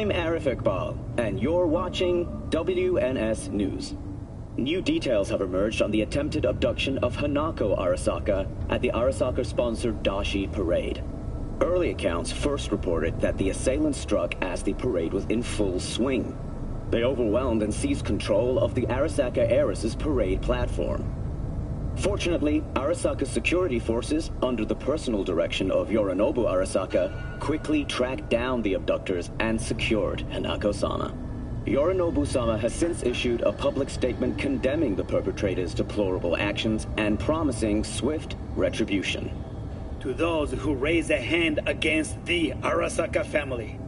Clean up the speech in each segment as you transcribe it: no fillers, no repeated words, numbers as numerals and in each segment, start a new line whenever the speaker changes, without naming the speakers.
I'm Arif Iqbal, and you're watching WNS News. New details have emerged on the attempted abduction of Hanako Arasaka at the Arasaka-sponsored Dashi Parade. Early accounts first reported that the assailants struck as the parade was in full swing. They overwhelmed and seized control of the Arasaka heiress's parade platform. Fortunately, Arasaka's security forces, under the personal direction of Yorinobu Arasaka, quickly tracked down the abductors and secured Hanako-sama. Yorinobu-sama has since issued a public statement condemning the perpetrators' deplorable actions and promising swift retribution.
To those who raise a hand against the Arasaka family,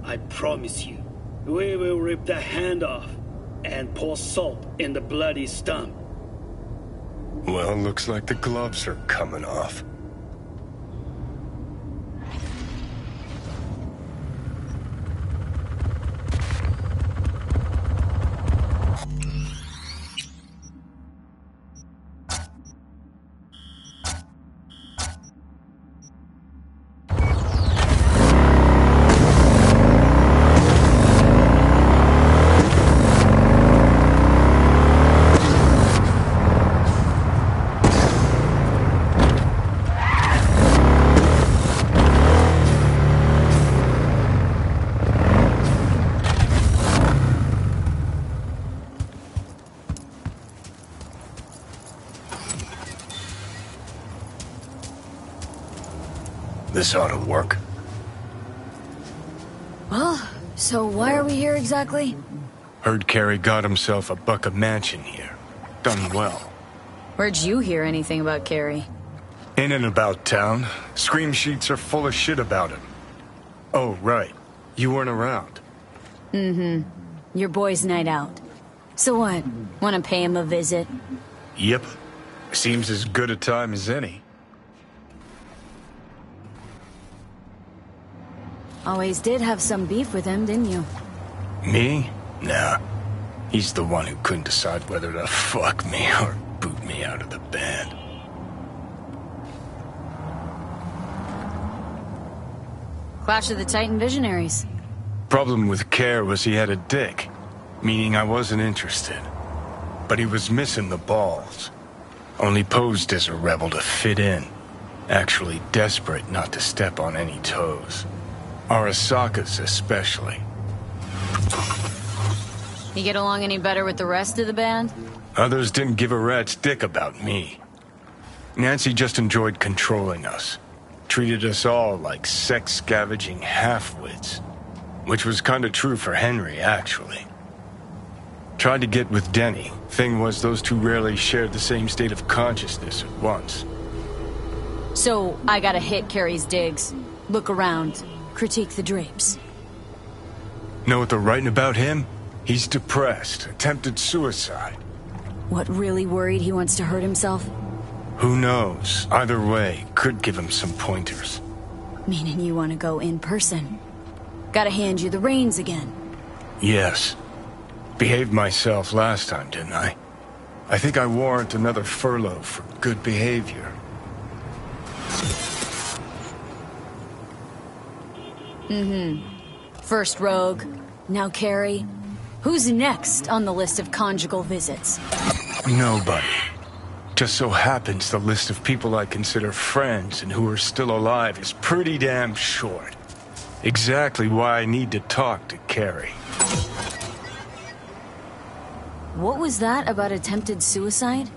I promise you, we will rip the hand off and pour salt in the bloody stump.
Well, looks like the gloves are coming off. This ought to work.
Well, so why are we here exactly?
Heard Carey got himself a buck a mansion here. Done well.
Where'd you hear anything about Carey?
In and about town. Scream sheets are full of shit about him. Oh, right. You weren't around.
Your boy's night out. So what? Wanna pay him a visit?
Yep. Seems as good a time as any.
Always did have some beef with him, didn't you?
Me? Nah. He's the one who couldn't decide whether to fuck me or boot me out of the band.
Clash of the Titan Visionaries.
Problem with Care was he had a dick, meaning I wasn't interested. But he was missing the balls. Only posed as a rebel to fit in. Actually desperate not to step on any toes. Arasaka's especially.
You get along any better with the rest of the band?
Others didn't give a rat's dick about me. Nancy just enjoyed controlling us. Treated us all like sex-scavenging half-wits. Which was kinda true for Henry, actually. Tried to get with Denny. Thing was, those two rarely shared the same state of consciousness at once.
So, I gotta hit Carey's digs. Look around. Critique the drapes.
Know what they're writing about him? He's depressed, attempted suicide.
What, really worried he wants to hurt himself?
Who knows? Either way, could give him some pointers.
Meaning you want to go in person. Gotta hand you the reins again.
Yes. Behaved myself last time, didn't I? I think I warrant another furlough for good behavior.
First Rogue, now Carey. Who's next on the list of conjugal visits?
Nobody. Just so happens the list of people I consider friends and who are still alive is pretty damn short. Exactly why I need to talk to Carey.
What was that about attempted suicide?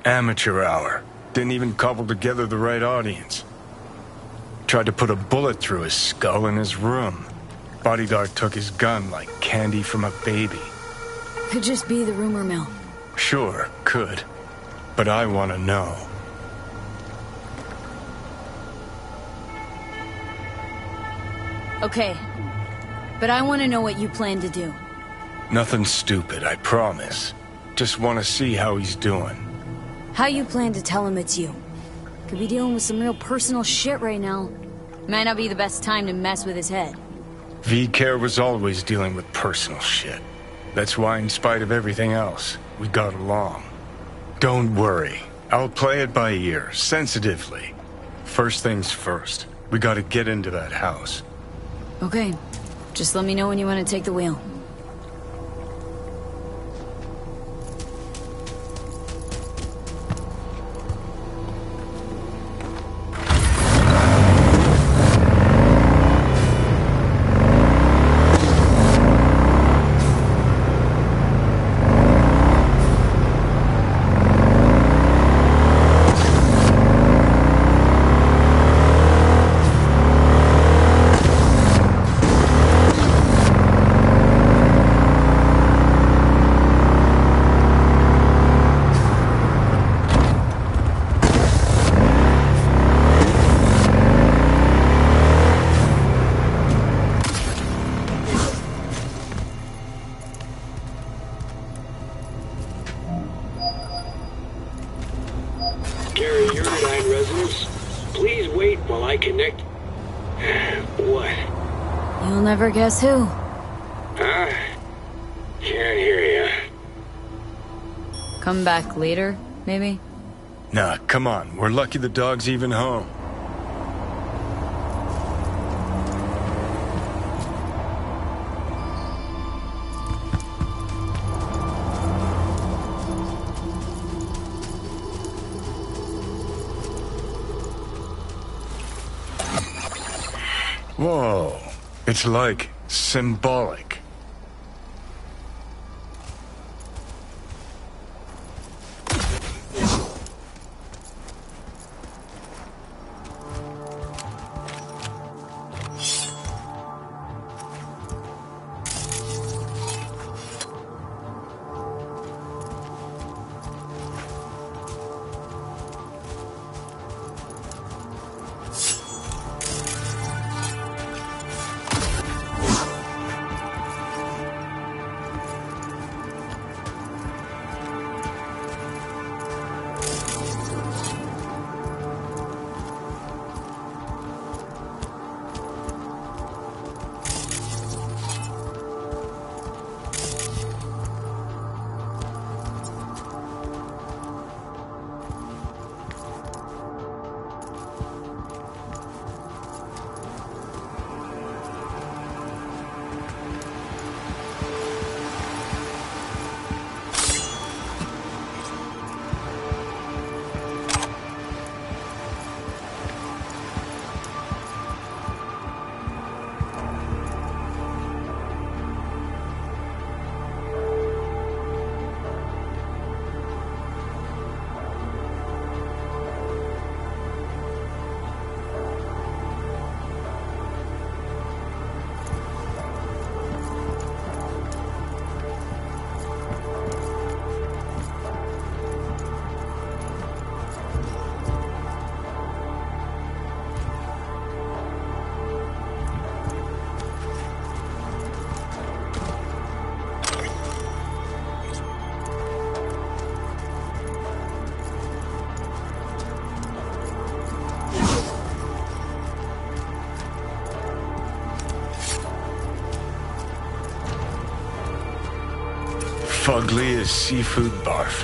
Amateur hour. Didn't even cobble together the right audience. Tried to put a bullet through his skull in his room. Bodyguard took his gun like candy from a baby.
Could just be the rumor mill.
Sure, could. But I want to know.
Okay. But I want to know what you plan to do.
Nothing stupid, I promise. Just want to see how he's doing.
How you plan to tell him it's you? Could be dealing with some real personal shit right now. Might not be the best time to mess with his head.
V-Care was always dealing with personal shit. That's why, in spite of everything else, we got along. Don't worry. I'll play it by ear, sensitively. First things first. We gotta get into that house.
Okay. Just let me know when you want to take the wheel. Never guess who.
Huh? Can't hear ya.
Come back later, maybe?
Nah, come on. We're lucky the dog's even home. Whoa. It's like symbolic. Fuglia's seafood barf.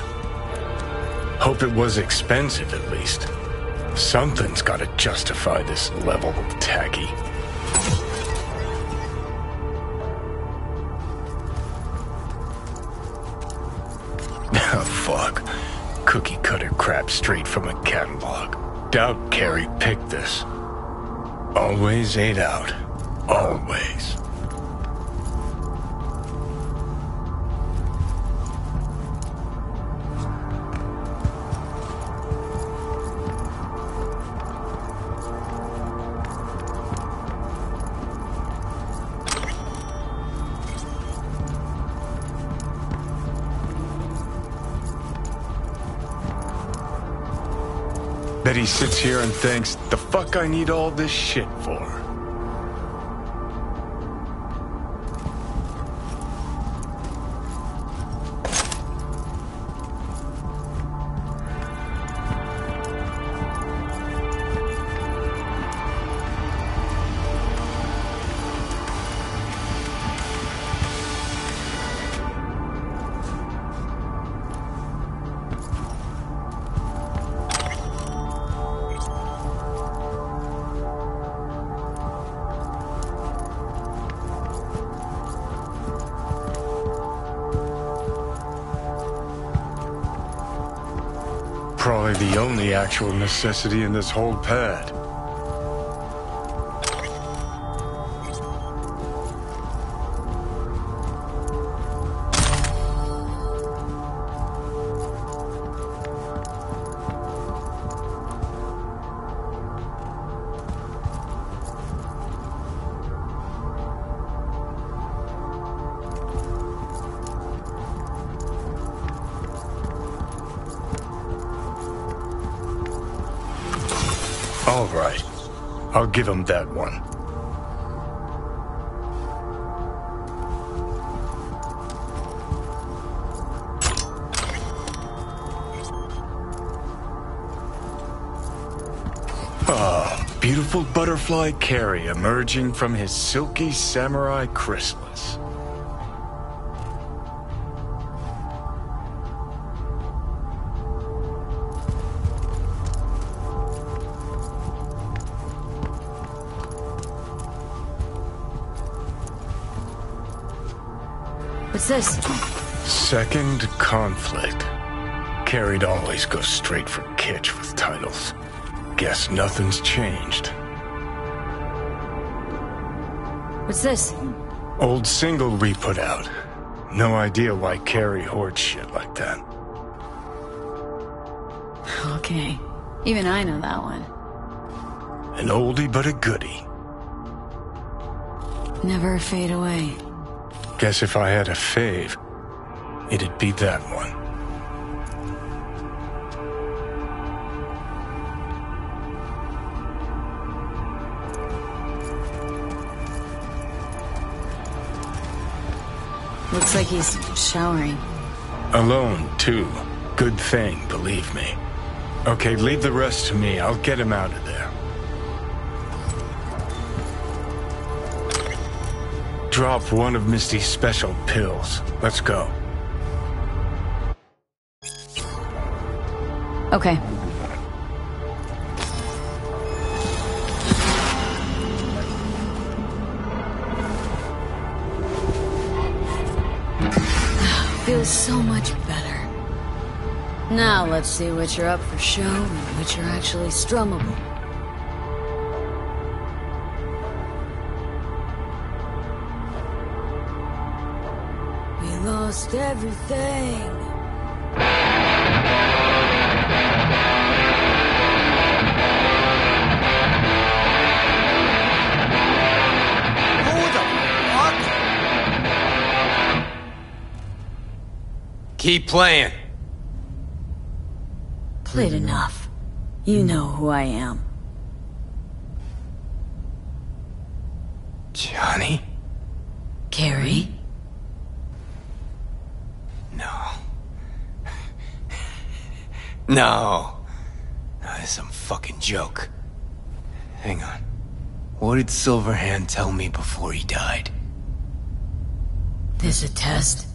Hope it was expensive, at least. Something's gotta justify this level of tacky. Oh, fuck. Cookie cutter crap straight from a catalog. Doubt Carrie picked this. Always ate out. Always. Bet he sits here and thinks, the fuck I need all this shit for? Probably the only actual necessity in this whole pad. All right. I'll give him that one. Ah, beautiful butterfly Carrie emerging from his silky samurai chrysalis.
What's this?
Second conflict. Carrie'd always go straight for kitsch with titles. Guess nothing's changed.
What's this?
Old single we put out. No idea why Carrie hoards shit like that.
Okay. Even I know that one.
An oldie but a goodie.
Never fade away.
Guess if I had a fave, it'd be that one.
Looks like he's showering.
Alone, too. Good thing, believe me. Okay, leave the rest to me. I'll get him out of there. Drop one of Misty's special pills. Let's go.
Okay. Feels so much better. Now let's see which are up for show and which are actually strummable. We lost everything.
Keep playing.
Played enough. You know who I am.
Johnny?
Carrie?
No. No. That is some fucking joke. Hang on. What did Silverhand tell me before he died?
This a test?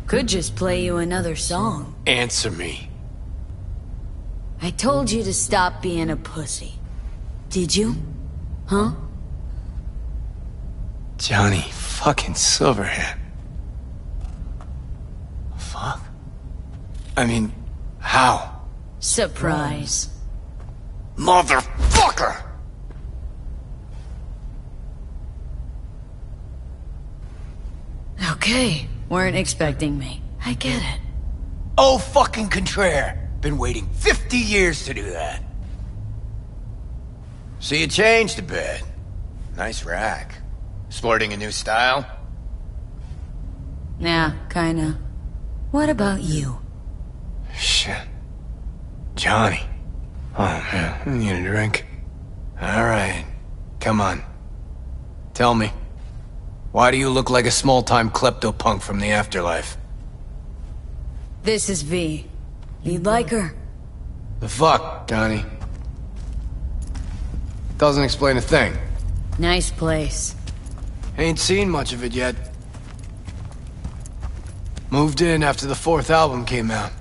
Could just play you another song.
Answer me.
I told you to stop being a pussy. Did you? Huh?
Johnny fucking Silverhand. Fuck? I mean, how?
Surprise.
Motherfucker!
Okay, weren't expecting me. I get it.
Oh fucking contraire. Been waiting 50 years to do that. So you changed a bit. Nice rack. Sporting a new style?
Yeah, kinda. What about you?
Shit. Johnny. Oh man, I need a drink. Alright. Come on. Tell me. Why do you look like a small-time klepto-punk from the afterlife?
This is V. You'd like her?
The fuck, Johnny? Doesn't explain a thing.
Nice place.
Ain't seen much of it yet. Moved in after the 4th album came out.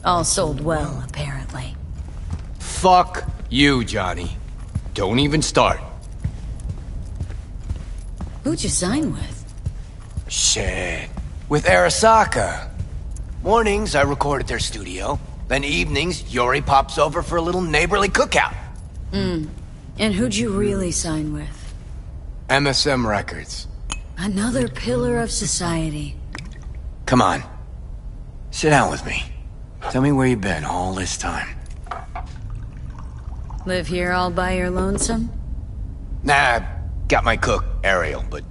All sold well, apparently.
Fuck you, Johnny. Don't even start.
Who'd you sign with?
Shit. With Arasaka. Mornings, I record at their studio. Then evenings, Yuri pops over for a little neighborly cookout.
And who'd you really sign with?
MSM Records.
Another pillar of society.
Come on. Sit down with me. Tell me where you've been all this time.
Live here all by your lonesome?
Nah, got my cook, Ariel, but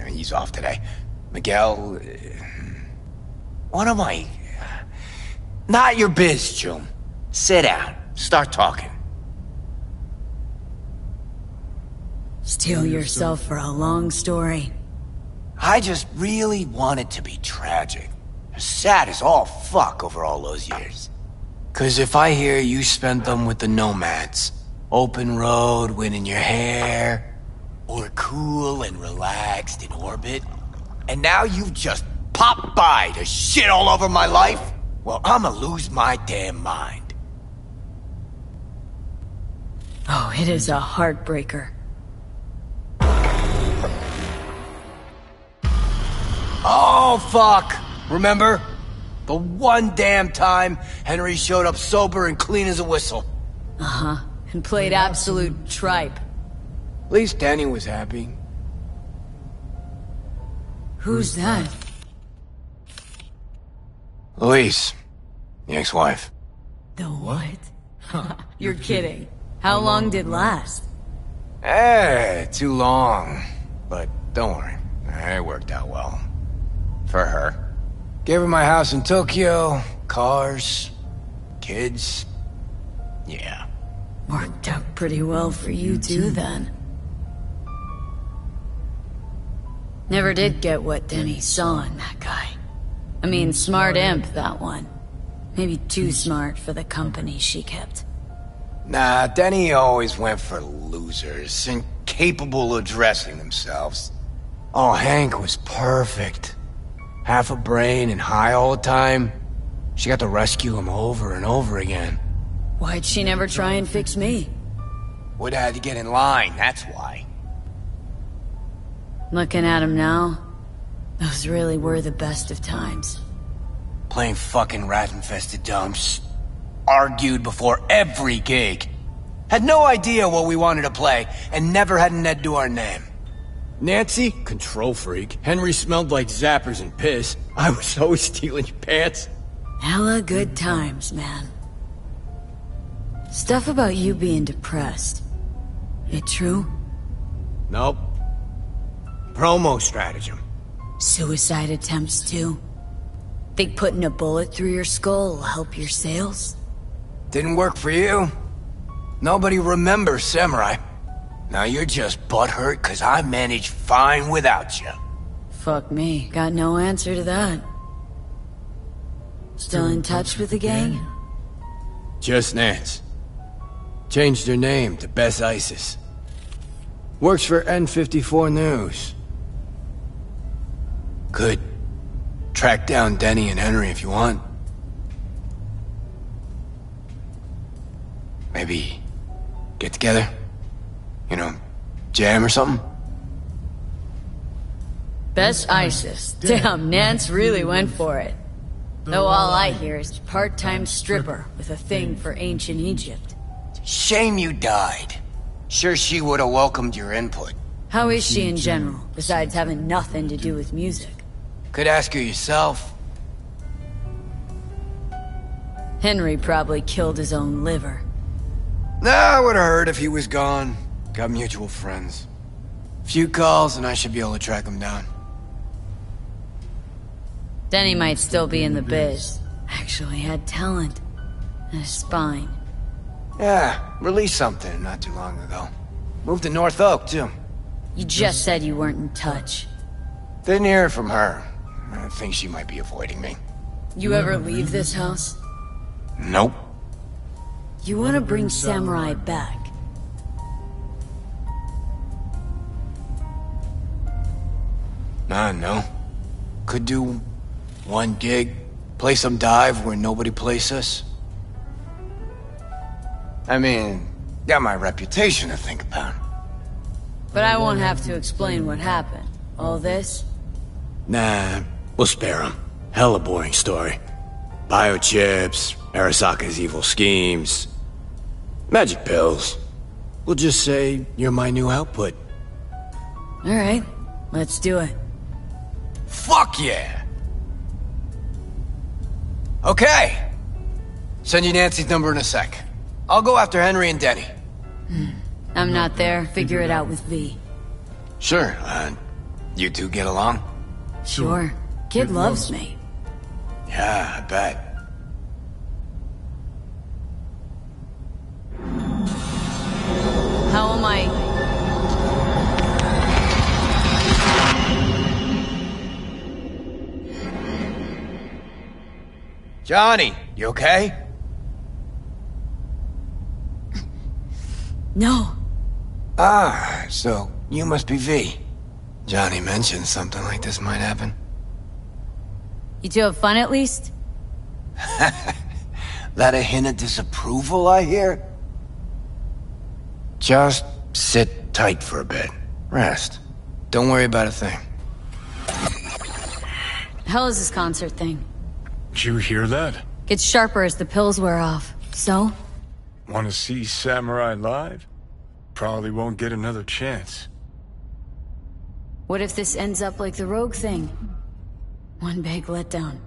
he's off today. Miguel... what am I... Not your biz, chum. Sit down. Start talking.
Steel yourself for a long story.
I just really want it to be tragic. Sad as all fuck over all those years. 'Cause if I hear you spent them with the Nomads, open road, wind in your hair, or cool and relaxed in orbit, and now you've just popped by to shit all over my life, well, I'ma lose my damn mind.
Oh, it is a heartbreaker.
Oh, fuck! Remember? The one damn time Henry showed up sober and clean as a whistle.
Uh-huh. And played absolute tripe.
At least Danny was happy.
Who's that?
Louise, the ex-wife.
The what? You're kidding. How long did last?
Too long. But don't worry, it worked out well. For her. Gave her my house in Tokyo, cars, kids. Yeah.
Worked out pretty well for you too, then. Never did get what Denny saw in that guy. I mean, smart imp, that one. Maybe too smart for the company she kept.
Nah, Denny always went for losers, incapable of dressing themselves. Oh, Hank was perfect. Half a brain and high all the time. She got to rescue him over and over again.
Why'd she never try and fix me?
Would have had to get in line, that's why.
Looking at him now, those really were the best of times.
Playing fucking rat-infested dumps. Argued before every gig. Had no idea what we wanted to play, and never had an Ed to our name.
Nancy, control freak. Henry smelled like zappers and piss. I was always stealing your pants.
Hella good times, man. Stuff about you being depressed. It true?
Nope. Promo stratagem.
Suicide attempts too? Think putting a bullet through your skull will help your sales?
Didn't work for you. Nobody remembers Samurai. Now you're just butthurt 'cause I managed fine without you.
Fuck me, got no answer to that. Still in touch with the gang?
Just Nance. Changed her name to Bess Isis. Works for N54 News.
Could track down Denny and Henry if you want. Maybe get together? You know, jam or something?
Best ISIS. Damn, Nance really went for it. Though all I hear is part-time stripper with a thing for ancient Egypt.
Shame you died. Sure she would have welcomed your input.
How is she in general, besides having nothing to do with music?
Could ask her yourself.
Henry probably killed his own liver.
Nah, I would've heard if he was gone. Got mutual friends. Few calls and I should be able to track him down.
Denny might still be in the biz. Actually had talent. And a spine.
Yeah, released something not too long ago. Moved to North Oak, too.
You just said you weren't in touch.
Didn't hear it from her. I think she might be avoiding me.
You ever leave this house?
Nope.
You want to bring Samurai back?
No. Could do one gig, play some dive where nobody plays us. I mean, got my reputation to think about.
But I won't have to explain what happened. All this?
Nah, we'll spare him. Hella boring story. Biochips, Arasaka's evil schemes, magic pills. We'll just say you're my new output.
Alright, let's do it.
Fuck yeah! Okay. Send you Nancy's number in a sec. I'll go after Henry and Denny.
I'm not there. Figure it out with V.
Sure, you two get along?
Sure. Kid loves me.
Yeah, I bet.
How am I?
Johnny, you okay?
No.
Ah, so you must be V. Johnny mentioned something like this might happen.
You two have fun at least?
That a hint of disapproval, I hear? Just sit tight for a bit. Rest. Don't worry about a thing.
Hell is this concert thing?
Did you hear that?
Gets sharper as the pills wear off. So?
Want to see Samurai live? Probably won't get another chance.
What if this ends up like the Rogue thing? One big letdown.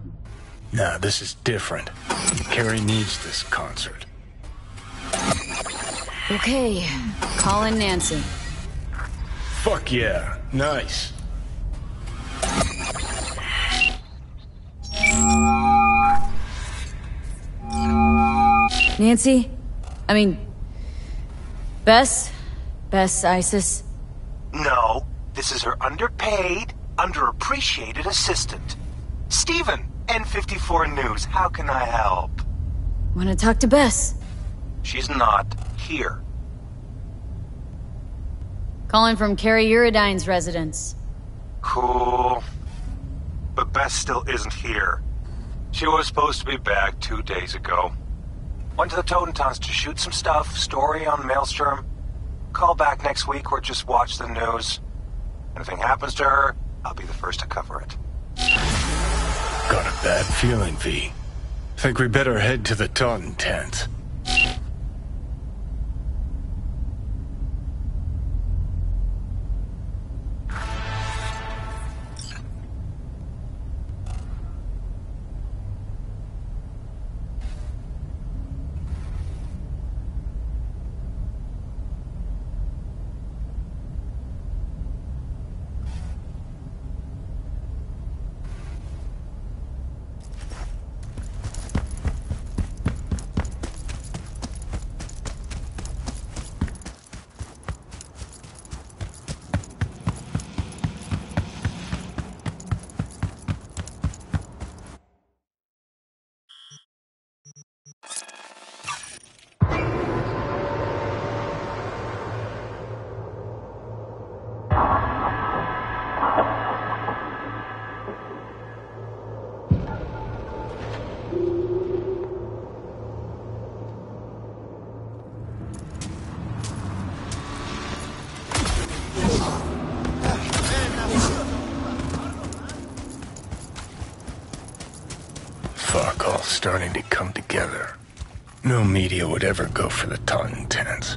Nah, this is different. Carrie needs this concert.
Okay, calling Nancy.
Fuck yeah, nice.
Nancy? I mean... Bess? Bess Isis?
No, this is her underpaid, underappreciated assistant. Steven, N54 News, how can I help?
Wanna talk to Bess?
She's not here.
Calling from Carrie Uridine's residence.
Cool. But Bess still isn't here. She was supposed to be back 2 days ago. Went to the Totentons to shoot some stuff, story on Maelstrom. Call back next week or just watch the news. Anything happens to her, I'll be the first to cover it.
Got a bad feeling, V. Think we better head to the Taunton tent. Fuck, all starting to come together. No media would ever go for the Taunton tents.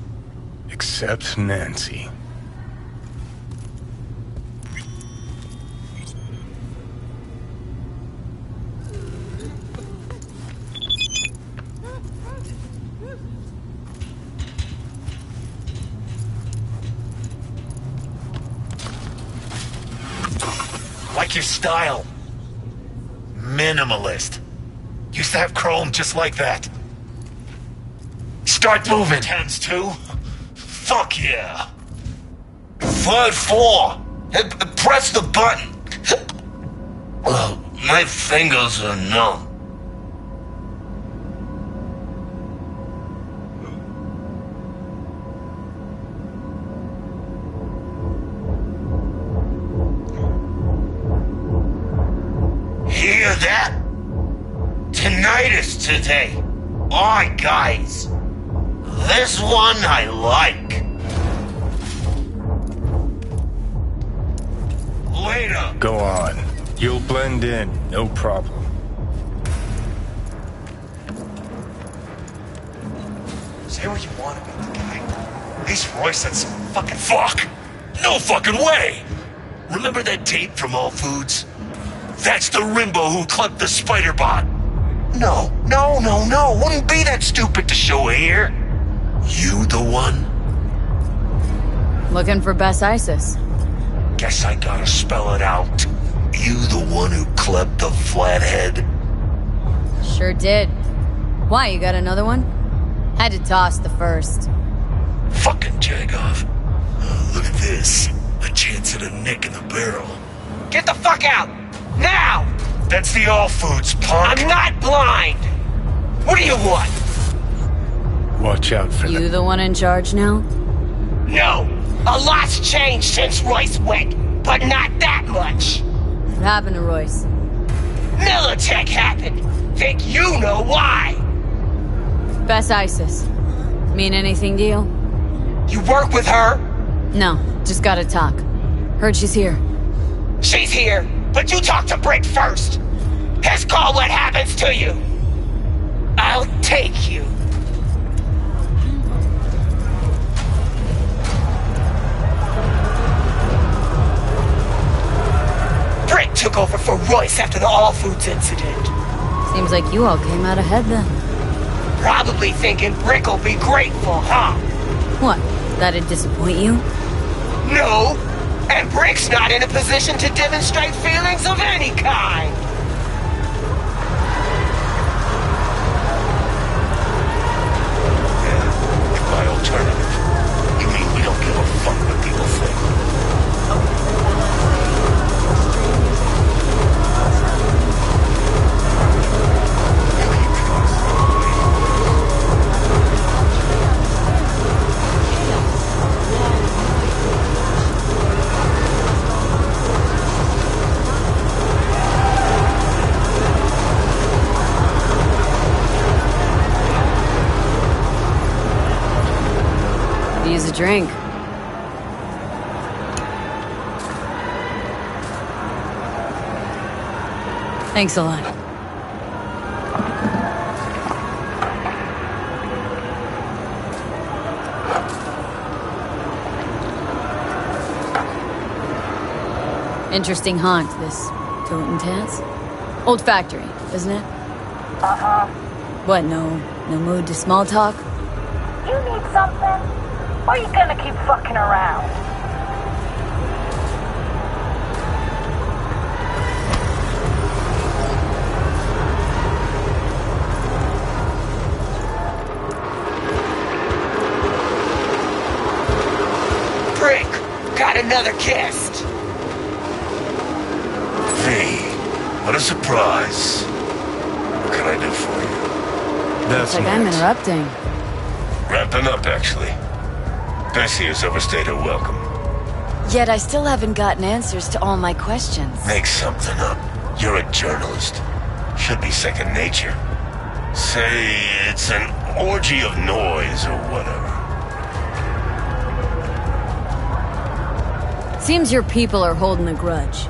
Except Nancy.
Like your style. Minimalist. Used to have chrome just like that. Start moving. Hands too? Fuck yeah. Third floor. Press the button. My fingers are numb. Hear that? Tinnitus today. Alright, guys. This one I like. Later.
Go on. You'll blend in, no problem.
Say what you want about the guy. At least Royce had some fucking fuck. No fucking way! Remember that tape from All Foods? That's the Rimbo who clubbed the spider bot. No. Wouldn't be that stupid to show here. You the one?
Looking for Bess Isis.
Guess I gotta spell it out. You the one who clubbed the flathead?
Sure did. Why, you got another one? Had to toss the first.
Fucking Jagoff. Look at this. A chance at a nick in the barrel.
Get the fuck out! Now!
That's the All Foods, punk.
I'm not blind! What do you want?
Watch out for
You the one in charge now?
No! A lot's changed since Royce went, but not that much!
What happened to Royce?
Militech happened! Think you know why!
Bess Isis. Mean anything to you?
You work with her?
No, just gotta talk. Heard she's here.
She's here, but you talk to Brick first! His call what happens to you! I'll take you. Brick took over for Royce after the All Foods incident.
Seems like you all came out ahead then.
Probably thinking Brick'll be grateful, huh?
What? That'd disappoint you?
No! And Brick's not in a position to demonstrate feelings of any kind!
By alternative, you mean we don't give a fuck what people think?
Use a drink. Thanks a lot. Interesting haunt, this Totentanz. Old factory, isn't it?
Uh-huh.
What, no mood to small talk?
You need something? Or are you gonna keep fucking around?
Brick, got another guest.
Hey, what a surprise. What can I do for you?
That's
Looks like I'm interrupting.
Wrapping up, actually. Bessie has overstayed her welcome.
Yet I still haven't gotten answers to all my questions.
Make something up. You're a journalist. Should be second nature. Say it's an orgy of noise or whatever.
Seems your people are holding a grudge.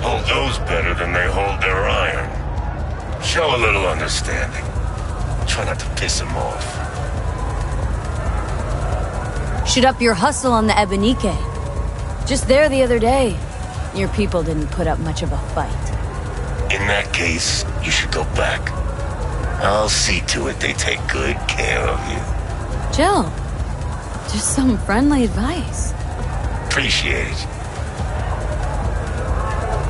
Hold those better than they hold their iron. Show a little understanding. Try not to piss them off.
Should up your hustle on the Ebonike. Just there the other day. Your people didn't put up much of a fight.
In that case, you should go back. I'll see to it they take good care of you.
Jill, just some friendly advice.
Appreciate it.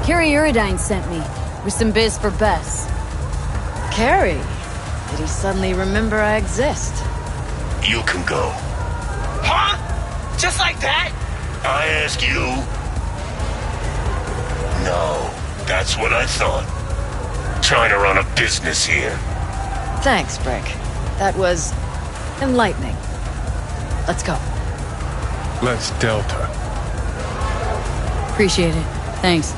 Carrie Uridine sent me, with some biz for Bess.
Carrie? Did he suddenly remember I exist?
You can go.
Huh? Just like that?
I ask you? No, that's what I thought. Trying to run a business here.
Thanks, Brick. That was enlightening. Let's go.
Let's Delta.
Appreciate it. Thanks.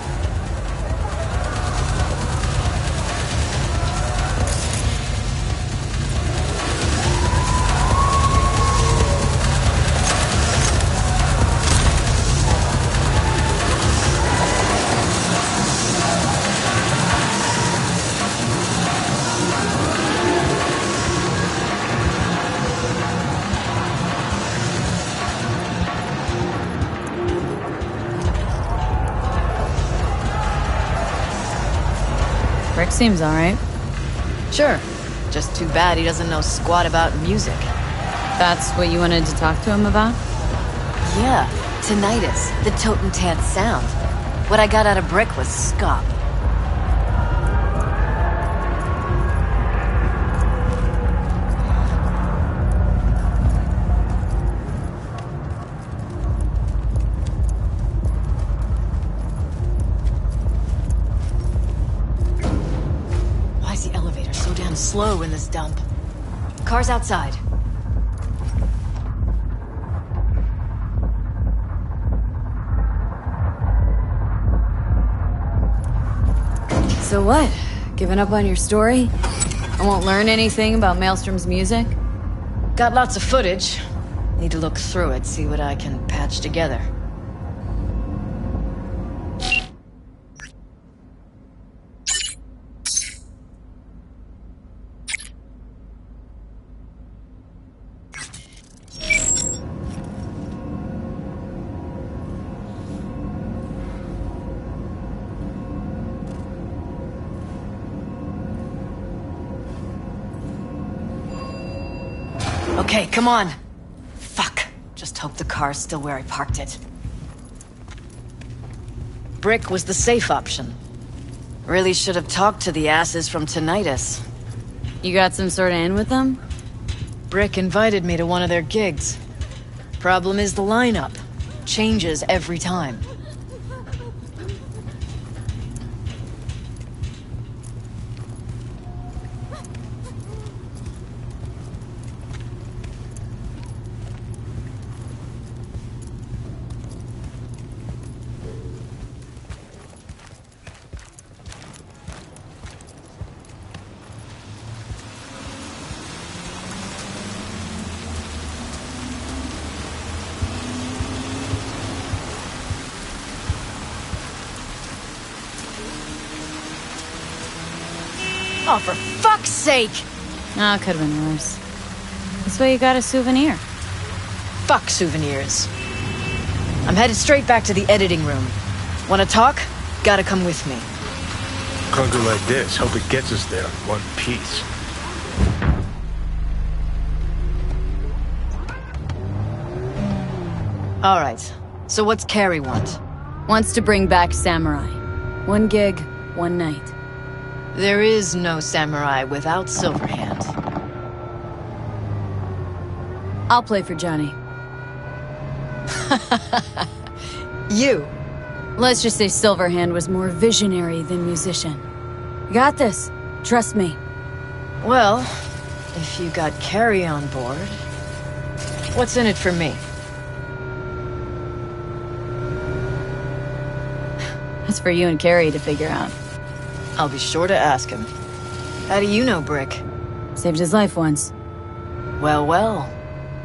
Seems alright.
Sure. Just too bad he doesn't know squat about music.
That's what you wanted to talk to him about?
Yeah, tinnitus, the totentant sound. What I got out of Brick was scop. Why is the elevator so damn slow in this dump? Car's outside.
So what? Giving up on your story? I won't learn anything about Maelstrom's music?
Got lots of footage. Need to look through it, see what I can patch together. Okay, come on. Fuck. Just hope the car's still where I parked it. Brick was the safe option. Really should have talked to the asses from Tinnitus.
You got some sort of in with them?
Brick invited me to one of their gigs. Problem is the lineup. Changes every time. Oh, for fuck's sake!
Oh, could've been worse. This way you got a souvenir.
Fuck souvenirs. I'm headed straight back to the editing room. Wanna talk? Gotta come with me.
Clunker like this, hope it gets us there in one piece.
Alright, so what's Carrie want?
Wants to bring back Samurai. One gig, one night.
There is no samurai without Silverhand.
I'll play for Johnny.
You?
Let's just say Silverhand was more visionary than musician. You got this. Trust me.
Well, if you got Carrie on board, what's in it for me?
That's for you and Carrie to figure out.
I'll be sure to ask him. How do you know Brick?
Saved his life once.
Well, well.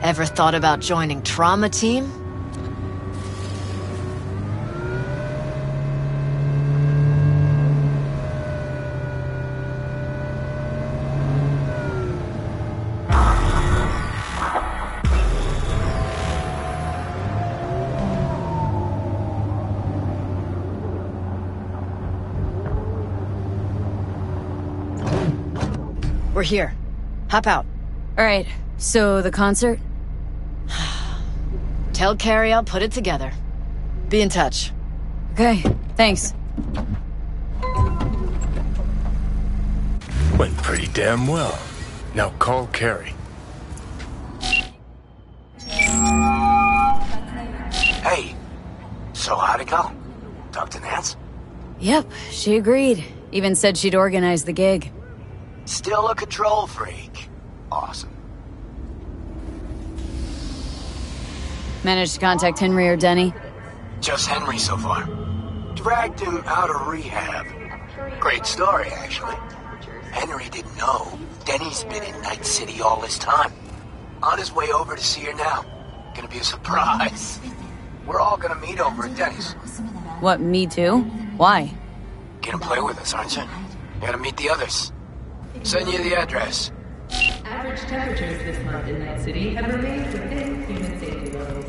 Ever thought about joining Trauma Team? We're here. Hop out.
Alright, so the concert?
Tell Carrie I'll put it together. Be in touch.
Okay, thanks.
Went pretty damn well. Now call Carrie.
Hey, so how'd it go? Talk to Nance?
Yep, she agreed. Even said she'd organize the gig.
Still a control freak. Awesome.
Managed to contact Henry or Denny?
Just Henry so far. Dragged him out of rehab. Great story, actually. Henry didn't know Denny's been in Night City all this time. On his way over to see her now. Gonna be a surprise. We're all gonna meet over at Denny's.
What, me too? Why?
Gonna play with us, aren't you? Gotta meet the others. Send you the address.
Average temperatures this month in Night City have remained within human safety levels.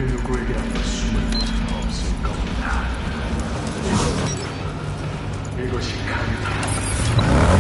누구에게나 숨을 곳은 없을 겁니다. 이것이 강타.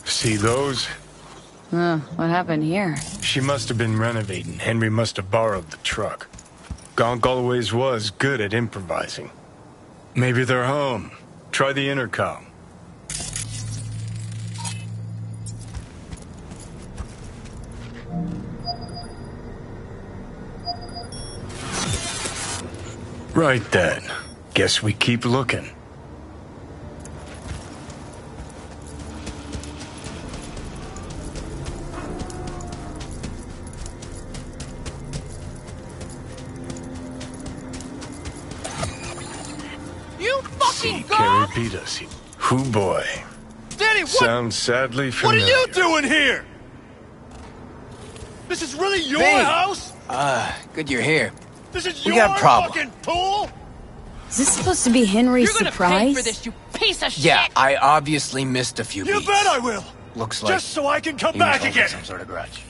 See those?
What happened here?
She must have been renovating. Henry must have borrowed the truck. Gonk always was good at improvising. Maybe they're home. Try the intercom. Right then. Guess we keep looking. Carrie beat us. Hoo boy.
Danny, what?
Sounds sadly familiar.
What are you doing here? This is really your house?
Good you're here.
This is
We
your
got a problem.
fucking pool?
Is this supposed to be Henry's
You're gonna
surprise?
pay for this, you piece of shit!
Yeah, I obviously missed a few
You
beats.
bet I will.
Looks like
Just so I can come
he was
back
holding
again.
some sort of grudge.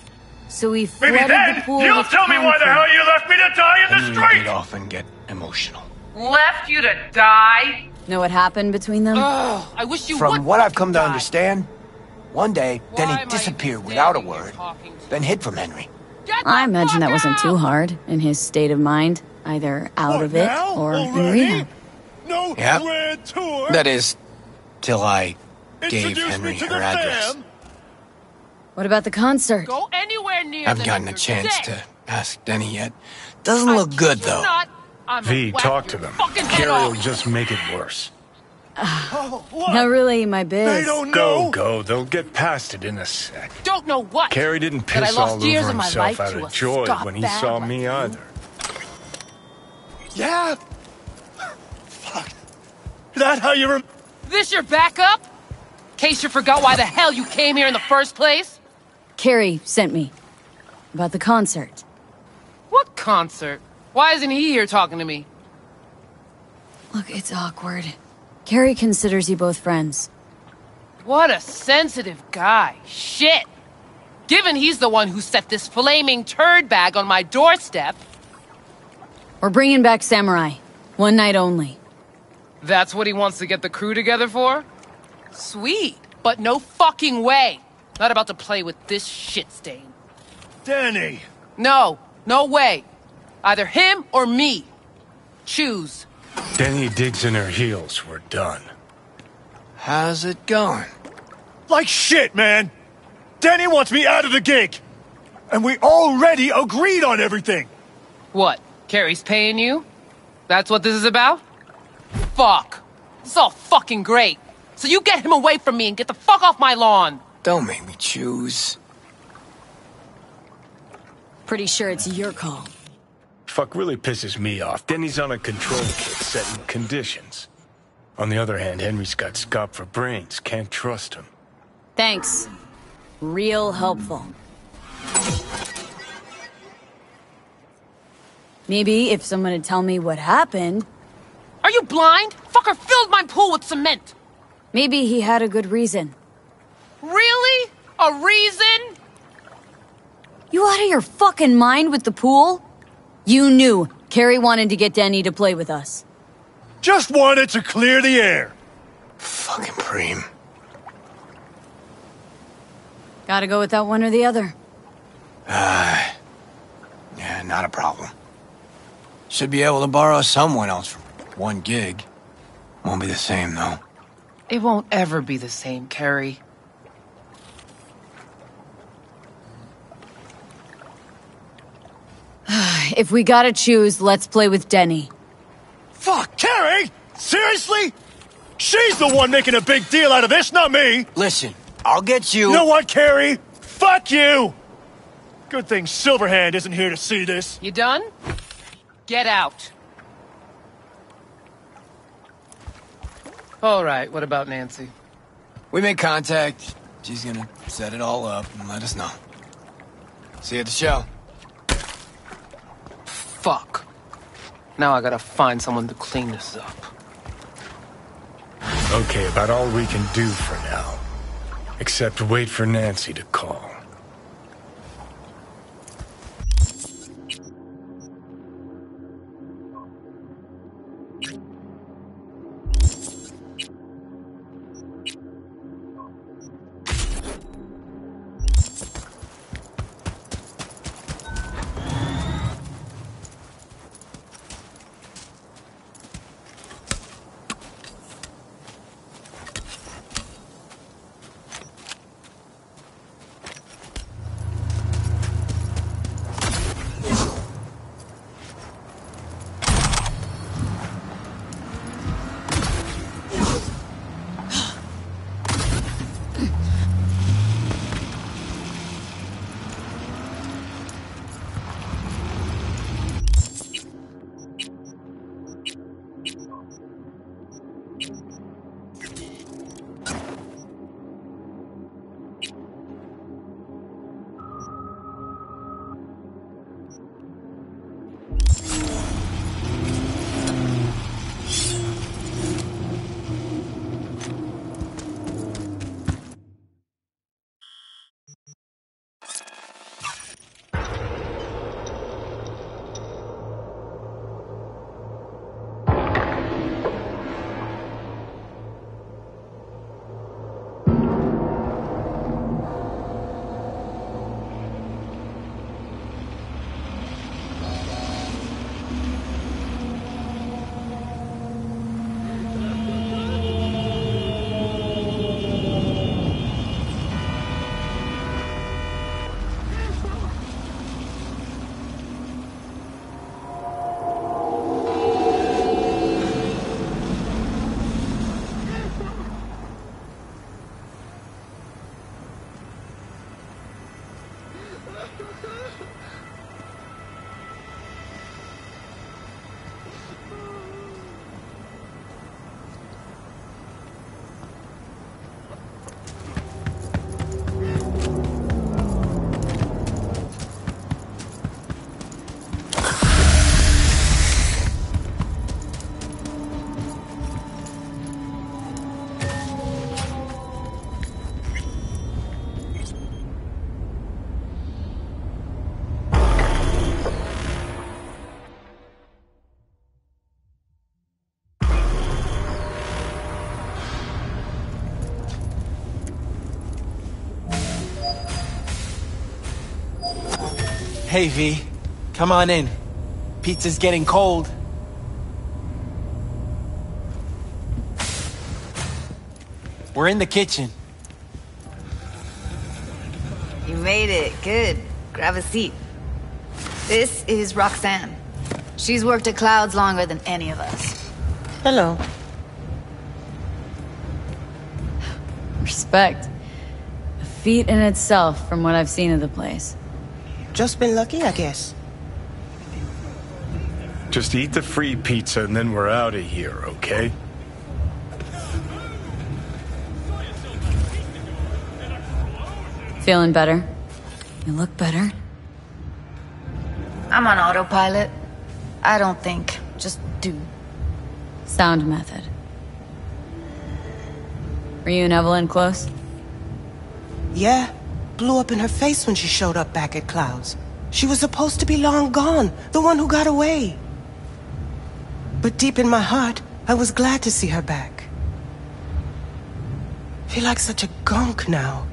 So we
Maybe
flooded
then
the pool
you'll
with
tell me why the
conflict.
hell you left me to die in the
Henry
street!
did often get emotional.
Left you to die?
Know what happened between them?
Oh, I wish you would.
From what I've come to
die.
understand, one day,
Why
Denny
am I
disappeared without a
standing here
word,
talking to
then
you?
hid from Henry.
Get the
I imagine that
fuck
wasn't too
out!
hard in his state of mind. Either out
What,
of it
now?
or in
Already?
rehab.
No
Yep.
grand tour?
That is, till I gave
Introduce
Henry
me to
her
the
address.
fam.
What about the concert?
Go anywhere near
I've
them
gotten a
and
chance
you're
to
dead.
ask Denny yet. Doesn't
I
look good,
kid you
though.
not, I'm
V,
gonna
talk
whack
to
your
them.
fucking head
Carrie
off.
will just make it worse.
Oh, what?
Not really my biz.
They don't know.
Go. They'll get past it in a sec.
Don't know what.
Carrie didn't
But I
piss
lost
all
years
over
of my
himself
life
out
to
of
a
joy
scuff
when he
bag
saw
like
me
you.
either.
Yeah. Fuck. That how you
This your backup? In case you forgot why the hell you came here in the first place?
Carrie sent me. about the concert.
What concert? Why isn't he here talking to me?
Look, it's awkward. Carrie considers you both friends.
What a sensitive guy. Shit! Given he's the one who set this flaming turd bag on my doorstep...
We're bringing back Samurai. One night only.
That's what he wants to get the crew together for? Sweet, but no fucking way. Not about to play with this shit stain.
Danny!
No, no way. Either him or me. Choose.
Denny digs in her heels. We're done.
How's it going?
Like shit, man! Danny wants me out of the gig! And we already agreed on everything!
What? Carrie's paying you? That's what this is about? Fuck. This is all fucking great. So you get him away from me and get the fuck off my lawn.
Don't make me choose.
Pretty sure it's your call.
Fuck really pisses me off. Denny's on a control kit setting conditions. On the other hand, Henry's got scop for brains. Can't trust him.
Thanks. Real helpful. Maybe if someone would tell me what happened...
Are you blind? Fucker filled my pool with cement.
Maybe he had a good reason.
Really? A reason?
You out of your fucking mind with the pool? You knew Carrie wanted to get Denny to play with us.
Just wanted to clear the air.
Fucking preem.
Gotta go with that one or the other.
Yeah, not a problem. Should be able to borrow someone else for one gig. Won't be the same, though.
It won't ever be the same, Carrie.
If we gotta choose, let's play with Denny.
Fuck, Carrie? Seriously? She's the one making a big deal out of this, not me!
Listen, I'll get you...
You know what, Carrie? Fuck you! Good thing Silverhand isn't here to see this.
You done? Get out. All right, what about Nancy?
We made contact. She's gonna set it all up and let us know. See you at the show.
Fuck. Now I gotta find someone to clean this up.
Okay, about all we can do for now. Except wait for Nancy to call.
Hey, V. Come on in. Pizza's getting cold. We're in the kitchen.
You made it. Good. Grab a seat. This is Roxanne. She's worked at Clouds longer than any of us.
Hello.
Respect. A feat in itself from what I've seen of the place.
Just been lucky, I guess.
Just eat the free pizza and then we're out of here, okay?
Feeling better? You look better.
I'm on autopilot. I don't think. Just do.
Sound method. Were you and Evelyn close?
Yeah. Blew up in her face when she showed up back at Clouds. She was supposed to be long gone, the one who got away. But deep in my heart, I was glad to see her back. Feel like such a gunk now.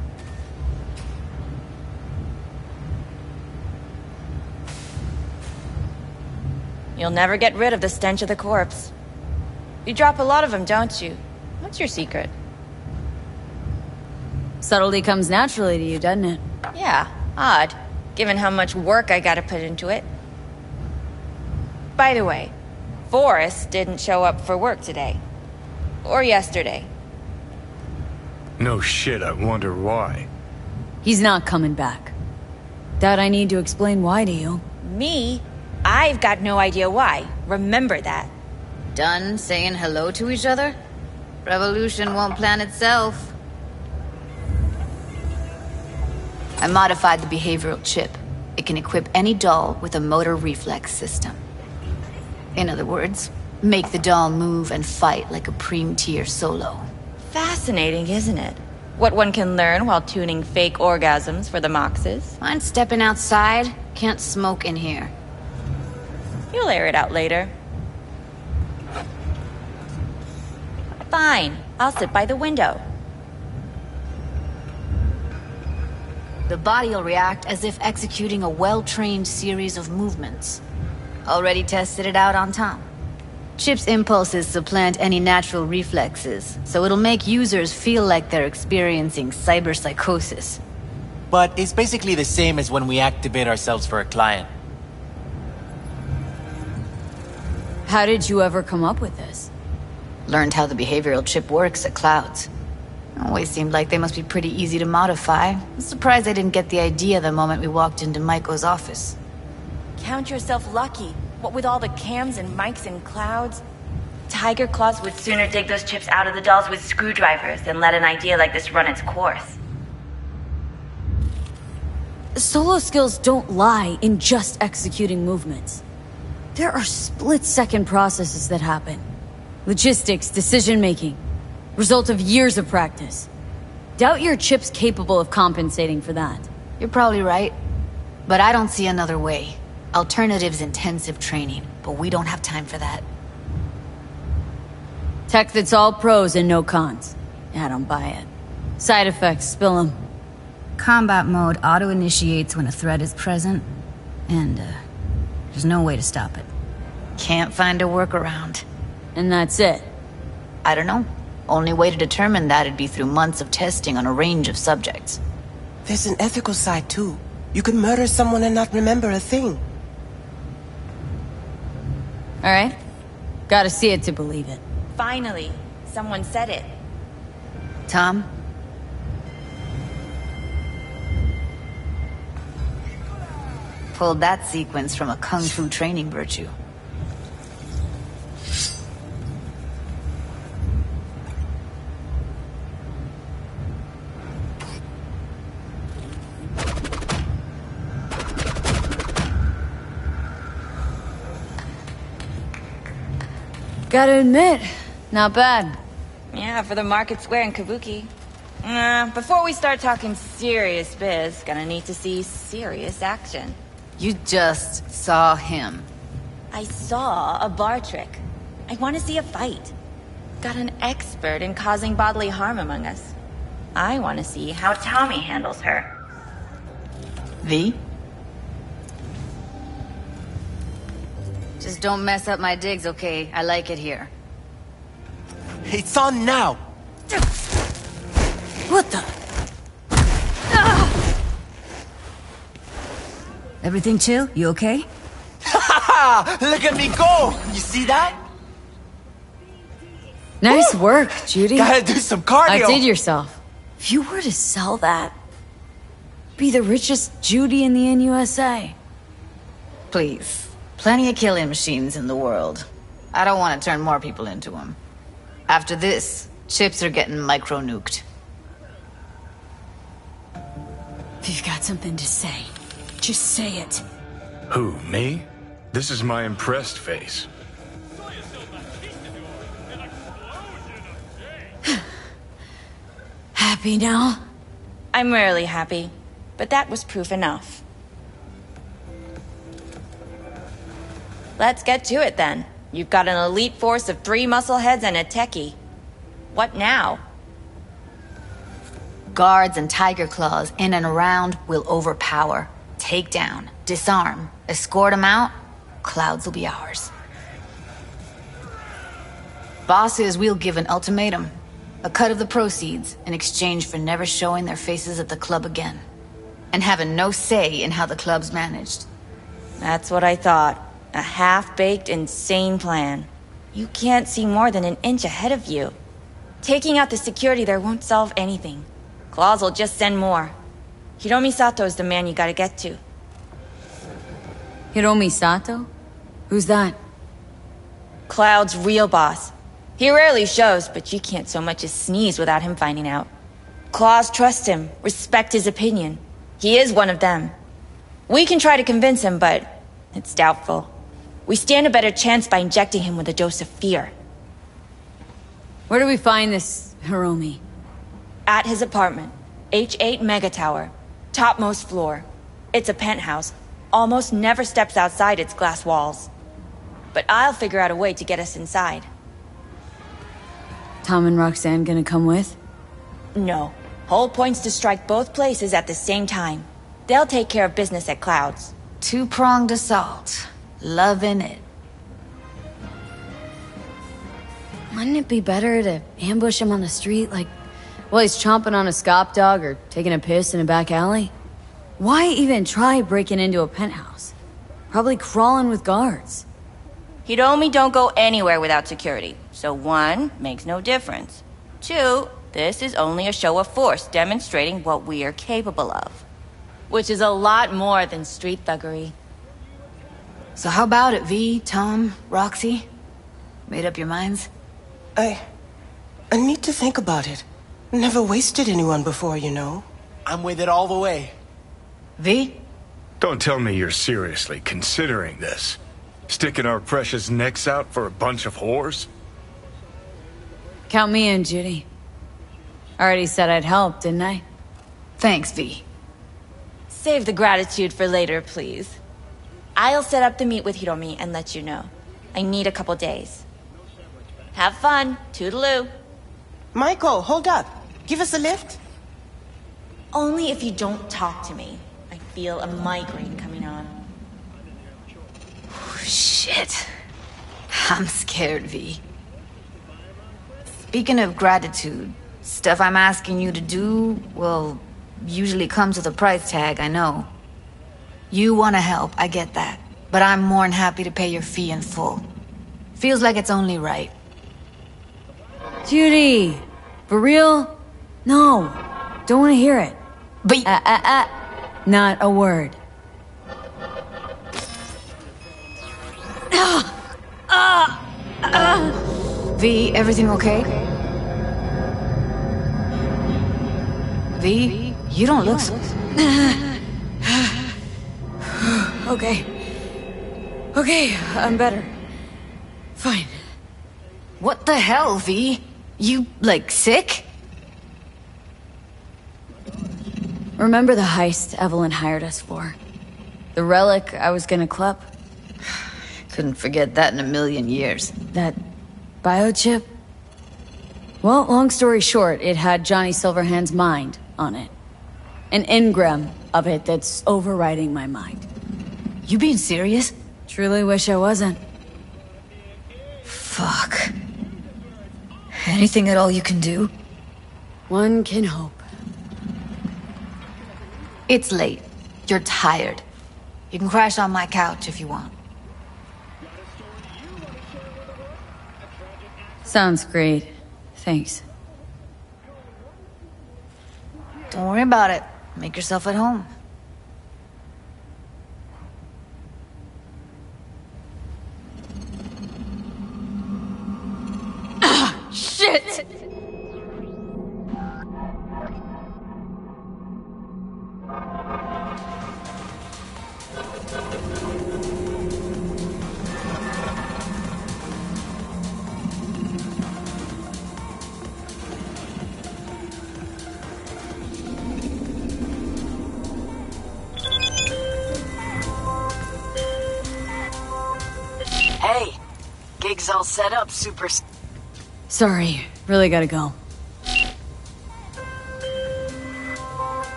You'll never get rid of the stench of the corpse. You drop a lot of them, don't you? What's your secret?
Subtlety comes naturally to you, doesn't it?
Yeah, odd, given how much work I gotta put into it. By the way, Forrest didn't show up for work today. Or yesterday.
No shit, I wonder why.
He's not coming back. Doubt I need to explain why to you.
Me? I've got no idea why. Remember that.
Done saying hello to each other? Revolution won't plan itself. I modified the behavioral chip. It can equip any doll with a motor reflex system. In other words, make the doll move and fight like a Preem-tier solo.
Fascinating, isn't it? What one can learn while tuning fake orgasms for the Moxes.
Mind stepping outside? Can't smoke in here.
You'll air it out later. Fine, I'll sit by the window.
The body will react as if executing a well-trained series of movements. Already tested it out on Tom. Chip's impulses supplant any natural reflexes, so it'll make users feel like they're experiencing cyberpsychosis.
But it's basically the same as when we activate ourselves for a client.
How did you ever come up with this?
Learned how the behavioral chip works at Clouds. Always seemed like they must be pretty easy to modify. I'm surprised I didn't get the idea the moment we walked into Maiko's office.
Count yourself lucky. What with all the cams and mics and Clouds? Tiger Claws would sooner dig those chips out of the dolls with screwdrivers than let an idea like this run its course.
Solo skills don't lie in just executing movements. There are split-second processes that happen. Logistics, decision-making. Result of years of practice. Doubt your chip's capable of compensating for that.
You're probably right. But I don't see another way. Alternative's intensive training, but we don't have time for that.
Tech that's all pros and no cons. I don't buy it. Side effects, spill them.
Combat mode auto-initiates when a threat is present, and there's no way to stop it. Can't find a workaround.
And that's it?
I don't know. Only way to determine that'd be through months of testing on a range of subjects.
There's an ethical side too. You could murder someone and not remember a thing.
Alright. Gotta see it to believe it.
Finally, someone said it.
Tom? Pulled that sequence from a kung fu training virtue.
Gotta admit, not bad.
Yeah, for the market square in Kabuki. Before we start talking serious biz, gonna need to see serious action.
You just saw him.
I saw a bar trick. I want to see a fight. Got an expert in causing bodily harm among us. I want to see how Tommy handles her.
V? Don't mess up my digs, okay? I like it here.
It's on now!
What the?
Everything chill? You okay?
Look at me go! You see that?
Nice work, Judy.
Gotta do some cardio!
Outdid yourself. If you were to sell that, be the richest Judy in the NUSA.
Please. Plenty of killing machines in the world. I don't want to turn more people into them. After this, chips are getting micro-nuked.
If you've got something to say, just say it.
Who, me? This is my impressed face.
Happy now?
I'm rarely happy, but that was proof enough. Let's get to it then. You've got an elite force of 3 muscleheads and a techie. What now?
Guards and tiger claws in and around will overpower, take down, disarm, escort them out. Clouds will be ours. Bosses, we'll give an ultimatum. A cut of the proceeds in exchange for never showing their faces at the club again. And having no say in how the club's managed.
That's what I thought. A half-baked, insane plan. You can't see more than an inch ahead of you. Taking out the security there won't solve anything. Claws will just send more. Hiromi Sato's the man you gotta get to.
Hiromi Sato? Who's that?
Cloud's real boss. He rarely shows, but you can't so much as sneeze without him finding out. Claws trust him, respect his opinion. He is one of them. We can try to convince him, but it's doubtful. We stand a better chance by injecting him with a dose of fear.
Where do we find this Hiromi?
At his apartment. H8 Mega Tower. Topmost floor. It's a penthouse. Almost never steps outside its glass walls. But I'll figure out a way to get us inside.
Tom and Roxanne gonna come with?
No. Whole point's to strike both places at the same time. They'll take care of business at Clouds.
Two-pronged assault. Loving it.
Wouldn't it be better to ambush him on the street, like while he's chomping on a scop dog or taking a piss in a back alley? Why even try breaking into a penthouse? Probably crawling with guards.
Hiromi don't go anywhere without security, so 1, makes no difference. 2, this is only a show of force demonstrating what we are capable of. Which is a lot more than street thuggery.
So how about it, V, Tom, Roxy? Made up your minds?
I need to think about it. Never wasted anyone before, you know.
I'm with it all the way.
V?
Don't tell me you're seriously considering this. Sticking our precious necks out for a bunch of whores?
Count me in, Judy. Already said I'd help, didn't I?
Thanks, V.
Save the gratitude for later, please. I'll set up the meet with Hiromi and let you know. I need a couple days. Have fun. Toodaloo.
Michael, hold up. Give us a lift.
Only if you don't talk to me. I feel a migraine coming on.
Shit. I'm scared, V. Speaking of gratitude, stuff I'm asking you to do, well, usually comes with a price tag, I know. You want to help, I get that. But I'm more than happy to pay your fee in full. Feels like it's only right.
Judy! For real? No. Don't want to hear it.
But
not a word.
V, everything okay? V, you don't look so...
Okay. Okay, I'm better. Fine.
What the hell, V? You, like, sick?
Remember the heist Evelyn hired us for? The relic I was gonna club?
Couldn't forget that in a million years.
That biochip? Well, long story short, it had Johnny Silverhand's mind on it. An engram of it that's overriding my mind.
You being serious?
Truly wish I wasn't.
Fuck. Anything at all you can do?
One can hope.
It's late. You're tired. You can crash on my couch if you want.
Sounds great. Thanks.
Don't worry about it. Make yourself at home.
Shit!
Hey, gig's all set up, super...
Sorry, really gotta go.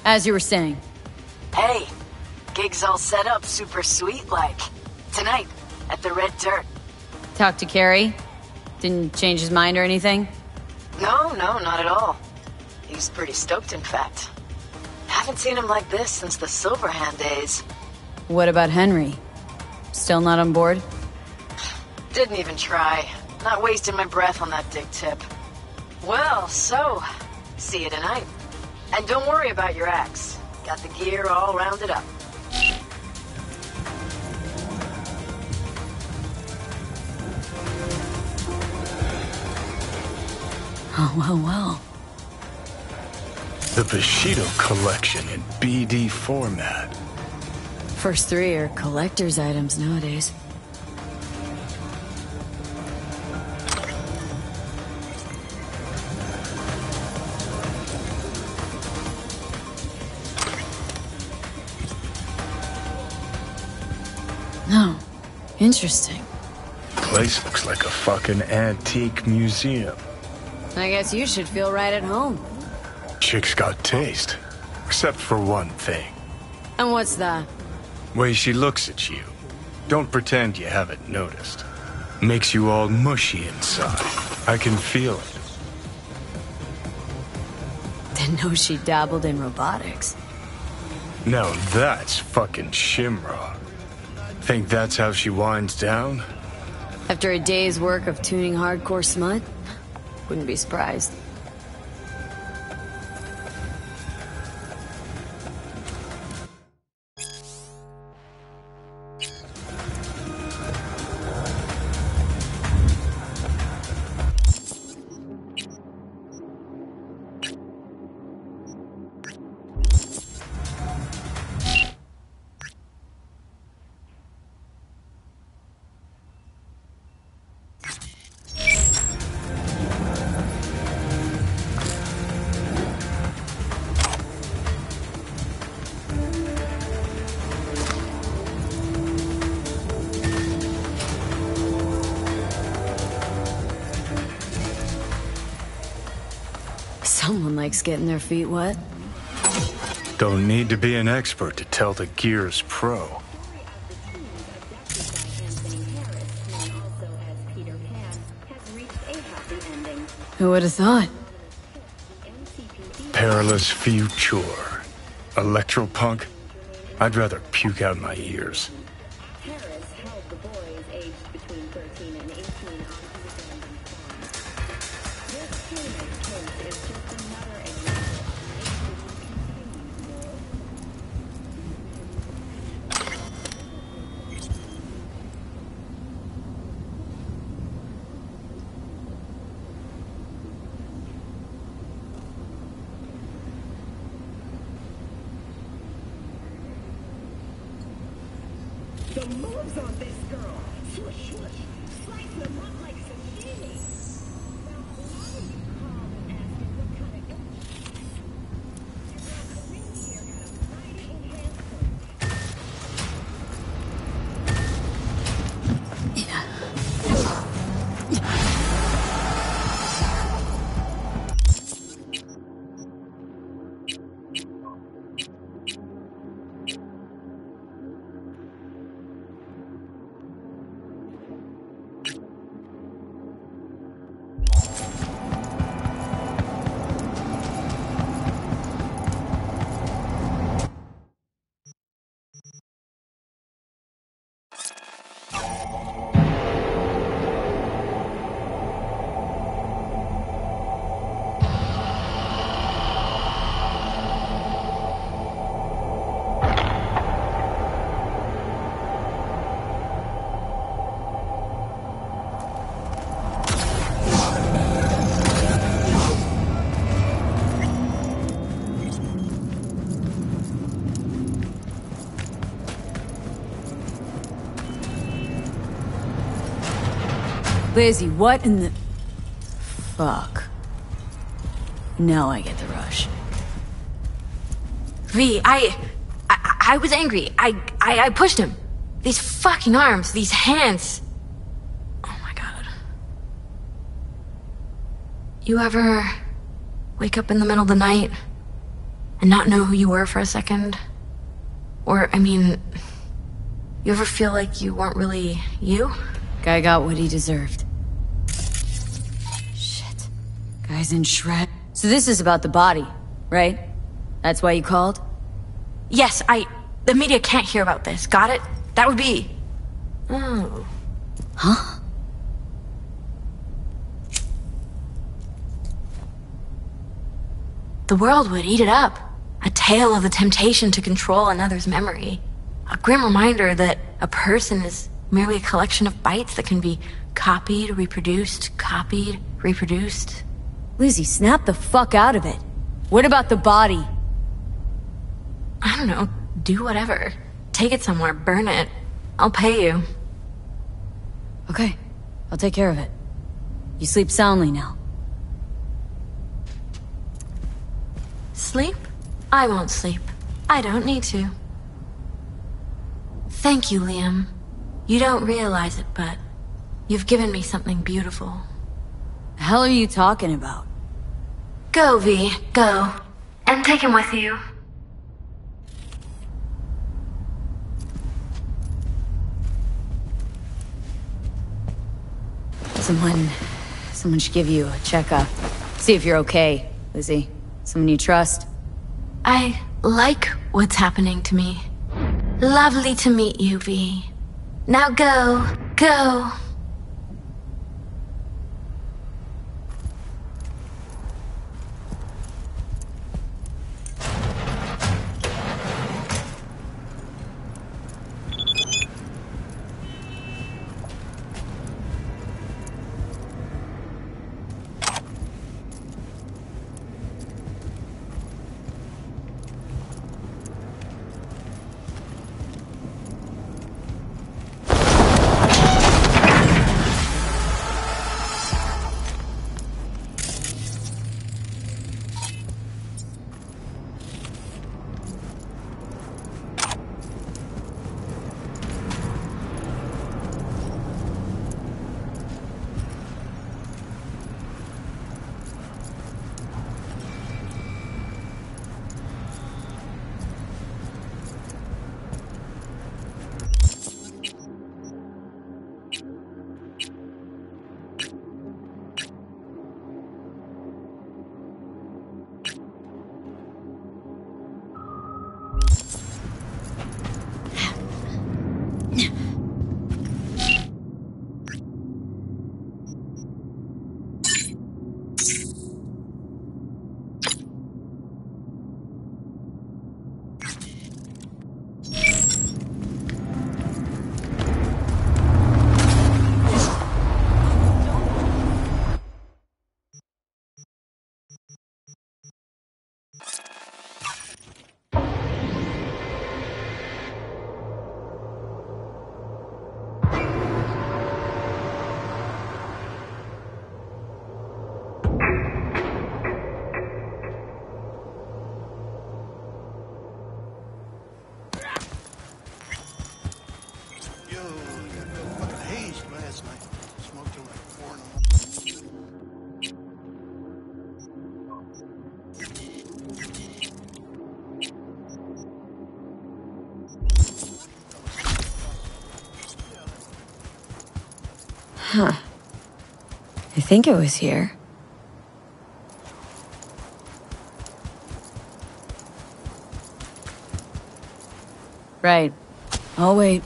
As you were saying.
Hey, gig's all set up, super sweet like. Tonight, at the Red Dirt.
Talk to Carrie? Didn't change his mind or anything?
No, not at all. He's pretty stoked, in fact. Haven't seen him like this since the Silverhand days.
What about Henry? Still not on board?
Didn't even try. Not wasting my breath on that dick tip. Well, so, see you tonight. And don't worry about your axe. Got the gear all rounded up.
Oh, well.
The Bushido collection in BD format.
First three are collector's items nowadays. No. Interesting.
Place looks like a fucking antique museum.
I guess you should feel right at home.
Chick's got taste. Except for one thing.
And what's that?
Way she looks at you. Don't pretend you haven't noticed. Makes you all mushy inside. I can feel it.
Didn't know she dabbled in robotics.
Now that's fucking Shimra. Think that's how she winds down?
After a day's work of tuning hardcore smut? Wouldn't be surprised. Someone likes getting their feet wet.
Don't need to be an expert to tell the gear's pro.
Who would have thought?
Perilous future. Electropunk? I'd rather puke out my ears.
The moves on this girl. Swoosh, swoosh. Slice them up like sashimi.
Lizzie, what in the... Fuck. Now I get the rush.
V, I was angry. I pushed him. These fucking arms, these hands. Oh my god. You ever wake up in the middle of the night and not know who you were for a second? Or, I mean, you ever feel like you weren't really you?
Guy got what he deserved. Shit. Guy's in shred. So this is about the body, right? That's why you called?
Yes, the media can't hear about this. Got it? That would be... Oh.
Huh?
The world would eat it up. A tale of the temptation to control another's memory. A grim reminder that a person is merely a collection of bytes that can be copied, reproduced, copied, reproduced.
Lizzie, snap the fuck out of it. What about the body?
I don't know. Do whatever. Take it somewhere, burn it. I'll pay you.
Okay, I'll take care of it. You sleep soundly now.
Sleep? I won't sleep. I don't need to. Thank you, Liam. You don't realize it, but you've given me something beautiful.
The hell are you talking about?
Go, V. Go. And take him with you.
Someone should give you a checkup. See if you're okay, Lizzie. Someone you trust.
I like what's happening to me. Lovely to meet you, V. Now go. Go.
Huh. I think it was here. Right. I'll wait.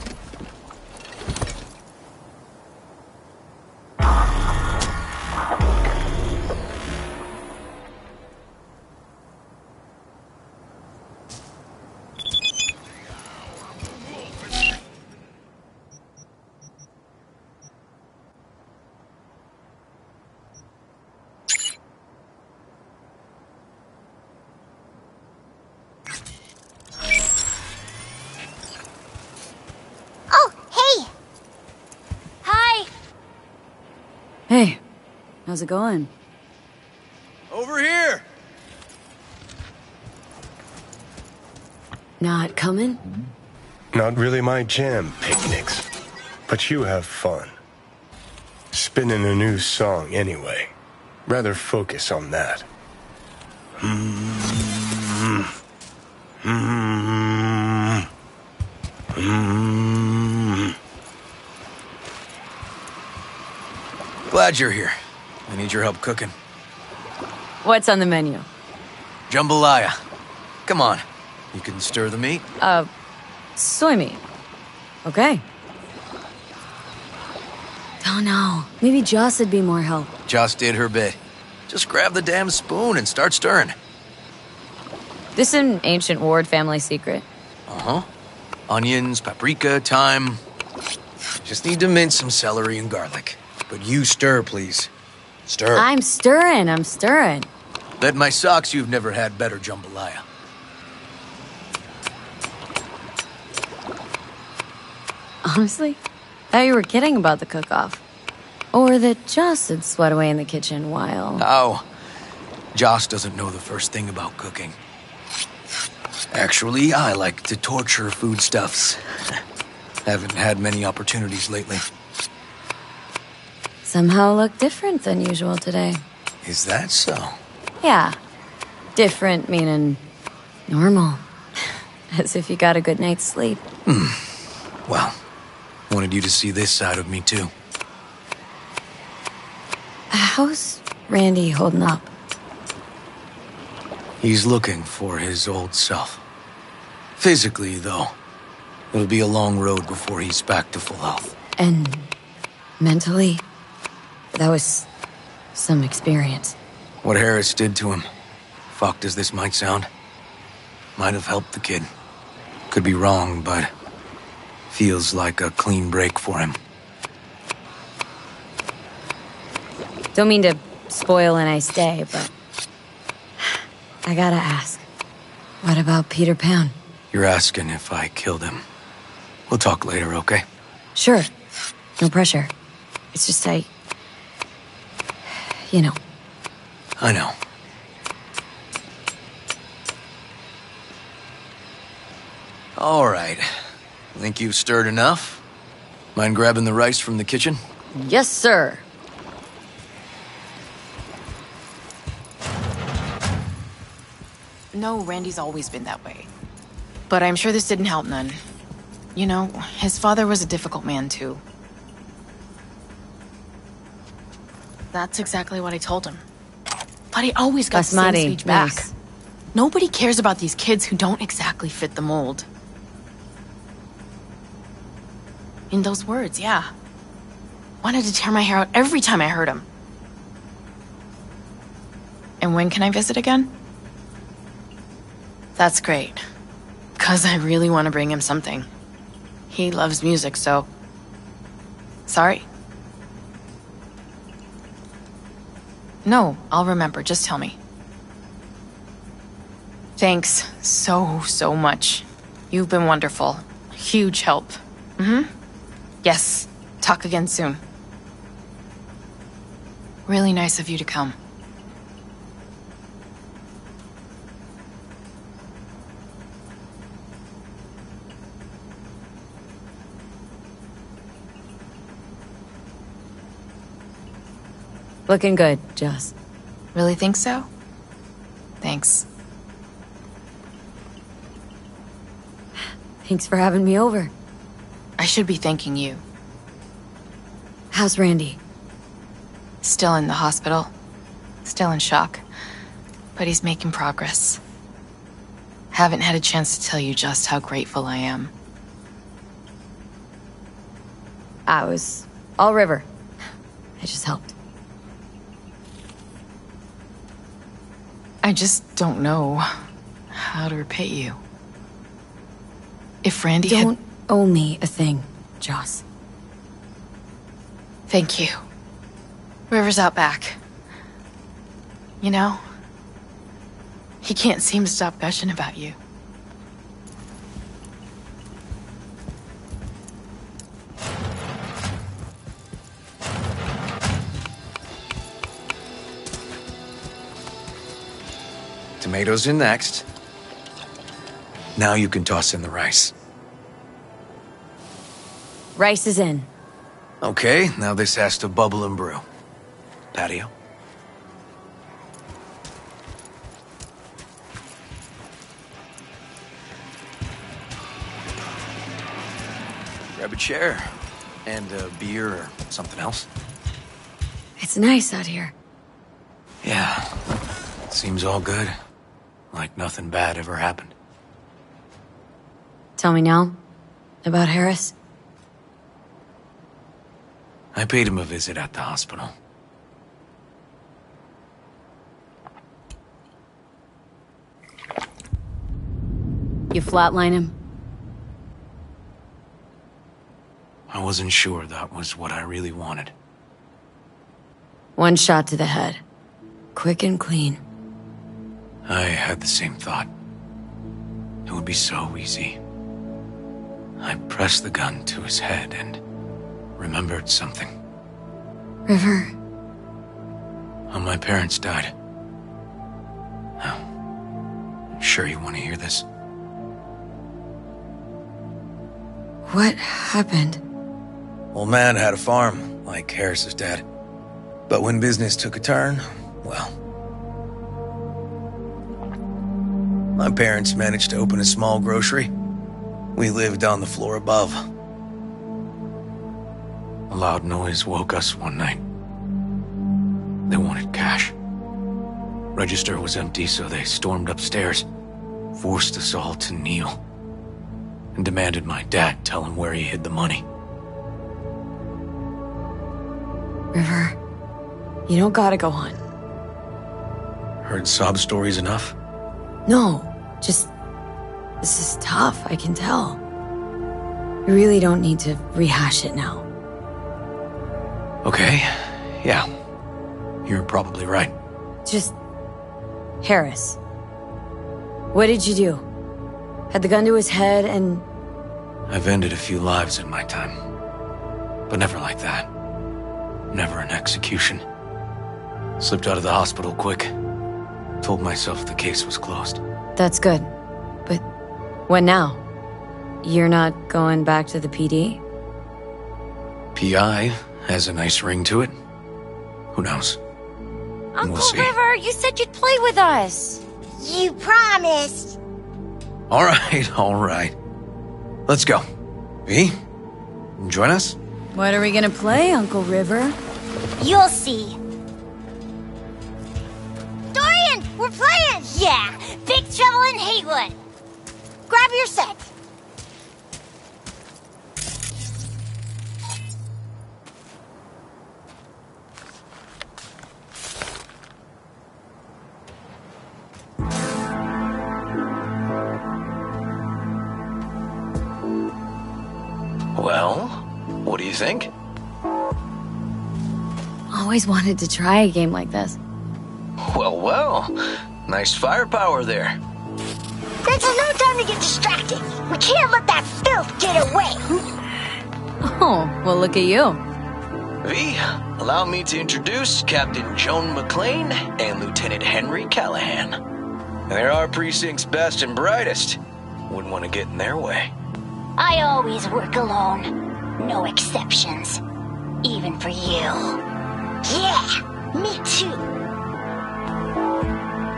How's it going?
Over here!
Not coming?
Not really my jam, picnics. But you have fun. Spinning a new song anyway. Rather focus on that.
Glad you're here. I need your help cooking.
What's on the menu?
Jambalaya. Come on. You can stir the meat?
Soy meat. Okay. Oh no, maybe Joss would be more help.
Joss did her bit. Just grab the damn spoon and start stirring.
This is an ancient Ward family secret.
Uh-huh. Onions, paprika, thyme. Just need to mince some celery and garlic. But you stir, please. Stir.
I'm stirring.
Bet my socks you've never had better jambalaya.
Honestly, thought you were kidding about the cook-off. Or that Joss would sweat away in the kitchen while...
Oh. Joss doesn't know the first thing about cooking. Actually, I like to torture foodstuffs. Haven't had many opportunities lately.
Somehow look different than usual today.
Is that so?
Yeah. Different meaning normal. As if you got a good night's sleep.
Well, wanted you to see this side of me too.
How's Randy holding up?
He's looking for his old self. Physically, though, it'll be a long road before he's back to full health.
And mentally, that was some experience.
What Harris did to him, fucked as this might sound, might have helped the kid. Could be wrong, but feels like a clean break for him.
Don't mean to spoil a nice day, but I gotta ask. What about Peter Pan?
You're asking if I killed him. We'll talk later, okay?
Sure. No pressure. It's just you know.
I know. All right. Think you've stirred enough? Mind grabbing the rice from the kitchen?
Yes, sir.
No, Randy's always been that way. But I'm sure this didn't help none. You know, his father was a difficult man, too. That's exactly what I told him. But he always got the same
Basmati,
speech back.
nice.
Nobody cares about these kids who don't exactly fit the mold. In those words, yeah. Wanted to tear my hair out every time I heard him. And when can I visit again? That's great. 'Cause I really want to bring him something. He loves music, so... Sorry. No, I'll remember. Just tell me. Thanks so much. You've been wonderful. Huge help. Yes. Talk again soon. Really nice of you to come.
Looking good, Joss.
Really think so? Thanks.
Thanks for having me over.
I should be thanking you.
How's Randy?
Still in the hospital. Still in shock. But he's making progress. Haven't had a chance to tell you just how grateful I am.
I was all river. I just helped.
I just don't know how to repay you. If Randy
Don't owe me a thing, Joss.
Thank you. River's out back. You know, he can't seem to stop gushing about you.
Tomatoes in next. Now you can toss in the rice.
Rice is in.
Okay, now this has to bubble and brew. Patio. Grab a chair. And a beer or something else.
It's nice out here.
Yeah. Seems all good. Like nothing bad ever happened.
Tell me now about Harris.
I paid him a visit at the hospital.
You flatline him?
I wasn't sure that was what I really wanted.
One shot to the head. Quick and clean.
I had the same thought. It would be so easy. I pressed the gun to his head and remembered something.
River.
When my parents died. I'm sure you want to hear this.
What happened?
Old man had a farm, like Harris's dad. But when business took a turn, well... My parents managed to open a small grocery. We lived on the floor above. A loud noise woke us one night. They wanted cash. Register was empty, so they stormed upstairs, forced us all to kneel, and demanded my dad tell him where he hid the money.
River, you don't gotta go on.
Heard sob stories enough?
No, just... This is tough, I can tell. You really don't need to rehash it now.
Okay, yeah. You're probably right.
Just... Harris. What did you do? Had the gun to his head and...
I've ended a few lives in my time. But never like that. Never an execution. Slipped out of the hospital quick. Told myself the case was closed.
That's good. But what now? You're not going back to the PD?
PI has a nice ring to it. Who knows?
Uncle
We'll see.
River, you said you'd play with us.
You promised.
All right. Let's go. V, join us?
What are we gonna play, Uncle River?
You'll see. Dorian, we're playing! Yeah, Big Trouble in Haywood. Grab your set.
Well, what do you think?
Always wanted to try a game like this.
Well. Nice firepower there.
This is no time to get distracted. We can't let that filth get away.
Oh, well, look at you.
V, allow me to introduce Captain Joan McClane and Lieutenant Henry Callahan. They're our precinct's best and brightest. Wouldn't want to get in their way.
I always work alone. No exceptions. Even for you. Yeah, me too.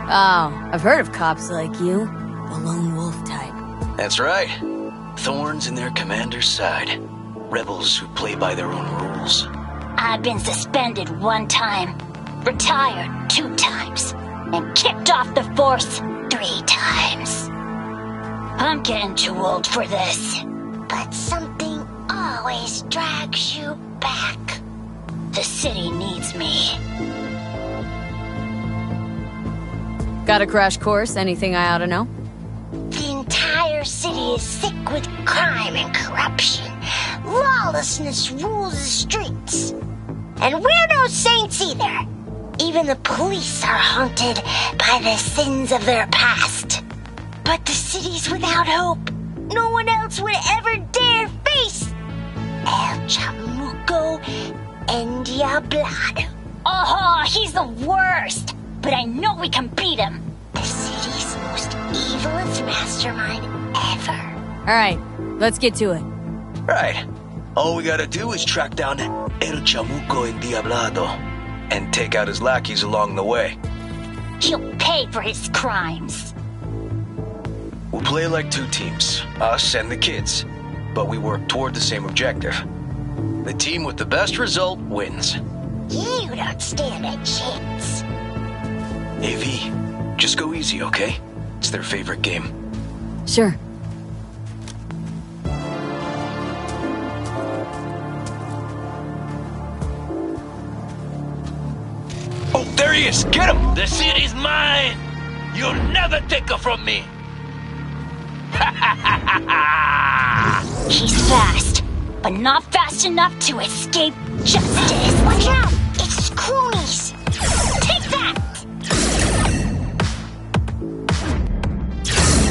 Oh, I've heard of cops like you. The lone wolf type.
That's right. Thorns in their commander's side. Rebels who play by their own rules.
I've been suspended 1 time, retired 2 times, and kicked off the force 3 times. I'm getting too old for this. But something always drags you back. The city needs me.
Got a crash course? Anything I ought to know?
The entire city is sick with crime and corruption. Lawlessness rules the streets. And we're no saints either. Even the police are haunted by the sins of their past. But the city's without hope. No one else would ever dare face El Chamuco and Diablado. Oh, he's the worst. But I know we can beat him. The city most evilest mastermind ever.
Alright, let's get to it.
Right. All we gotta do is track down El Chamuco Endiablado and take out his lackeys along the way.
He'll pay for his crimes.
We'll play like two teams, us and the kids, but we work toward the same objective. The team with the best result wins.
You don't stand a chance.
Hey, V, just go easy, okay? It's their favorite game.
Sure.
Oh, there he is! Get him!
The city's mine! You'll never take her from me!
He's fast, but not fast enough to escape justice. Watch out! It's cronies! Take that!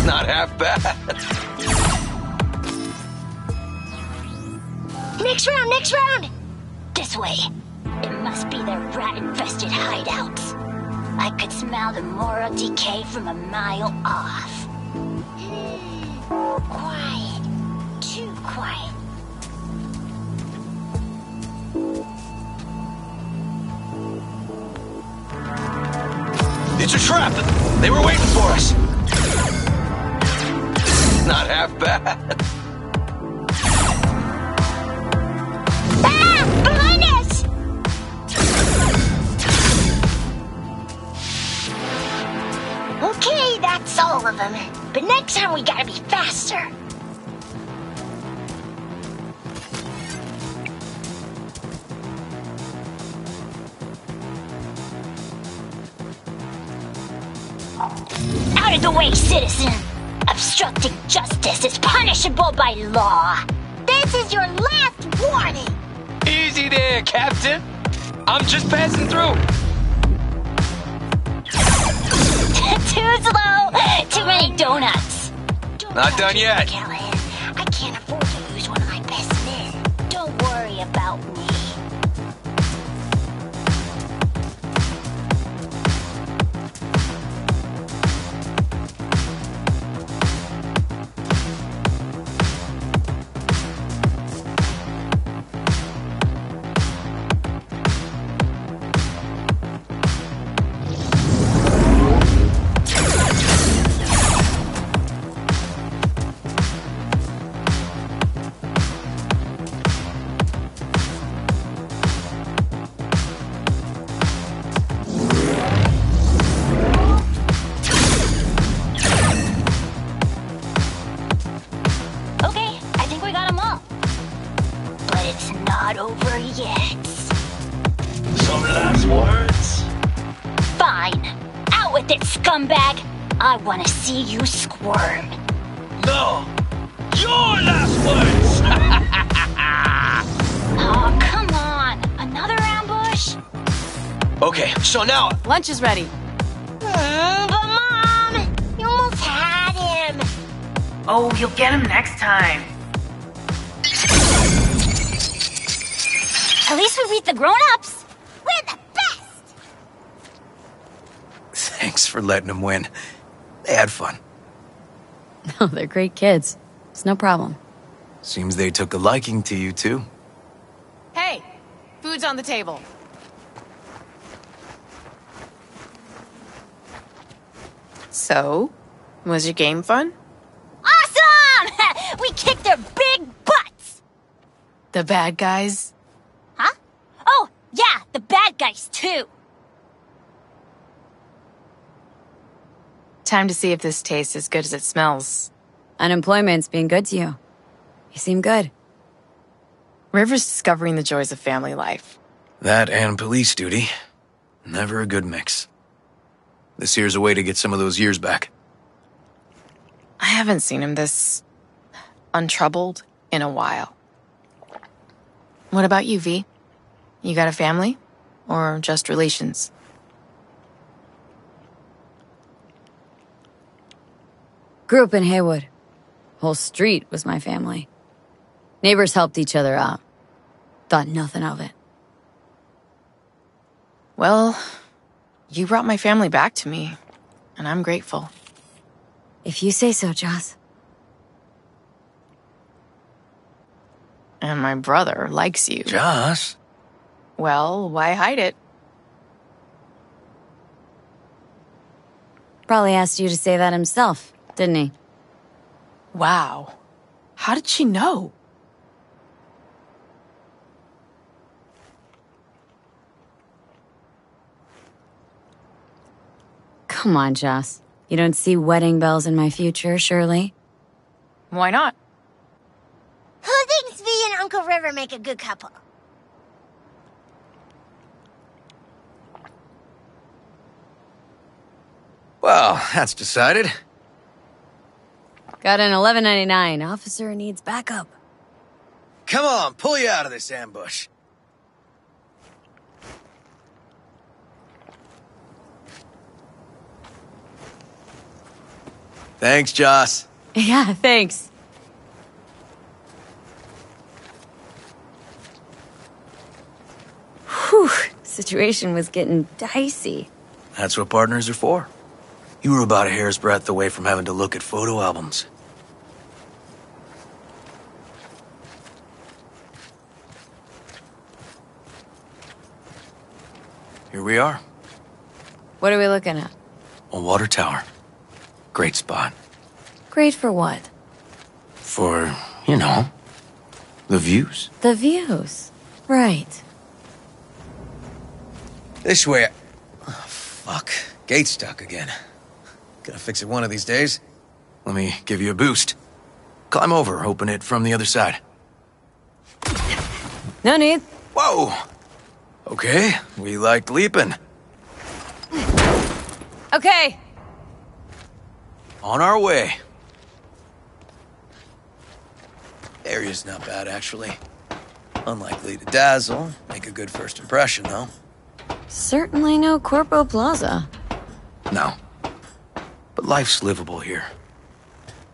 Not half bad.
Next round, next round! This way. It must be their rat-infested hideouts. I could smell the moral decay from a mile off. Quiet. Too quiet.
It's a trap! They were waiting for us! Not half bad.
Ah! Behind us! Okay, that's all of them. But next time we gotta be faster. Out of the way, citizen! Obstructing justice is punishable by law. This is your last warning!
Easy there, Captain. I'm just passing through.
Too slow! Too many donuts!
Not done yet.
Callahan, I can't afford to lose one of my best men. Don't worry about me. Not over yet.
Some last words?
Fine. Out with it, scumbag! I want to see you squirm.
No! Your last words!
Oh, come on! Another ambush?
Okay, so now...
Lunch is ready.
But Mom! You almost had him!
Oh, you'll get him next time.
At least we beat the grown-ups! We're the best!
Thanks for letting them win. They had fun.
No, they're great kids. It's no problem.
Seems they took a liking to you, too.
Hey, food's on the table.
So, was your game fun?
Awesome! We kicked their big butts!
The bad guys?
Huh? Oh, yeah, the bad guys, too.
Time to see if this tastes as good as it smells.
Unemployment's being good to you. You seem good.
River's discovering the joys of family life.
That and police duty. Never a good mix. This here's a way to get some of those years back.
I haven't seen him this untroubled in a while. What about you, V? You got a family? Or just relations?
Grew up in Haywood. Whole street was my family. Neighbors helped each other out. Thought nothing of it.
Well, you brought my family back to me, and I'm grateful.
If you say so, Joss.
And my brother likes you.
Joss?
Well, why hide it?
Probably asked you to say that himself, didn't he?
Wow. How did she know?
Come on, Joss. You don't see wedding bells in my future, surely?
Why not?
Who thinks V and Uncle River make a good couple?
Well, that's decided.
Got an 1199. Officer needs backup.
Come on, pull you out of this ambush. Thanks, Joss.
Yeah, thanks. Whew, situation was getting dicey.
That's what partners are for. You were about a hair's breadth away from having to look at photo albums. Here we are.
What are we looking at?
A water tower. Great spot.
Great for what?
For, you know, the views.
The views. Right.
This way. Oh, fuck. Gate's stuck again. Gonna fix it one of these days.
Let me give you a boost. Climb over, open it from the other side.
No need.
Whoa! Okay, we like leaping.
Okay.
On our way. Area's not bad, actually. Unlikely to dazzle. Make a good first impression, though.
Certainly no Corpo Plaza.
No. But life's livable here.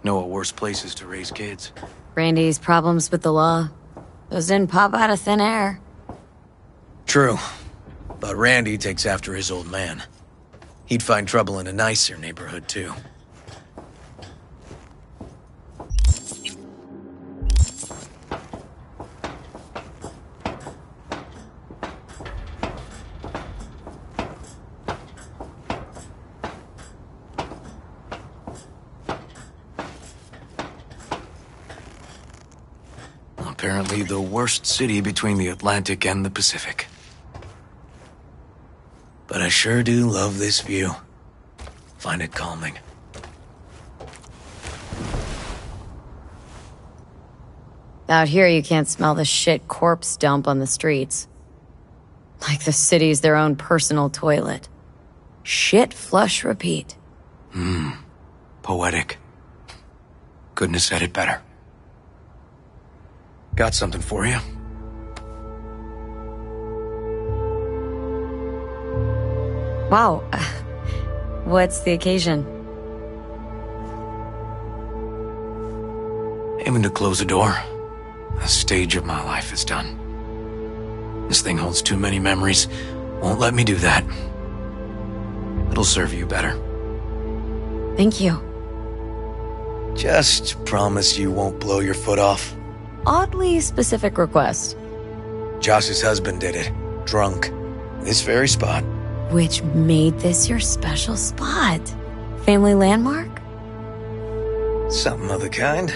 Know of worse places to raise kids.
Randy's problems with the law. Those didn't pop out of thin air.
True. But Randy takes after his old man. He'd find trouble in a nicer neighborhood, too. Apparently the worst city between the Atlantic and the Pacific. But I sure do love this view. Find it calming.
Out here, you can't smell the shit corpse dump on the streets. Like the city's their own personal toilet. Shit flush repeat.
Poetic. Couldn't have said it better. Got something for you.
Wow. What's the occasion?
Aiming to close a door. A stage of my life is done. This thing holds too many memories. Won't let me do that. It'll serve you better.
Thank you.
Just promise you won't blow your foot off.
Oddly specific request.
Josh's husband did it. Drunk. This very spot.
Which made this your special spot? Family landmark?
Something of the kind.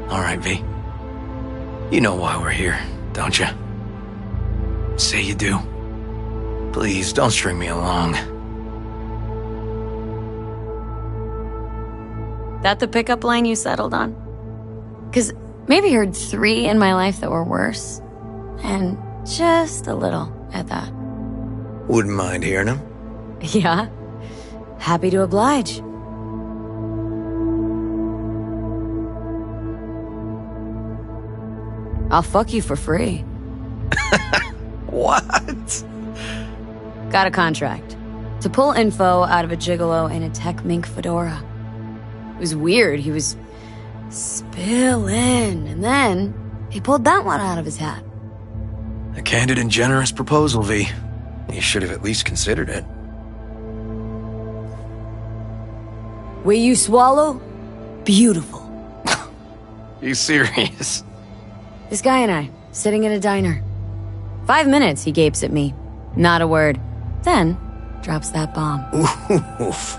All right, V. You know why we're here, don't you? Say you do. Please, don't string me along.
That the pickup line you settled on? 'Cause maybe heard 3 in my life that were worse. And just a little at that.
Wouldn't mind hearing him.
Yeah. Happy to oblige. I'll fuck you for free.
What?
Got a contract. To pull info out of a gigolo in a tech mink fedora. It was weird. He was spilling. And then he pulled that one out of his hat.
A candid and generous proposal, V. You should have at least considered it.
Way you swallow? Beautiful.
You serious?
This guy and I, sitting in a diner. 5 minutes, he gapes at me. Not a word. Then, drops that bomb.
Oof.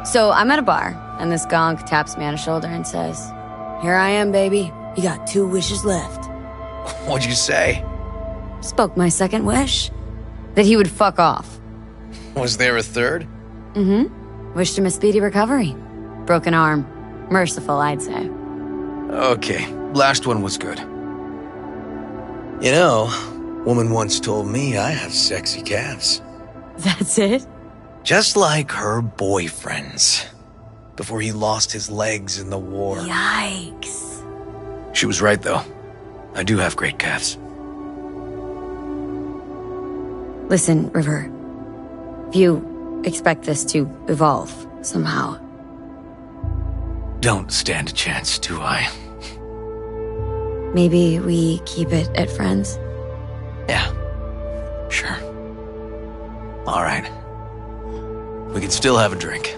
So I'm at a bar, and this gonk taps me on the shoulder and says, "Here I am, baby. You got 2 wishes left."
What'd you say?
Spoke my second wish. That he would fuck off.
Was there a third?
Mm-hmm. Wished him a speedy recovery. Broken arm. Merciful, I'd say.
Okay, last one was good. You know, woman once told me I have sexy calves.
That's it?
Just like her boyfriend's. Before he lost his legs in the war.
Yikes.
She was right, though. I do have great calves.
Listen, River. If you expect this to evolve somehow.
Don't stand a chance, do I?
Maybe we keep it at friends?
Yeah. Sure. All right. We can still have a drink.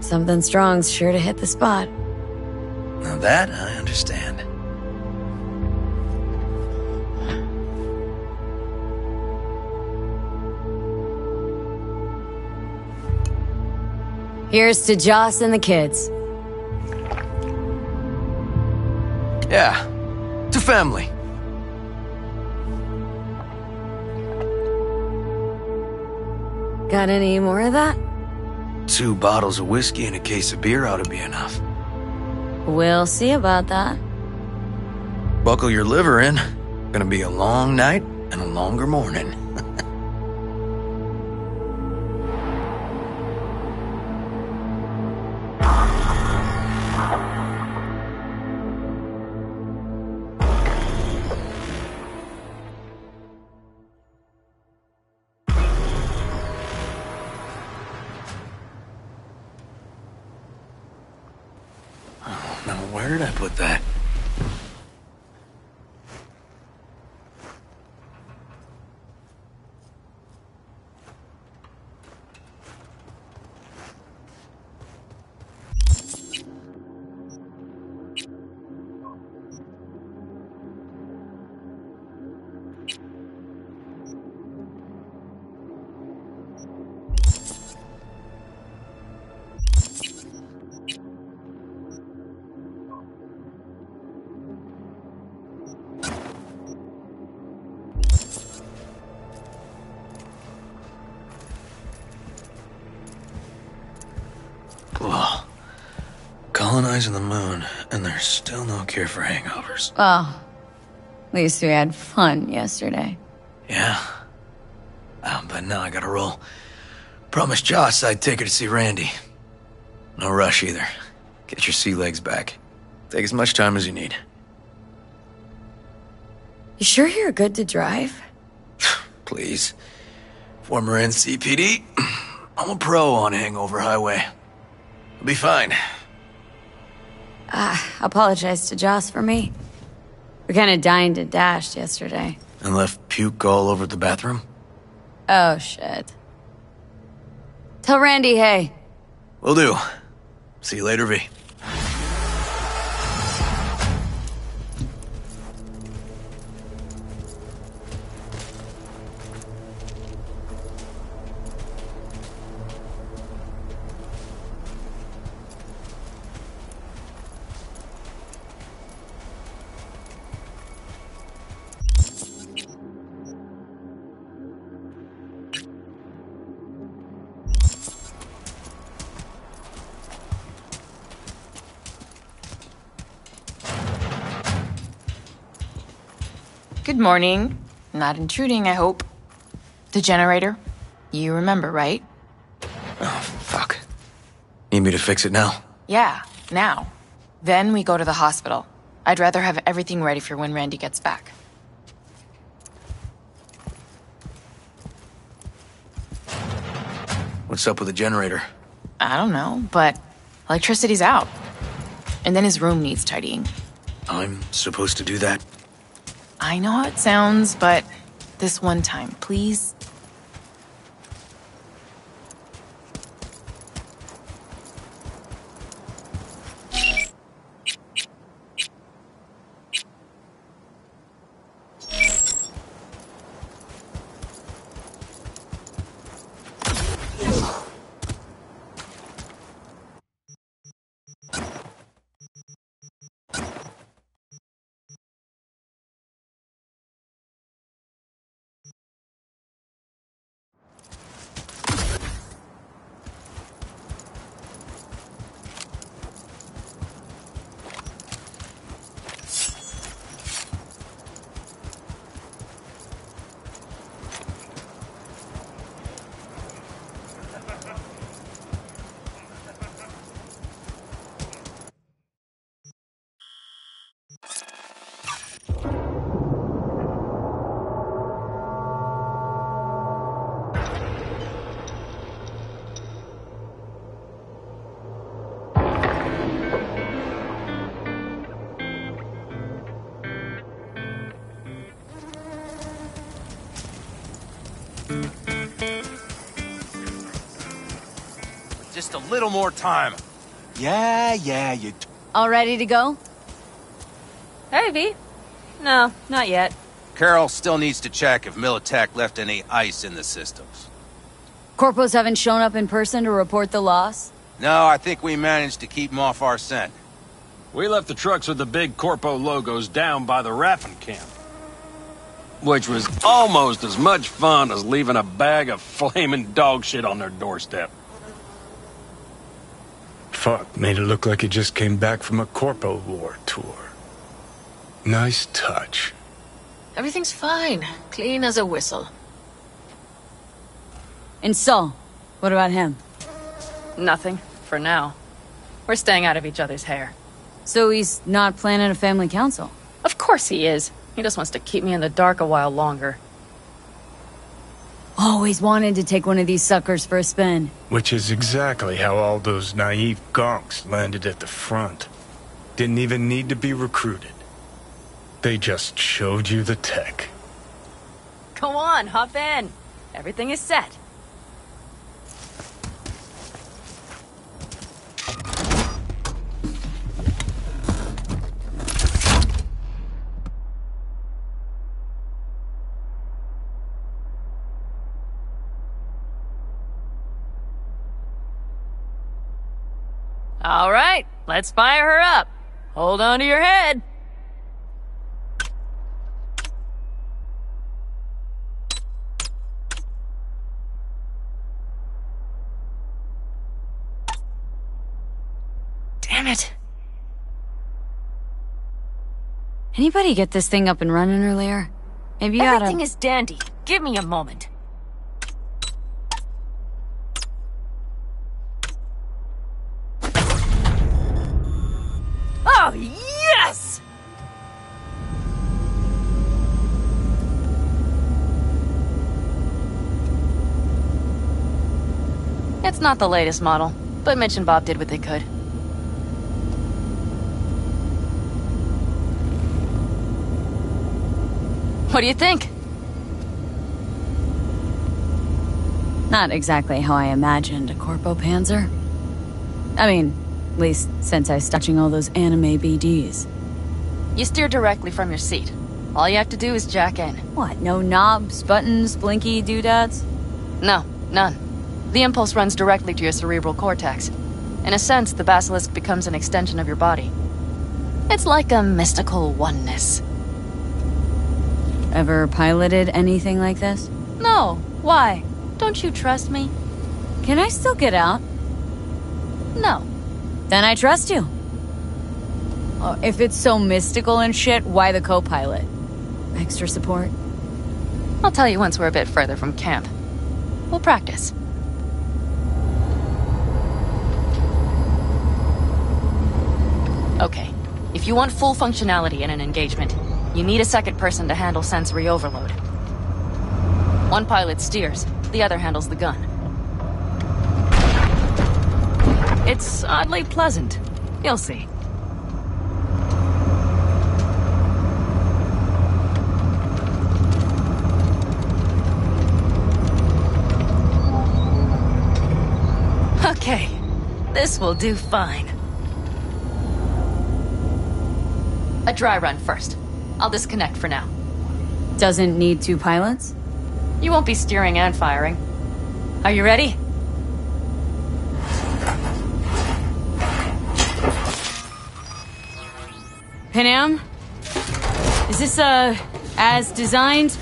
Something strong's sure to hit the spot.
Now that I understand.
Here's to Joss and the kids.
Yeah. To family.
Got any more of that?
2 bottles of whiskey and a case of beer ought to be enough.
We'll see about that.
Buckle your liver in. Gonna be a long night and a longer morning. Now, where did I put that? Ugh. Colonizing the moon, and there's still no cure for hangovers.
Well, at least we had fun yesterday.
Yeah. But now I gotta roll. Promised Joss I'd take her to see Randy. No rush either. Get your sea legs back. Take as much time as you need.
You sure you're good to drive?
Please. Former NCPD. I'm a pro on Hangover Highway. I'll be fine.
Apologize to Joss for me. We kinda dined and dashed yesterday.
And left puke all over the bathroom?
Oh, shit. Tell Randy hey.
Will do. See you later, V.
Good morning. Not intruding, I hope. The generator? You remember, right?
Oh, fuck. Need me to fix it now?
Yeah, now. Then we go to the hospital. I'd rather have everything ready for when Randy gets back.
What's up with the generator?
I don't know, but electricity's out. And then his room needs tidying.
I'm supposed to do that?
I know how it sounds, but this one time, please.
Just a little more time. Yeah, you...
All ready to go?
Hey, V. No, not yet.
Carol still needs to check if Militech left any ice in the systems.
Corpos haven't shown up in person to report the loss?
No, I think we managed to keep them off our scent.
We left the trucks with the big Corpo logos down by the Raffin camp. Which was almost as much fun as leaving a bag of flaming dog shit on their doorstep.
Fuck, made it look like he just came back from a Corpo War tour. Nice touch.
Everything's fine. Clean as a whistle.
And Saul, what about him?
Nothing, for now. We're staying out of each other's hair.
So he's not planning a family council?
Of course he is. He just wants to keep me in the dark a while longer.
Always wanted to take one of these suckers for a spin.
Which is exactly how all those naive gonks landed at the front. Didn't even need to be recruited. They just showed you the tech.
Go on, hop in. Everything is set. All right, let's fire her up. Hold on to your head. Damn it.
Anybody get this thing up and running earlier? Maybe you
Everything is dandy. Give me a moment. Oh, yes! It's not the latest model, but Mitch and Bob did what they could. What do you think?
Not exactly how I imagined a Corpo Panzer. I mean, at least since I stopped watching all those anime BDs.
You steer directly from your seat. All you have to do is jack in.
What, no knobs, buttons, blinky doodads?
No, none. The impulse runs directly to your cerebral cortex. In a sense, the basilisk becomes an extension of your body. It's like a mystical oneness.
Ever piloted anything like this?
No, why? Don't you trust me?
Can I still get out?
No.
Then I trust you. Oh, if it's so mystical and shit, why the co-pilot? Extra support?
I'll tell you once we're a bit further from camp. We'll practice. Okay, if you want full functionality in an engagement, you need a second person to handle sensory overload. One pilot steers, the other handles the gun. It's oddly pleasant. You'll see. Okay, this will do fine. A dry run first. I'll disconnect for now.
Doesn't need two pilots?
You won't be steering and firing. Are you ready?
Panam? Is this, as designed?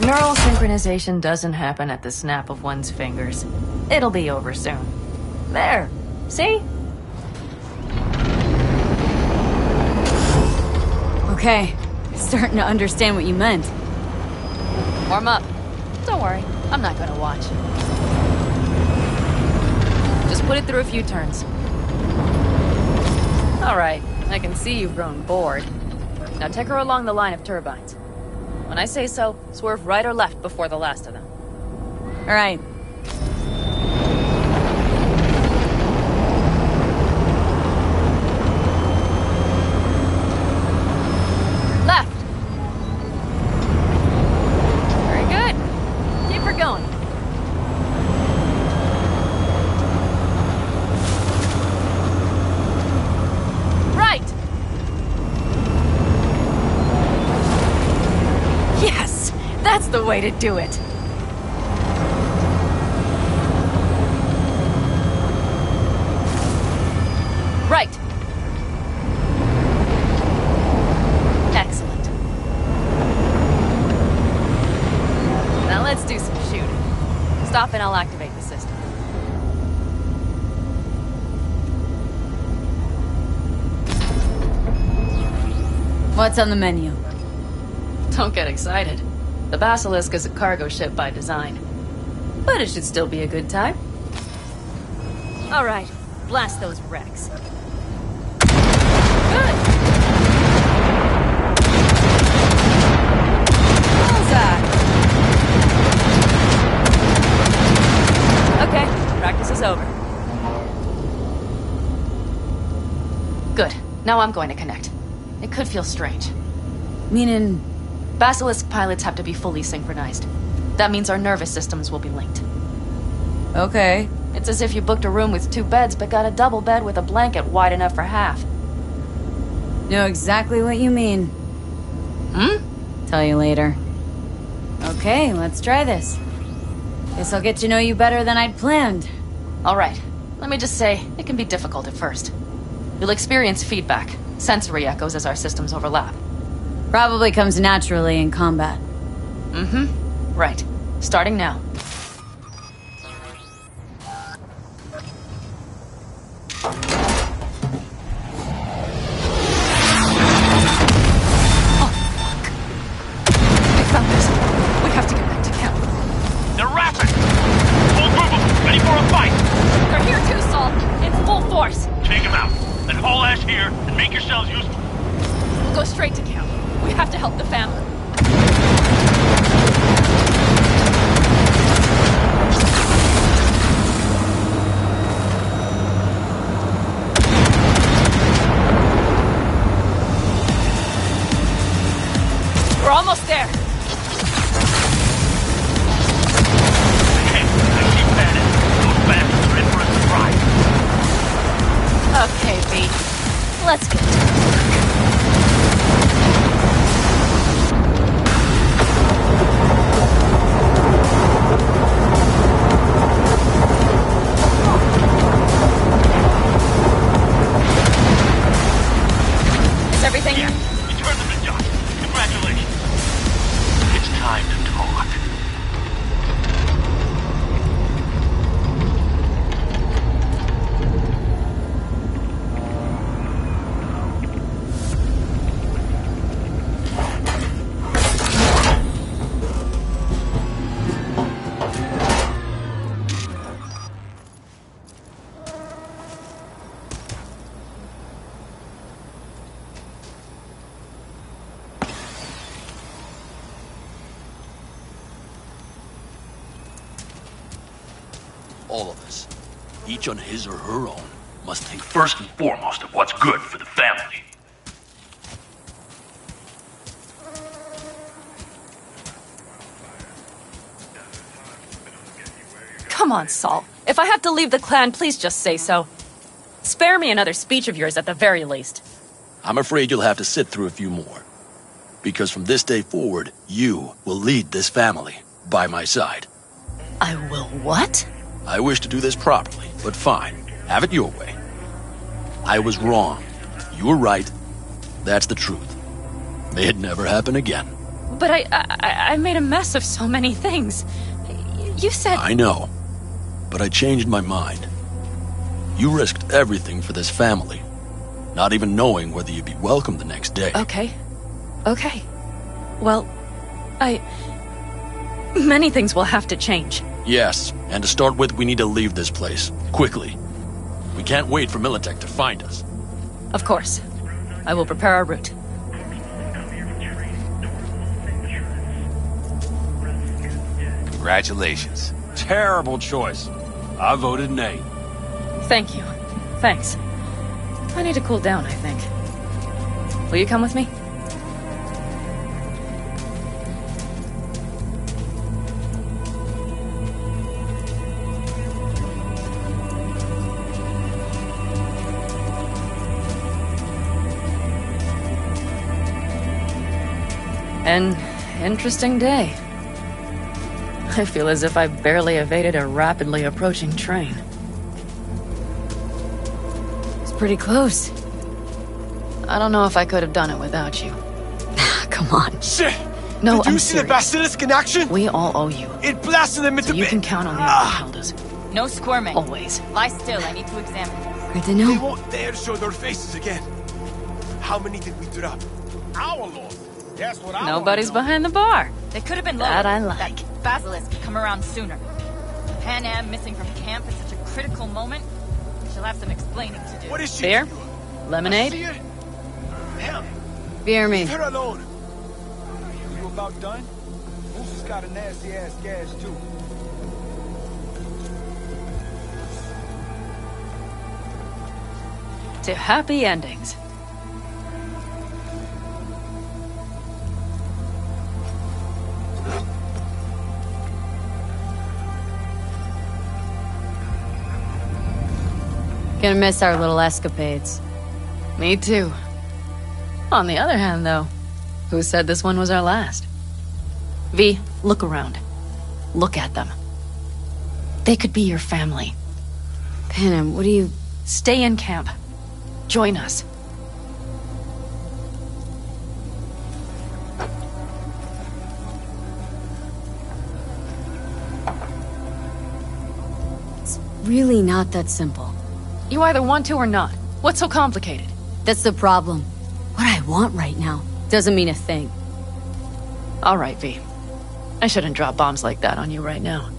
Neural synchronization doesn't happen at the snap of one's fingers. It'll be over soon. There. See?
Okay. Starting to understand what you meant.
Warm up. Don't worry. I'm not gonna watch. Just put it through a few turns. Alright. I can see you've grown bored. Now take her along the line of turbines. When I say so, swerve right or left before the last of them.
All right.
Left. Very good. Keep her going. way to do it. Right. Excellent. Now let's do some shooting. Stop and I'll activate the system.
What's on the menu?
Don't get excited. The Basilisk is a cargo ship by design. But it should still be a good time. Alright, blast those wrecks. Good! Bullseye! Okay, practice is over. Good. Now I'm going to connect. It could feel strange.
Meaning?
Basilisk pilots have to be fully synchronized. That means our nervous systems will be linked.
Okay.
It's as if you booked a room with 2 beds, but got a double bed with a blanket wide enough for half.
Know exactly what you mean. Tell you later. Okay, let's try this. Guess I'll get to know you better than I'd planned.
Alright, let me just say, it can be difficult at first. You'll experience feedback, sensory echoes as our systems overlap.
Probably comes naturally in combat.
Right. Starting now.
All of us, each on his or her own, must think first and foremost of what's good for the family.
Come on, Saul. If I have to leave the clan, please just say so. Spare me another speech of yours at the very least.
I'm afraid you'll have to sit through a few more. Because from this day forward, you will lead this family by my side.
I will what?
I wish to do this properly, but fine. Have it your way. I was wrong. You were right. That's the truth. May it never happen again.
But I made a mess of so many things. You said...
I know. But I changed my mind. You risked everything for this family. Not even knowing whether you'd be welcome the next day.
Okay. Okay. Well, many things will have to change.
Yes, and to start with, we need to leave this place. Quickly. We can't wait for Militech to find us.
Of course. I will prepare our route.
Congratulations.
Terrible choice. I voted nay.
Thank you. Thanks. I need to cool down, I think. Will you come with me? An interesting day. I feel as if I barely evaded a rapidly approaching train.
It's pretty close.
I don't know if I could have done it without you.
Come on.
Shit!
No,
Did you
I'm
see
serious.
the basilisk in action?
We all owe you.
It blasted them into
So you can count on the Alcaldes.
No squirming.
Always.
Lie still, I need to examine this.
Good to know.
They won't dare show their faces again. How many did we drop?
Our Lord. That's what I
Nobody's behind the bar.
They could have been
That
lower.
I like.
That basilisk come around sooner. Pan Am missing from camp at such a critical moment. She'll have some explaining to do.
What is she?
Beer? Lemonade?
Hell,
Beer me.
leave her alone.
You about done? Moose has got a nasty ass gash too.
To happy endings.
Gonna miss our little escapades.
Me too. On the other hand, though, who said this one was our last? V, look around. Look at them. They could be your family.
Panem, what do you...
Stay in camp. Join us.
It's really not that simple.
You either want to or not. What's so complicated?
That's the problem. What I want right now doesn't mean a thing.
All right, V. I shouldn't drop bombs like that on you right now.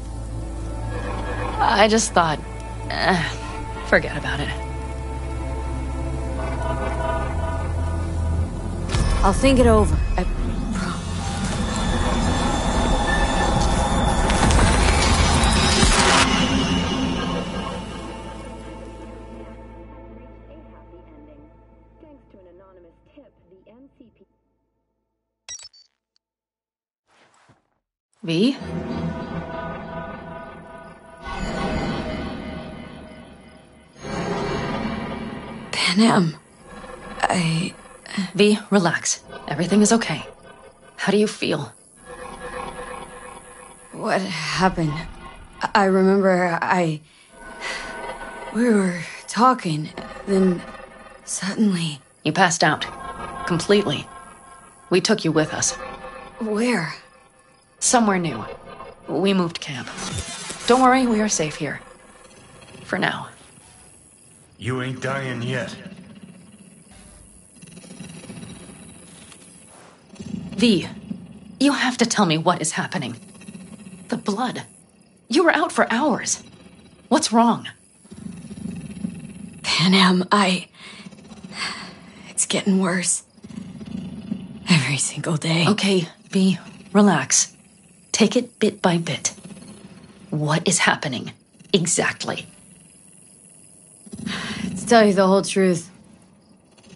I just thought... forget about it.
I'll think it over.
V?
Panem,
V, relax. Everything is okay. How do you feel?
What happened? I remember we were talking, then suddenly...
You passed out. Completely. We took you with us.
Where?
Somewhere new. We moved camp. Don't worry, we are safe here. For now.
You ain't dying yet.
V, you have to tell me what is happening. The blood. You were out for hours. What's wrong?
Panem, it's getting worse. Every single day.
Okay, V, relax. Take it bit by bit. What is happening? Exactly.
To tell you the whole truth,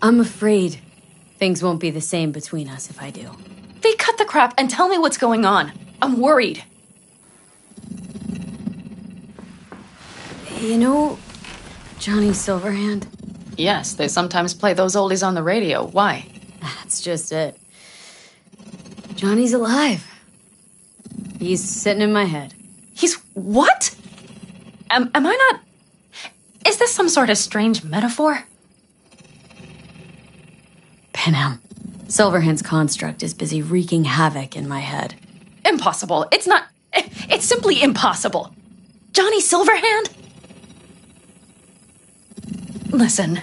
I'm afraid things won't be the same between us if I do.
V, cut the crap and tell me what's going on. I'm worried.
You know Johnny Silverhand?
Yes, they sometimes play those oldies on the radio. Why?
That's just it. Johnny's alive. He's sitting in my head.
He's what? Am I not... Is this some sort of strange metaphor?
Panem, Silverhand's construct is busy wreaking havoc in my head.
Impossible. It's not... It's simply impossible. Johnny Silverhand? Listen,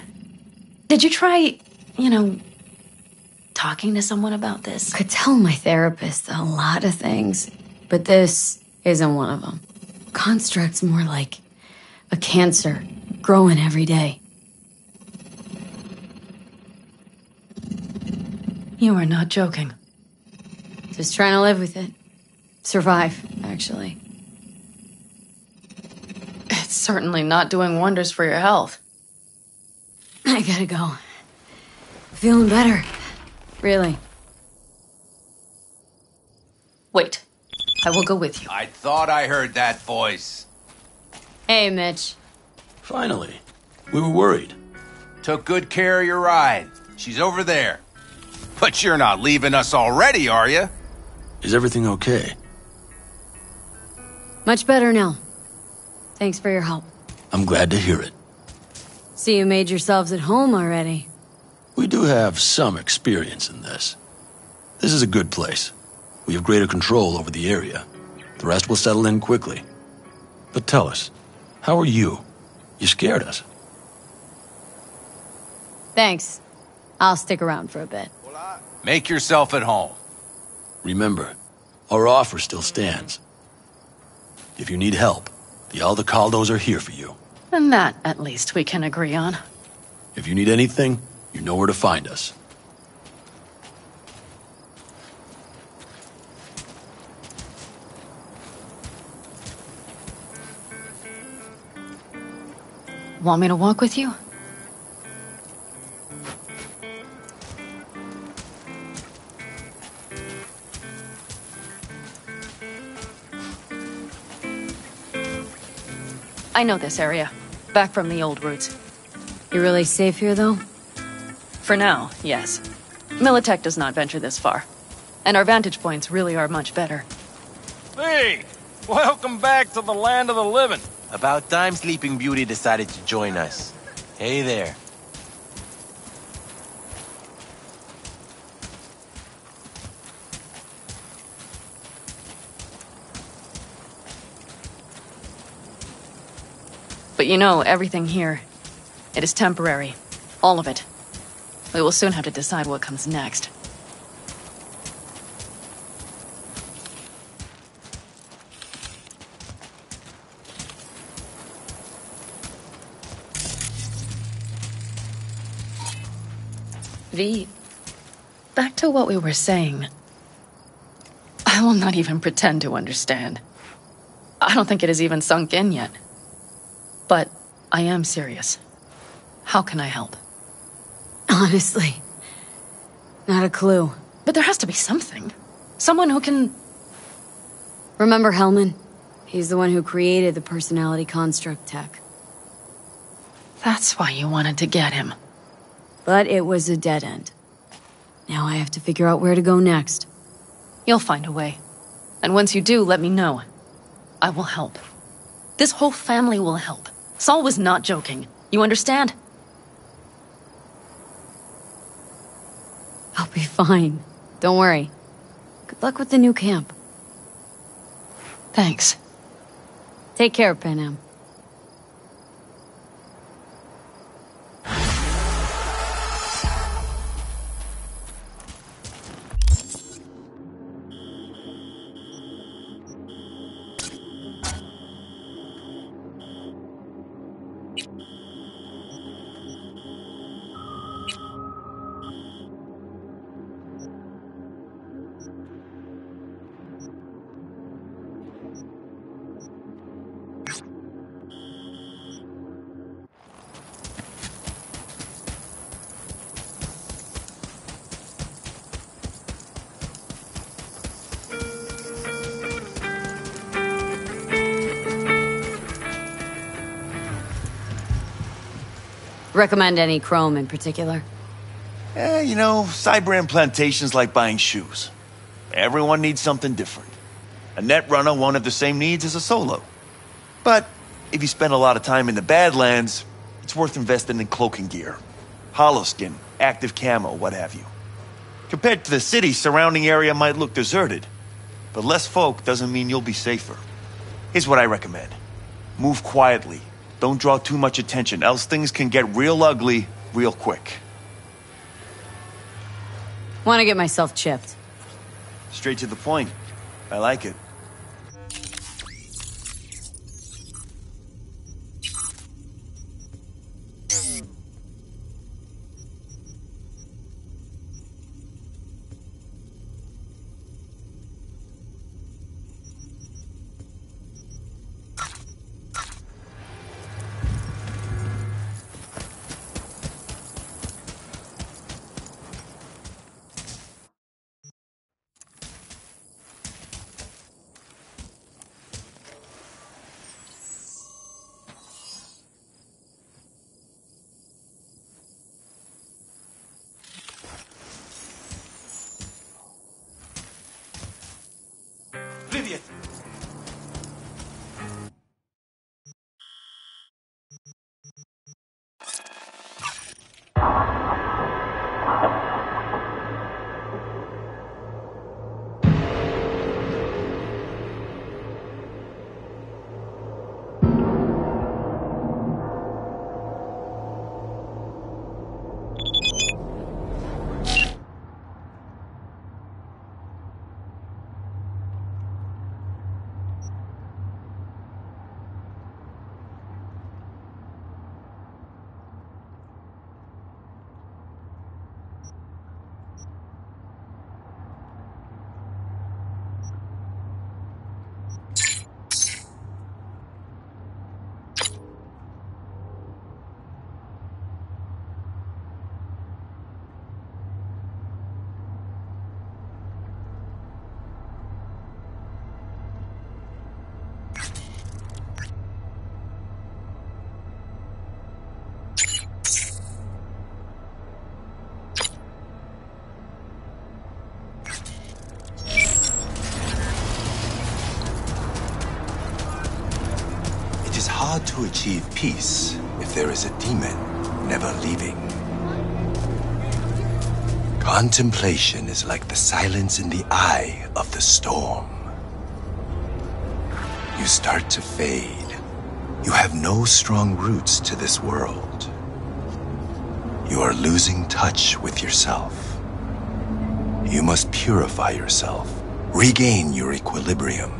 did you try, talking to someone about this?
Could tell my therapist a lot of things, but this isn't one of them. Construct's more like a cancer growing every day.
You are not joking.
Just trying to live with it. Survive, actually.
It's certainly not doing wonders for your health.
I gotta go. Feeling better. Really.
Wait. I will go with you.
I thought I heard that voice.
Hey, Mitch.
Finally. We were worried.
Took good care of your ride. She's over there. But you're not leaving us already, are you?
Is everything okay?
Much better now. Thanks for your help.
I'm glad to hear it.
See you made yourselves at home already.
We do have some experience in this. This is a good place. We have greater control over the area. The rest will settle in quickly. But tell us, how are you? You scared us.
Thanks. I'll stick around for a bit.
Make yourself at home.
Remember, our offer still stands. If you need help, the Aldecaldos are here for you.
And that, at least, we can agree on.
If you need anything, you know where to find us.
Want me to walk with you? I know this area. Back from the old routes.
You really safe here, though?
For now, yes. Militech does not venture this far. And our vantage points really are much better.
Hey! Welcome back to the land of the living.
About time Sleeping Beauty decided to join us. Hey there.
But you know, everything here, it is temporary. All of it. We will soon have to decide what comes next. V, back to what we were saying. I will not even pretend to understand. I don't think it has even sunk in yet. But I am serious. How can I help?
Honestly, not a clue.
But there has to be something. Someone who can...
Remember Hellman? He's the one who created the personality construct tech.
That's why you wanted to get him.
But it was a dead end. Now I have to figure out where to go next.
You'll find a way. And once you do, let me know. I will help. This whole family will help. Saul was not joking. You understand?
I'll be fine. Don't worry. Good luck with the new camp.
Thanks.
Take care, Panam. Recommend any chrome in particular?
You know, Cyber plantation's like buying shoes. Everyone needs something different. A net runner won't have the same needs as a solo. But if you spend a lot of time in the Badlands, it's worth investing in cloaking gear. Hollow skin, active camo, what have you. Compared to the city, surrounding area might look deserted. But less folk doesn't mean you'll be safer. Here's what I recommend. Move quietly. Don't draw too much attention, else things can get real ugly real quick.
Want to get myself chipped.
Straight to the point. I like it.
hard to achieve peace if there is a demon never leaving. Contemplation is like the silence in the eye of the storm. You start to fade. You have no strong roots to this world. You are losing touch with yourself. You must purify yourself, regain your equilibrium.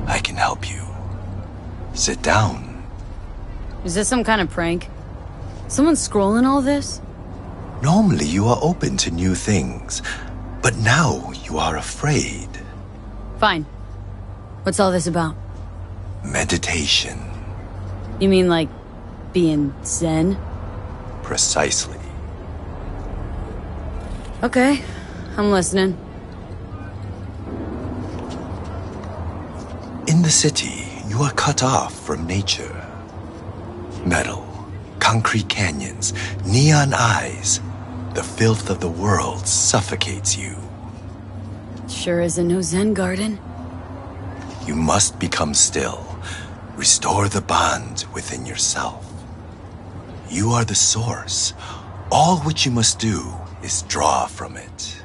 I can help you. Sit down.
Is this some kind of prank? Someone scrolling all this?
Normally you are open to new things, but now you are afraid.
Fine. What's all this about?
Meditation.
You mean like being zen?
Precisely.
Okay, I'm listening.
In the city, you are cut off from nature. Metal, concrete canyons, neon eyes. The filth of the world suffocates you.
Sure isn't no zen garden.
You must become still. Restore the bond within yourself. You are the source. All which you must do is draw from it.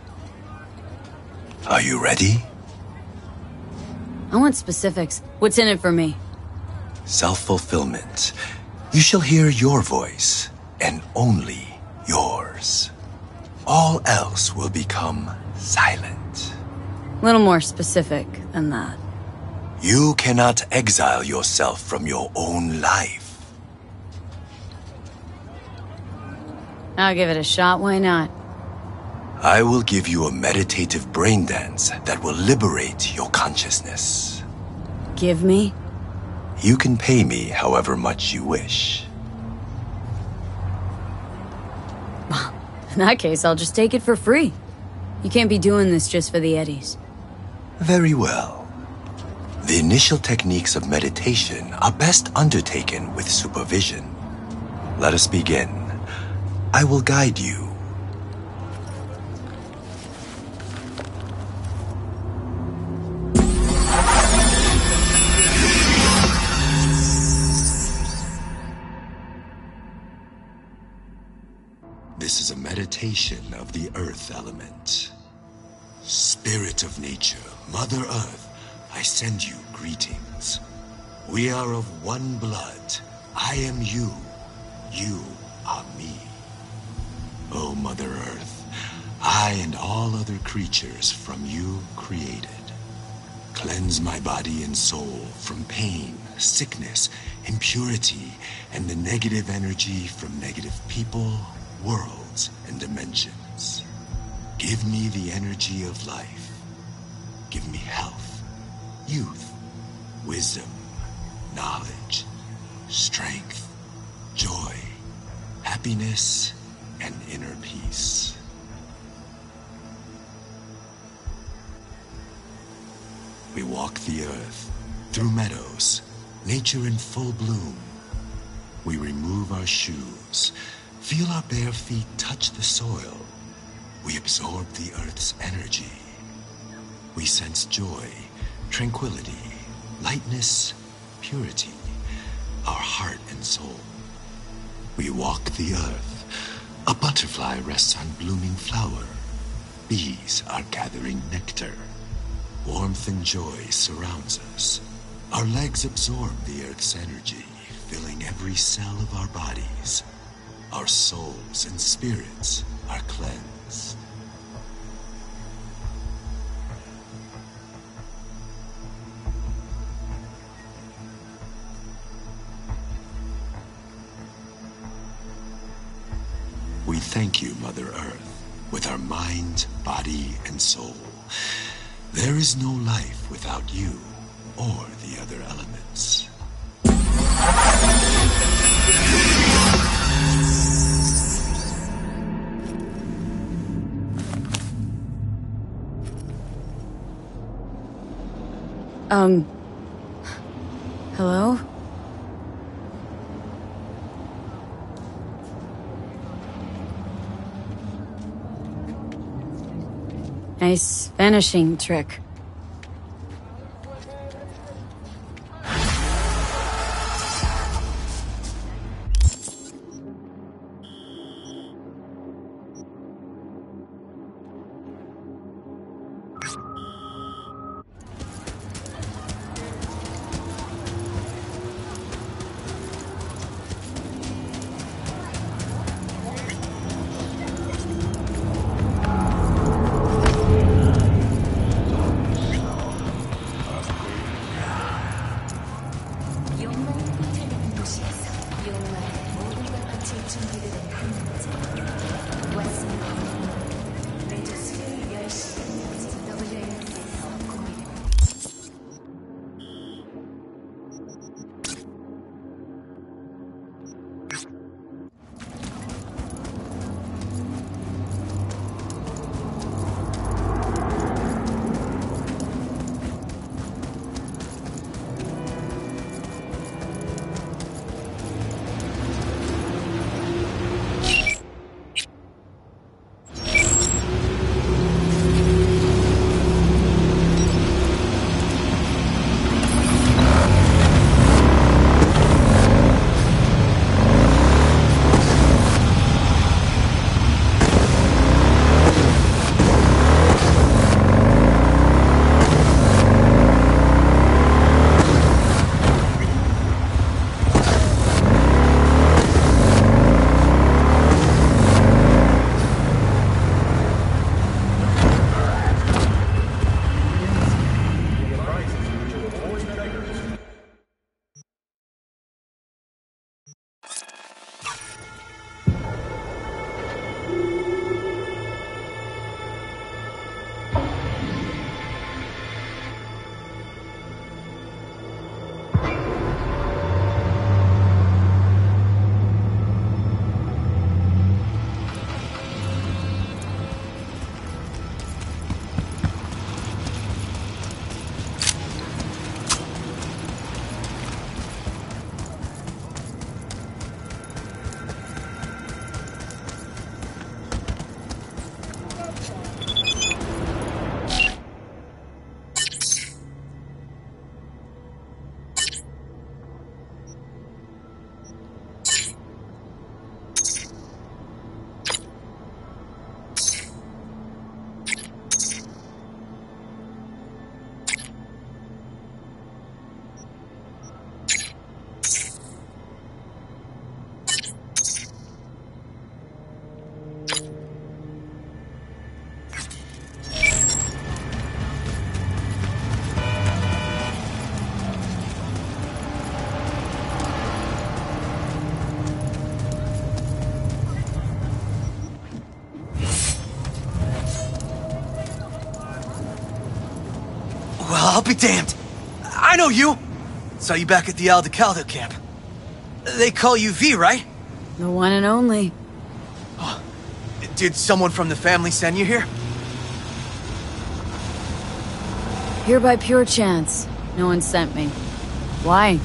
Are you ready?
I want specifics. What's in it for me?
Self-fulfillment. You shall hear your voice, and only yours. All else will become silent.
A little more specific than that.
You cannot exile yourself from your own life.
I'll give it a shot, why not?
I will give you a meditative brain dance that will liberate your consciousness.
Give me?
You can pay me however much you wish.
In that case, I'll just take it for free. You can't be doing this just for the eddies.
Very well. The initial techniques of meditation are best undertaken with supervision. Let us begin. I will guide you. This is a meditation of the earth element. Spirit of nature, Mother Earth, I send you greetings. We are of one blood. I am you. You are me. O Mother Earth, I and all other creatures from you created. Cleanse my body and soul from pain, sickness, impurity, and the negative energy from negative people, worlds, and dimensions. Give me the energy of life. Give me health, youth, wisdom, knowledge, strength, joy, happiness, and inner peace. We walk the earth, through meadows, nature in full bloom. We remove our shoes, feel our bare feet touch the soil. We absorb the earth's energy. We sense joy, tranquility, lightness, purity, our heart and soul. We walk the earth. A butterfly rests on blooming flower. Bees are gathering nectar. Warmth and joy surrounds us. Our legs absorb the earth's energy, filling every cell of our bodies. Our souls and spirits are cleansed. We thank you, Mother Earth, with our mind, body, and soul. There is no life without you or the other elements.
Hello? Nice vanishing trick.
파티 준비되는 한문제 왔습니다. 레저 수요일 10시 WNS에서 공개됩니다.
Well, I'll be damned. I know you. Saw you back at the Aldecaldo camp. They call you V, right?
The one and only.
Oh, did someone from the family send you here?
Here by pure chance. No one sent me. Why?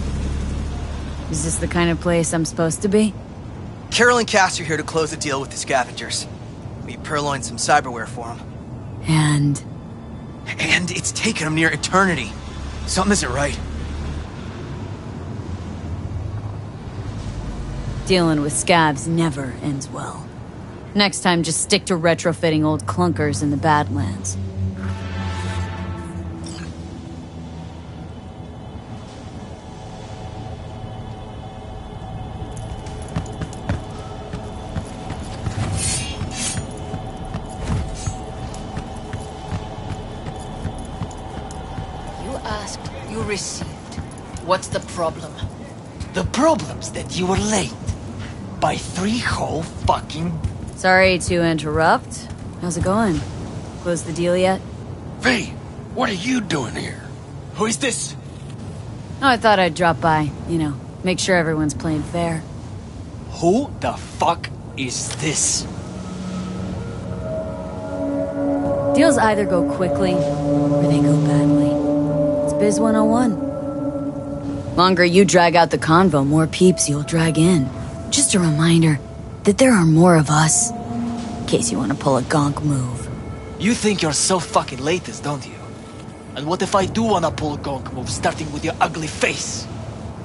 Is this the kind of place I'm supposed to be?
Carol and Cass are here to close the deal with the scavengers. We purloined some cyberware for them.
And
it's taken them near eternity. Something isn't right.
dealing with scabs never ends well. Next time, just stick to retrofitting old clunkers in the Badlands.
You received. What's the problem?
The problem's that you were late. By 3 whole fucking...
Sorry to interrupt. How's it going? Closed the deal yet?
V, what are you doing here?
Who is this?
Oh, I thought I'd drop by. You know, make sure everyone's playing fair.
Who the fuck is this?
Deals either go quickly, or they go badly. It's Biz 101. Longer you drag out the convo, more peeps you'll drag in. Just a reminder that there are more of us, in case you want to pull a gonk move.
You think you're so fucking latest, don't you? And what if I do want to pull a gonk move, starting with your ugly face?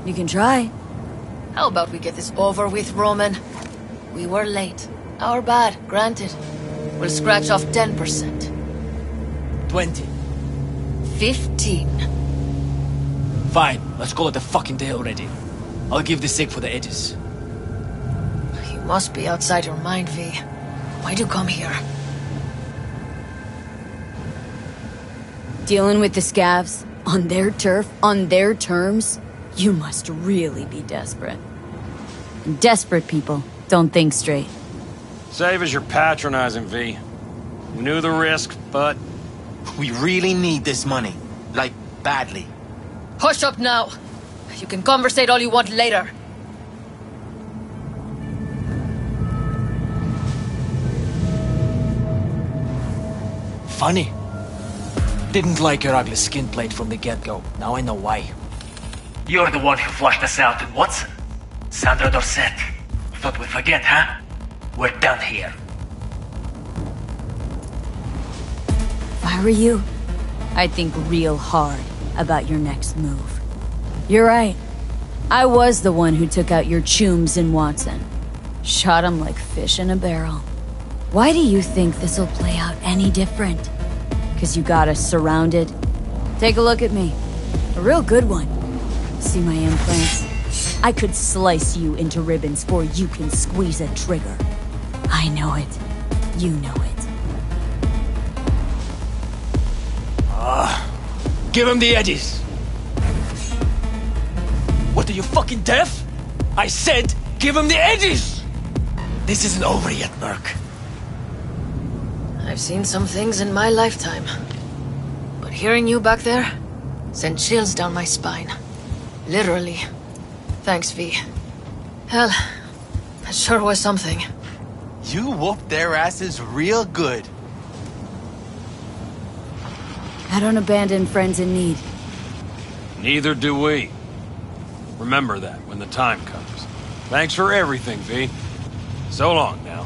You can try.
How about we get this over with, Roman? We were late. Our bad, granted. We'll scratch off 10%.
20.
15.
Fine, let's call it a fucking day already. I'll give the sick for the edges.
You must be outside your mind, V. Why'd you come here?
Dealing with the scavs, on their turf, on their terms, you must really be desperate. And desperate people don't think straight.
Save as you're patronizing, V. We knew the risk, but...
We really need this money. Like, badly.
Hush up now. You can conversate all you want later.
Funny. Didn't like your ugly skin plate from the get-go. Now I know why.
You're the one who flushed us out in Watson. Sandra Dorset. Thought we'd forget, huh? We're done here.
If I were you, I'd think real hard about your next move. You're right. I was the one who took out your chooms in Watson. Shot 'em like fish in a barrel. Why do you think this'll play out any different? 'Cause you got us surrounded? Take a look at me. A real good one. See my implants? I could slice you into ribbons before you can squeeze a trigger. I know it. You know it.
Give him the edges. What, are you fucking deaf? I said, give him the edges! This isn't over yet, Merc.
I've seen some things in my lifetime. But hearing you back there sent chills down my spine. Literally. Thanks, V. Hell, that sure was something.
You whooped their asses real good.
I don't abandon friends in need.
Neither do we. Remember that when the time comes. Thanks for everything, V. So long now.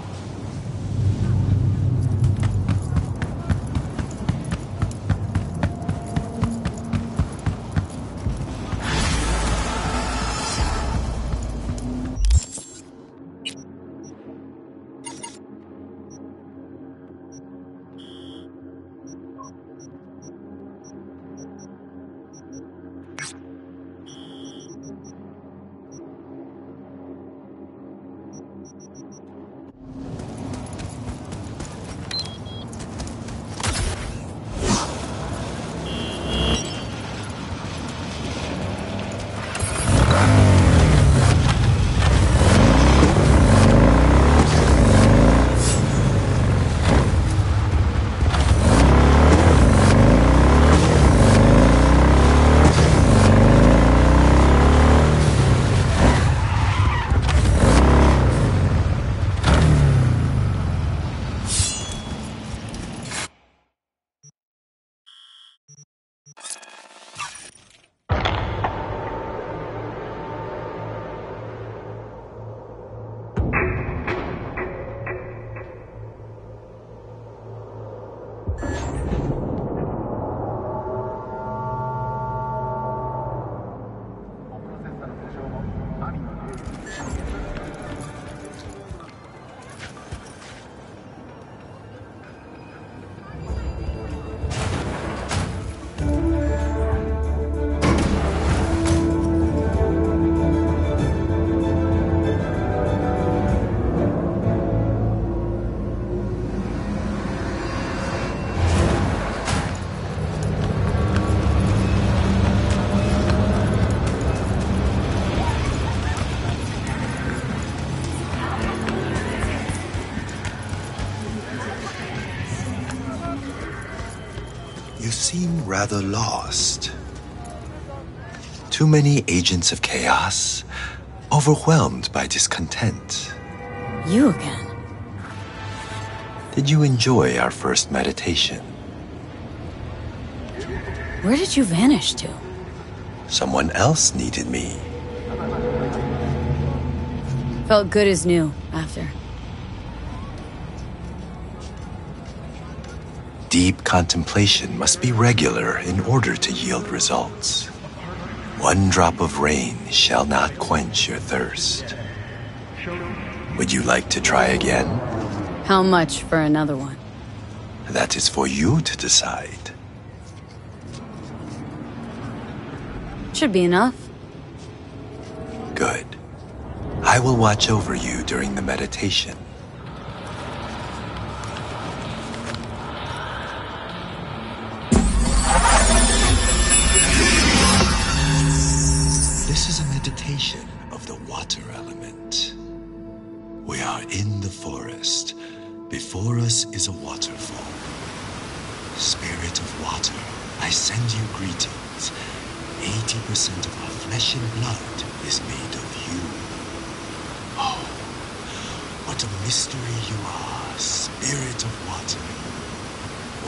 You seem rather lost. Too many agents of chaos, overwhelmed by discontent.
You again?
Did you enjoy our first meditation?
Where did you vanish to?
Someone else needed me.
Felt good as new after.
Deep contemplation must be regular in order to yield results. One drop of rain shall not quench your thirst. Would you like to try again?
How much for another one?
That is for you to decide.
Should be enough.
Good. I will watch over you during the meditation. This is a meditation of the water element. We are in the forest. Before us is a waterfall. Spirit of water, I send you greetings. 80% of our flesh and blood is made of you. Oh, what a mystery you are, spirit of water.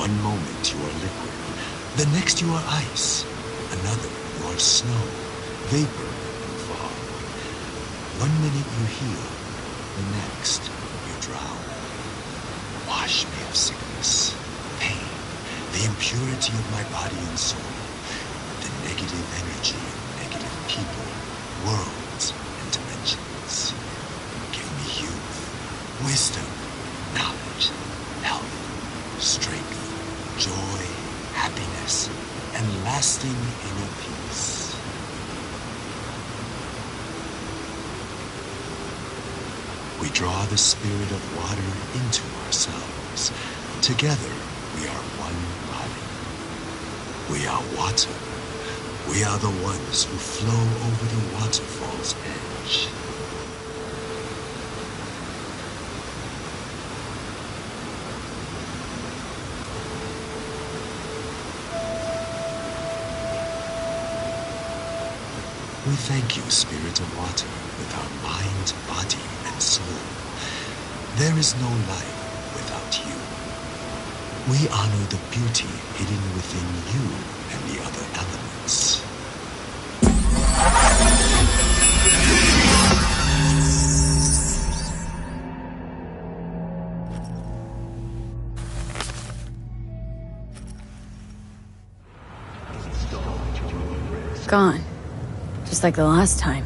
One moment you are liquid, the next you are ice, another you are snow, vapor, and fog. 1 minute you heal, the next you drown. Wash me of sickness, pain, the impurity of my body and soul, the negative energy of negative people, worlds, and dimensions. Give me youth, wisdom, knowledge, health, strength, joy, happiness, and lasting inner peace. We draw the spirit of water into ourselves. Together, we are one body. We are water. We are the ones who flow over the waterfall's edge. We thank you, Spirit of Water, with our mind, body, and soul. There is no life without you. We honor the beauty hidden within you and the other elements.
Gone. Just like the last time.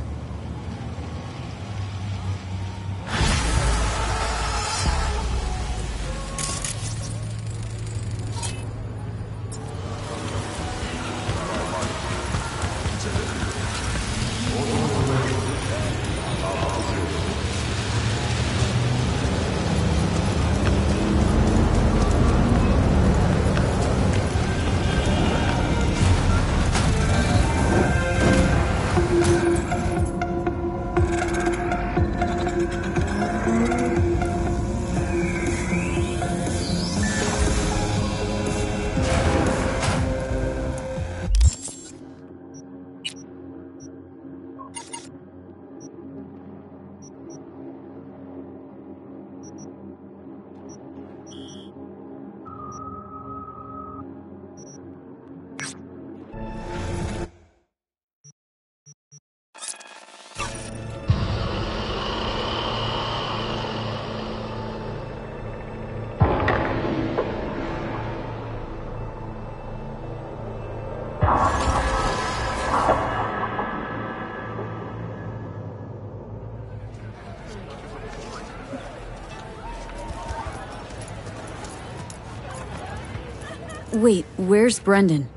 Wait, where's Brendan?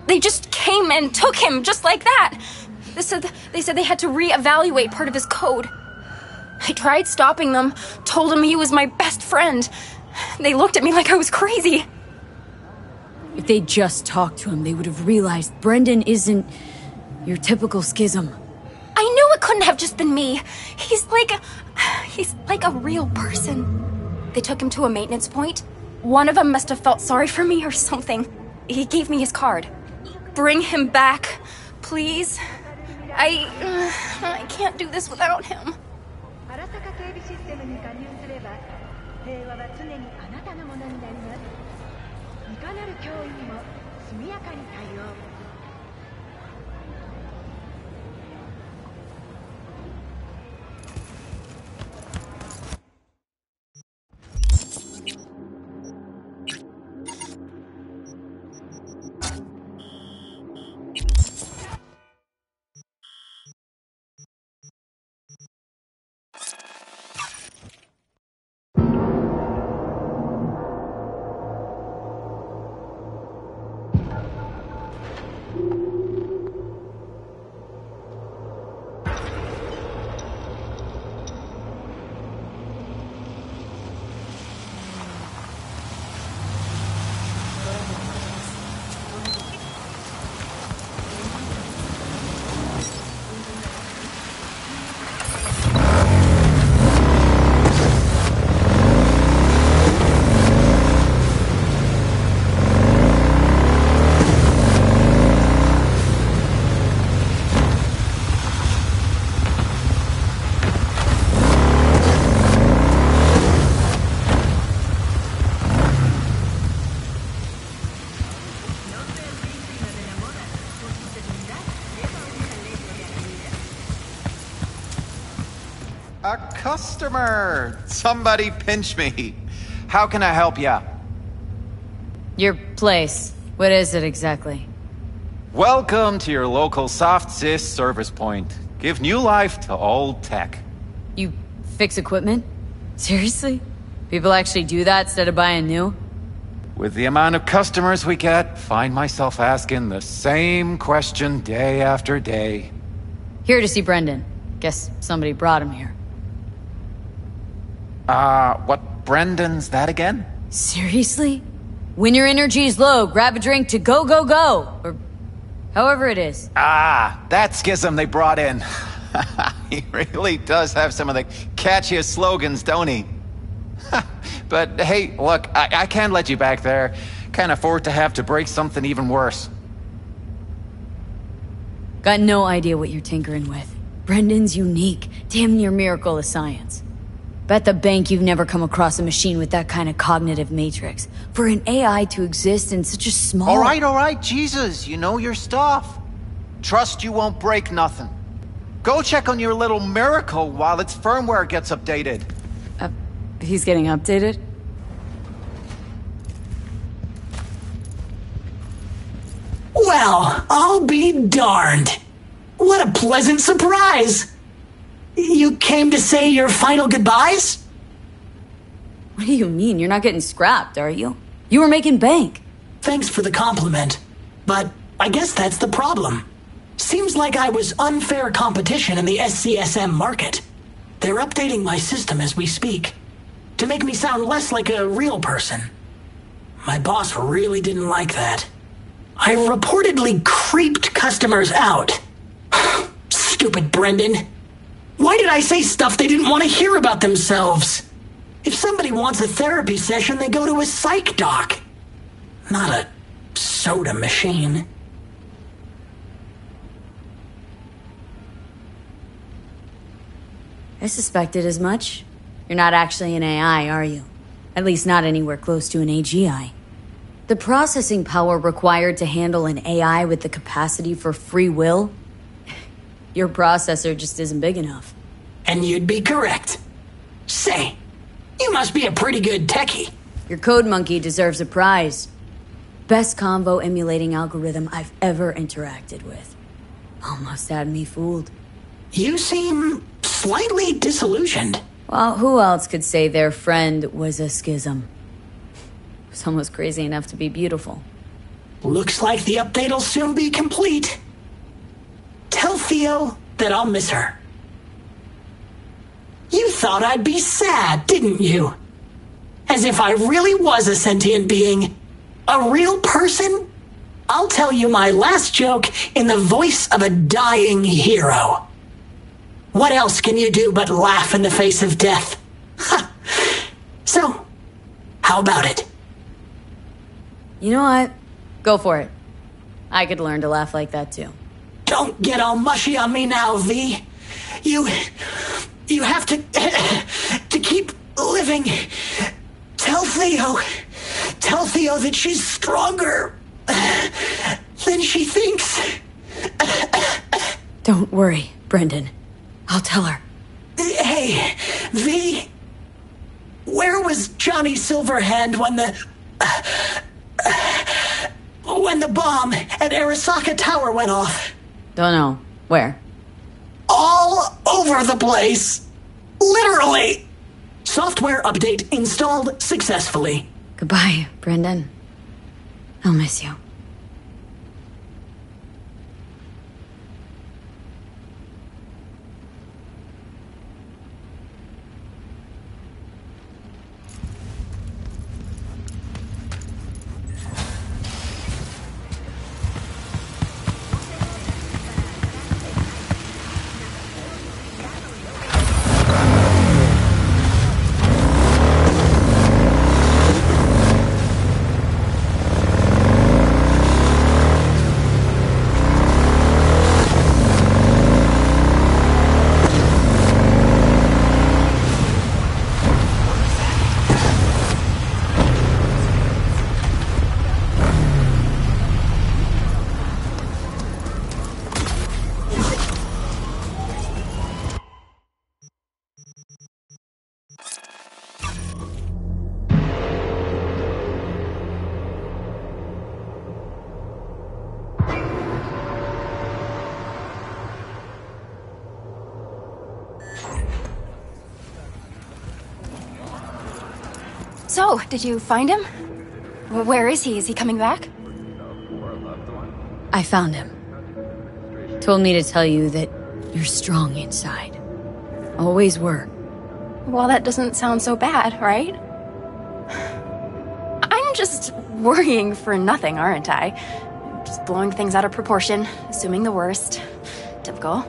They just came and took him, just like that. They said they had to reevaluate part of his code. I tried stopping them, told him he was my best friend. They looked at me like I was crazy.
If they just talked to him, they would have realized Brendan isn't your typical schism.
I knew it couldn't have just been me. He's like a real person. They took him to a maintenance point. One of them must have felt sorry for me or something. He gave me his card. Bring him back, please. I can't do this without him.
アラサカ警備システムに加入すれば平和は常にあなたのものになります。いかなる脅威にも速やかに対応。
A customer! Somebody pinch me. How can I help ya?
Your place. What is it exactly?
Welcome to your local soft sys service point. Give new life to old tech.
You fix equipment? Seriously? People actually do that instead of buying new?
With the amount of customers we get, find myself asking the same question day after day.
Here to see Brendan. Guess somebody brought him here.
What Brendan's that again?
Seriously? When your energy is low, grab a drink to go, go, go! Or however it is.
That schism they brought in. He really does have some of the catchiest slogans, don't he? But hey, look, I can't let you back there. Can't afford to have to break something even worse.
Got no idea what you're tinkering with. Brendan's unique, damn near miracle of science. Bet the bank you've never come across a machine with that kind of cognitive matrix. For an AI to exist in such a small...
All right, Jesus, you know your stuff. Trust you won't break nothing. Go check on your little miracle while its firmware gets updated.
He's getting updated?
Well, I'll be darned. What a pleasant surprise. You came to say your final goodbyes?
What do you mean? You're not getting scrapped, are you? You were making bank.
Thanks for the compliment. But I guess that's the problem. Seems like I was unfair competition in the SCSM market. They're updating my system as we speak, to make me sound less like a real person. My boss really didn't like that. I reportedly creeped customers out. Stupid Brendan. Why did I say stuff they didn't want to hear about themselves? If somebody wants a therapy session, they go to a psych doc. Not a soda machine.
I suspected as much. You're not actually an AI, are you? At least not anywhere close to an AGI. The processing power required to handle an AI with the capacity for free will? Your processor just isn't big enough.
And you'd be correct. Say, you must be a pretty good techie.
Your code monkey deserves a prize. Best convo emulating algorithm I've ever interacted with. Almost had me fooled.
You seem slightly disillusioned.
Well, who else could say their friend was a schism? It was almost crazy enough to be beautiful.
Looks like the update'll soon be complete. Tell Theo that I'll miss her. You thought I'd be sad, didn't you? As if I really was a sentient being. A real person? I'll tell you my last joke in the voice of a dying hero. What else can you do but laugh in the face of death? Ha! So, how about it?
You know what? Go for it. I could learn to laugh like that too.
Don't get all mushy on me now, V. You have to keep living. Tell Theo that she's stronger than she thinks.
Don't worry, Brendan. I'll tell her.
Hey, V. Where was Johnny Silverhand when the bomb at Arasaka Tower went off?
Don't know. Where?
All over the place. Literally. Software update installed successfully.
Goodbye, Brendan. I'll miss you.
So, did you find him? Where is he? Is he coming back?
I found him. Told me to tell you that you're strong inside. Always were.
Well, that doesn't sound so bad, right? I'm just worrying for nothing, aren't I? Just blowing things out of proportion, assuming the worst. Typical.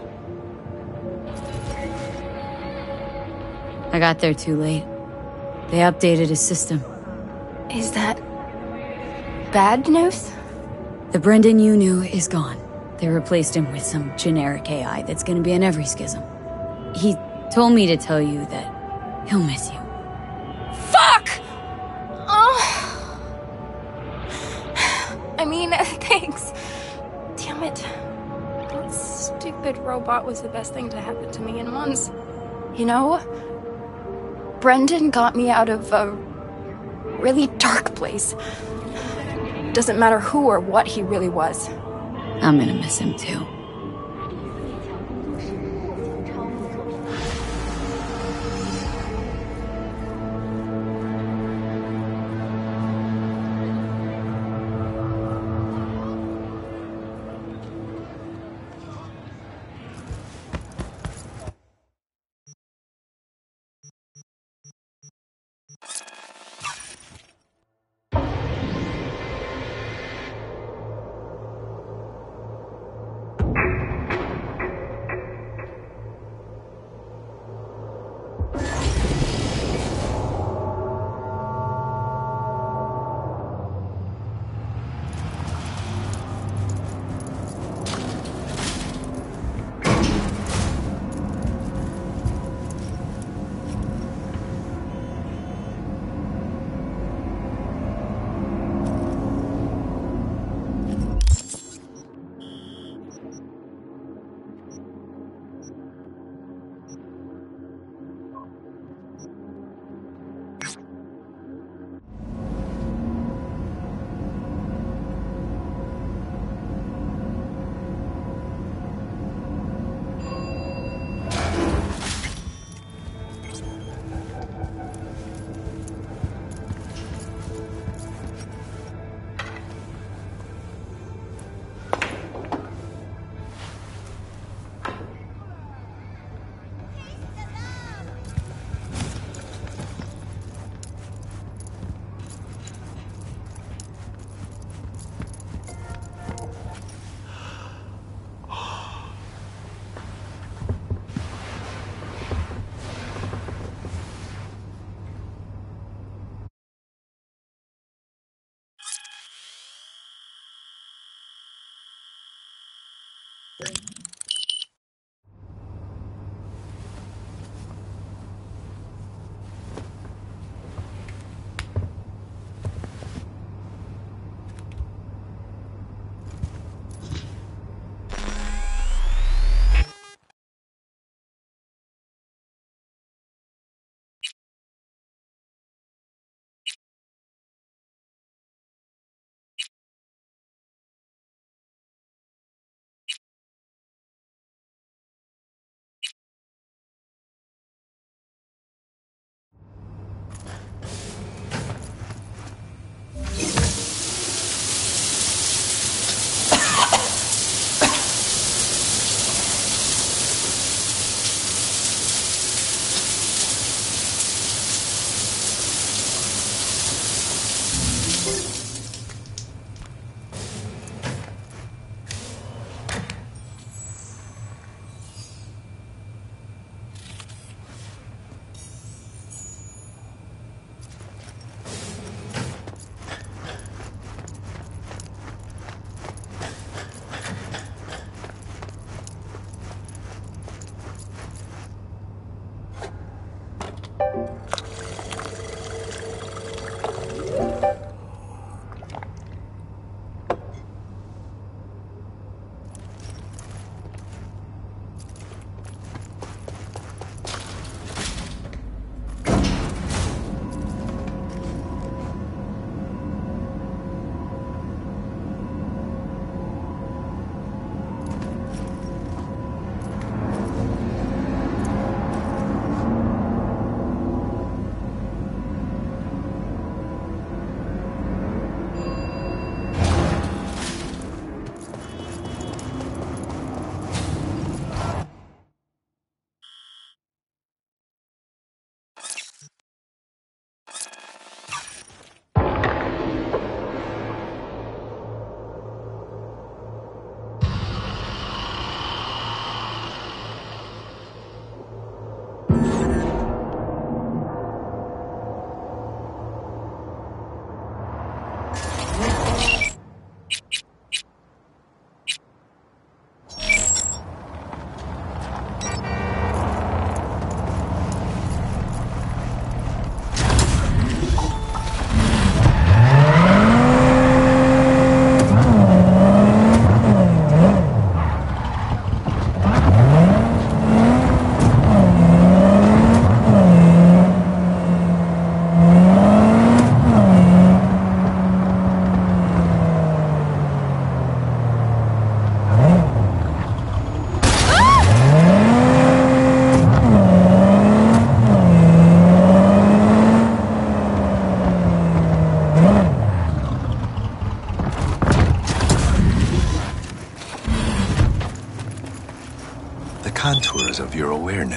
I got there too late. They updated his system.
Is that bad news?
The Brendan you knew is gone. They replaced him with some generic AI that's gonna be in every schism. He told me to tell you that he'll miss you.
Fuck! Oh. I mean, thanks. Damn it. That stupid robot was the best thing to happen to me in months. You know, Brendan got me out of a really dark place. Doesn't matter who or what he really was.
I'm gonna miss him too.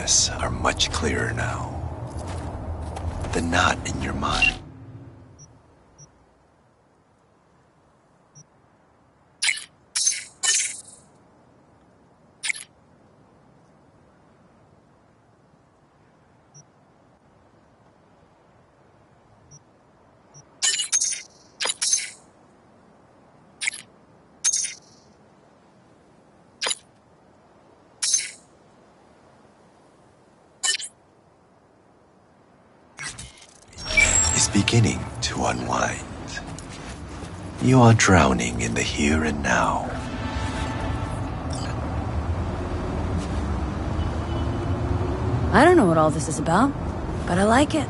awareness are much clearer now. The knot in your mind. Is beginning to unwind. You are drowning in the here and now.
I don't know what all this is about, but I like it.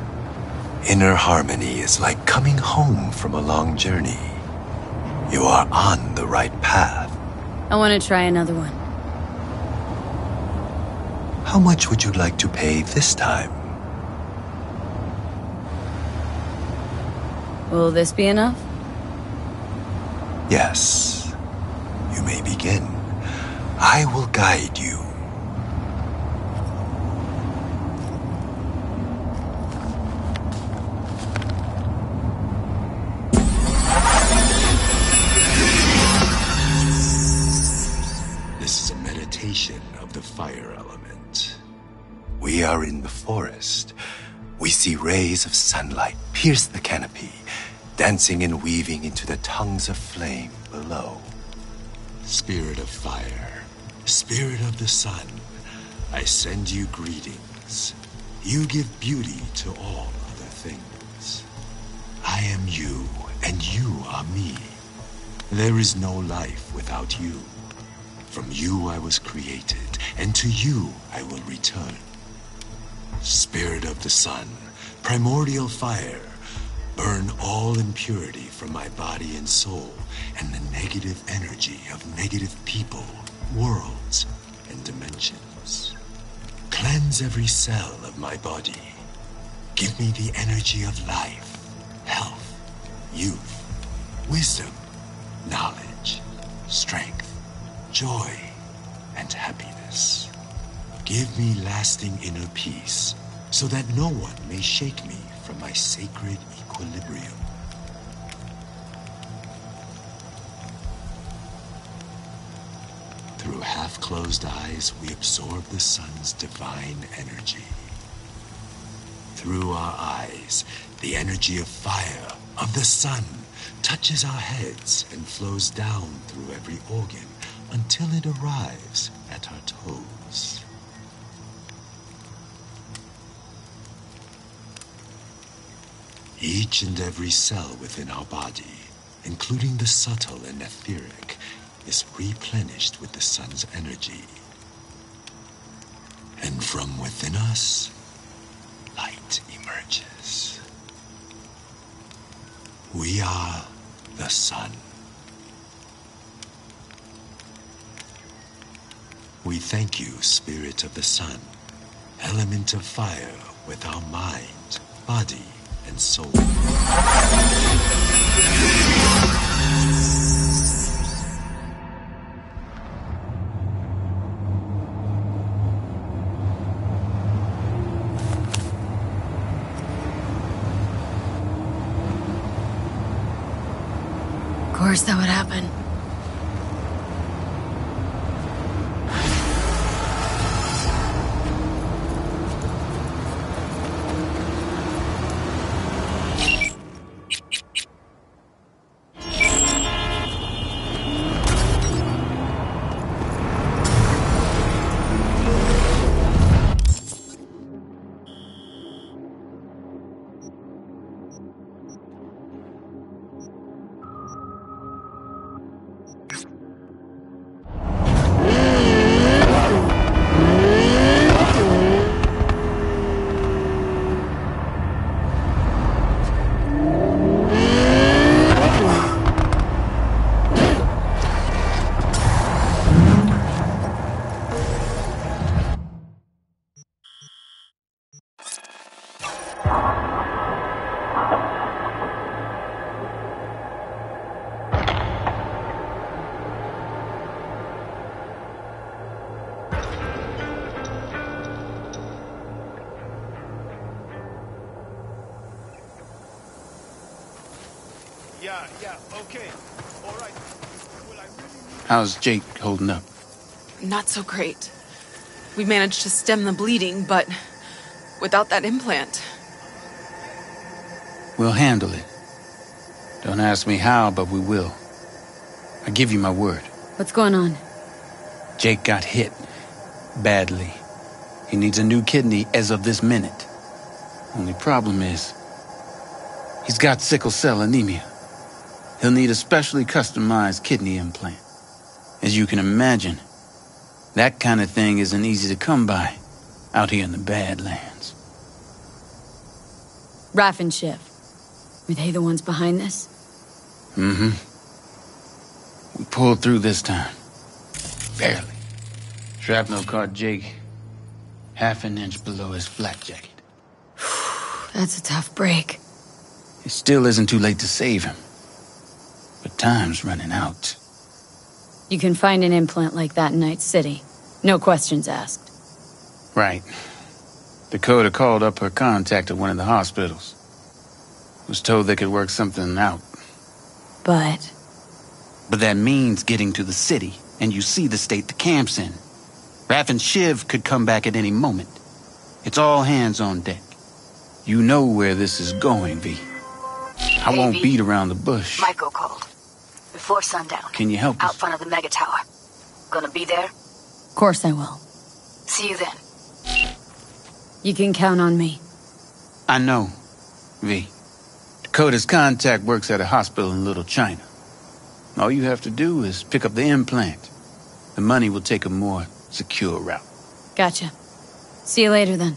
Inner harmony is like coming home from a long journey. You are on the right path.
I want to try another one.
How much would you like to pay this time?
Will this be enough?
Yes. You may begin. I will guide you. This is a meditation of the fire element. We are in the forest. We see rays of sunlight pierce the canopy, dancing and weaving into the tongues of flame below. Spirit of fire, spirit of the sun, I send you greetings. You give beauty to all other things. I am you, and you are me. There is no life without you. From you I was created, and to you I will return. Spirit of the sun, primordial fire, burn all impurity from my body and soul and the negative energy of negative people, worlds, and dimensions. Cleanse every cell of my body. Give me the energy of life, health, youth, wisdom, knowledge, strength, joy, and happiness. Give me lasting inner peace, so that no one may shake me from my sacred equilibrium. Through half-closed eyes, we absorb the sun's divine energy. Through our eyes, the energy of fire, of the sun, touches our heads and flows down through every organ until it arrives at our toes. Each and every cell within our body, including the subtle and etheric, is replenished with the sun's energy. And from within us, light emerges. We are the sun. We thank you, Spirit of the Sun, element of fire with our mind, body, and soul.
Of course that would happen.
Yeah, okay. All right.
How's Jake holding up?
Not so great. We managed to stem the bleeding, but without that implant.
We'll handle it. Don't ask me how, but we will. I give you my word.
What's going on?
Jake got hit. Badly. He needs a new kidney as of this minute. Only problem is, he's got sickle cell anemia. He'll need a specially customized kidney implant. As you can imagine, that kind of thing isn't easy to come by out here in the Badlands.
Raph and Shiv. Were they the ones behind this?
Mm-hmm. We pulled through this time. Barely. Shrapnel caught Jake half an inch below his flak jacket.
That's a tough break.
It still isn't too late to save him. But time's running out.
You can find an implant like that in Night City. No questions asked.
Right. Dakota called up her contact at one of the hospitals. Was told they could work something out.
But
that means getting to the city, and you see the state the camp's in. Raph and Shiv could come back at any moment. It's all hands on deck. You know where this is going, V. I won't beat around the bush.
Michael called. Before sundown.
Can you help us?
Out front of the mega tower. Gonna be there?
Of course I will.
See you then.
You can count on me.
I know, V. Dakota's contact works at a hospital in Little China. All you have to do is pick up the implant. The money will take a more secure route.
Gotcha. See you later then.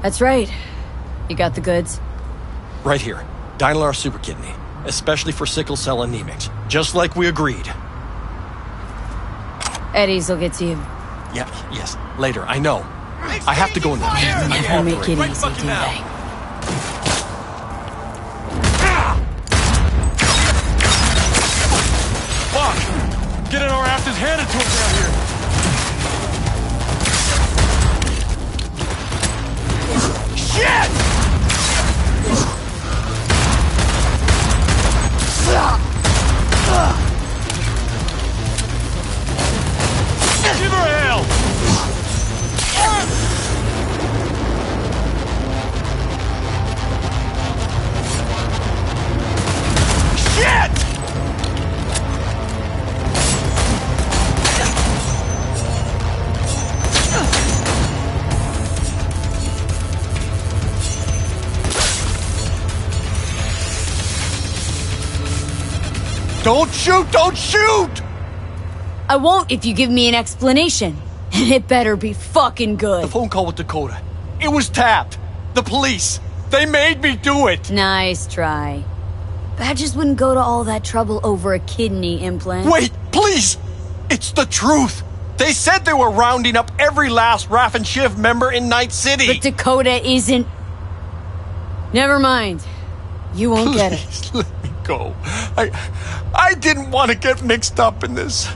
That's right. You got the goods?
Right here. Dynalar Super Kidney. Especially for sickle cell anemics. Just like we agreed.
Eddie's will get to you.
Yeah, yes. Later, I know. I have to go in there.
Never make it easy, do they?
Fuck! Getting our asses handed to us down here! Shit! Give her hell! Shit! Don't shoot! Don't shoot!
I won't if you give me an explanation. And it better be fucking good.
The phone call with Dakota. It was tapped. The police. They made me do it.
Nice try. Badges wouldn't go to all that trouble over a kidney implant.
Wait, please! It's the truth! They said they were rounding up every last Raph and Shiv member in Night City!
But Dakota isn't... Never mind. You won't get it.
Let me go. I didn't want to get mixed up in this.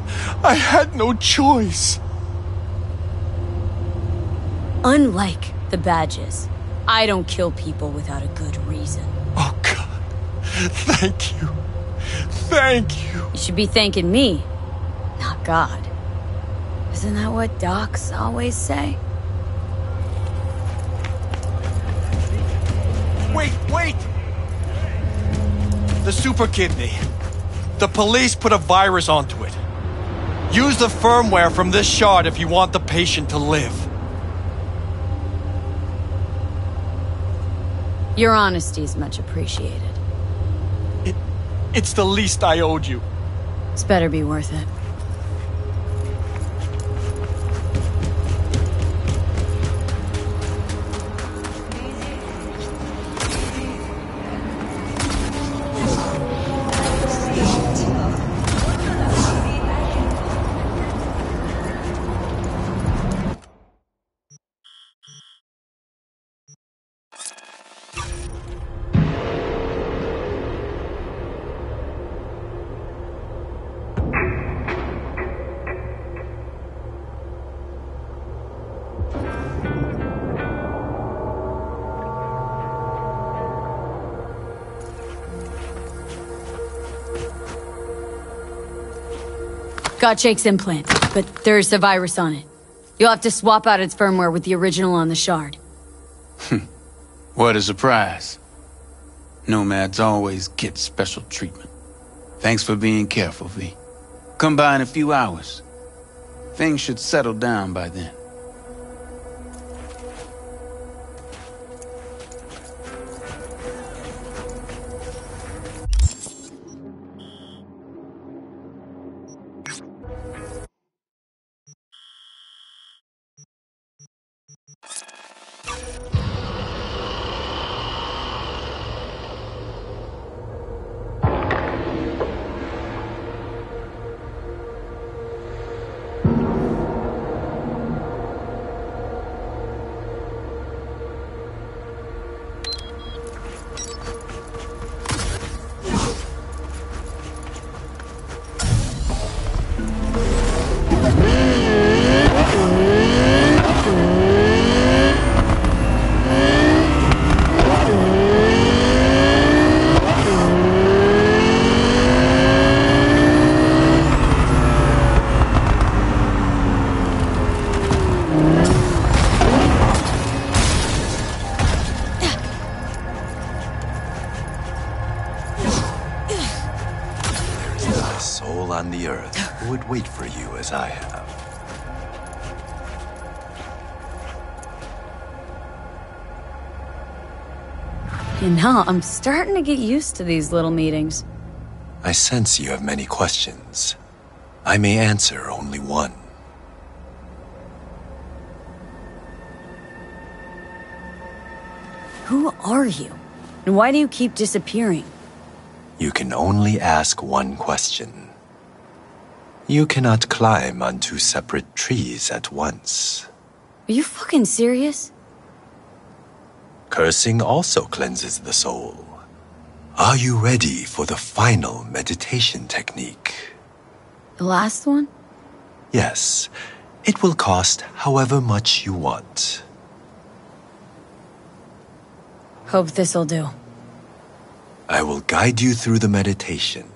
I had no choice.
Unlike the Badges, I don't kill people without a good reason.
Oh, God. Thank you. Thank you.
You should be thanking me, not God. Isn't that what docs always say?
Wait! The super kidney. The police put a virus onto it. Use the firmware from this shard if you want the patient to live.
Your honesty is much appreciated.
It's the least I owed you.
It's better be worth it. Got Jake's implant, but there's a virus on it. You'll have to swap out its firmware with the original on the shard.
What a surprise. Nomads always get special treatment. Thanks for being careful, V. Come by in a few hours. Things should settle down by then.
On the earth who would wait for you as I have.
You know, I'm starting to get used to these little meetings.
I sense you have many questions. I may answer only one.
Who are you? And why do you keep disappearing?
You can only ask one question. You cannot climb on two separate trees at once.
Are you fucking serious?
Cursing also cleanses the soul. Are you ready for the final meditation technique?
The last one?
Yes. It will cost however much you want.
Hope this'll do.
I will guide you through the meditation.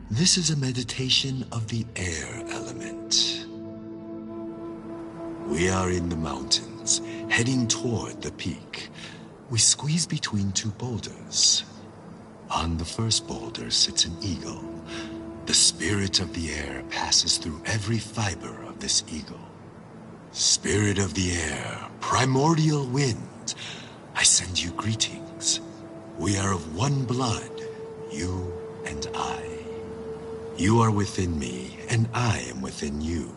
This is a meditation of the air element. We are in the mountains, heading toward the peak. We squeeze between two boulders. On the first boulder sits an eagle. The spirit of the air passes through every fiber of this eagle. Spirit of the air, primordial wind, I send you greetings. We are of one blood, you and I. You are within me, and I am within you.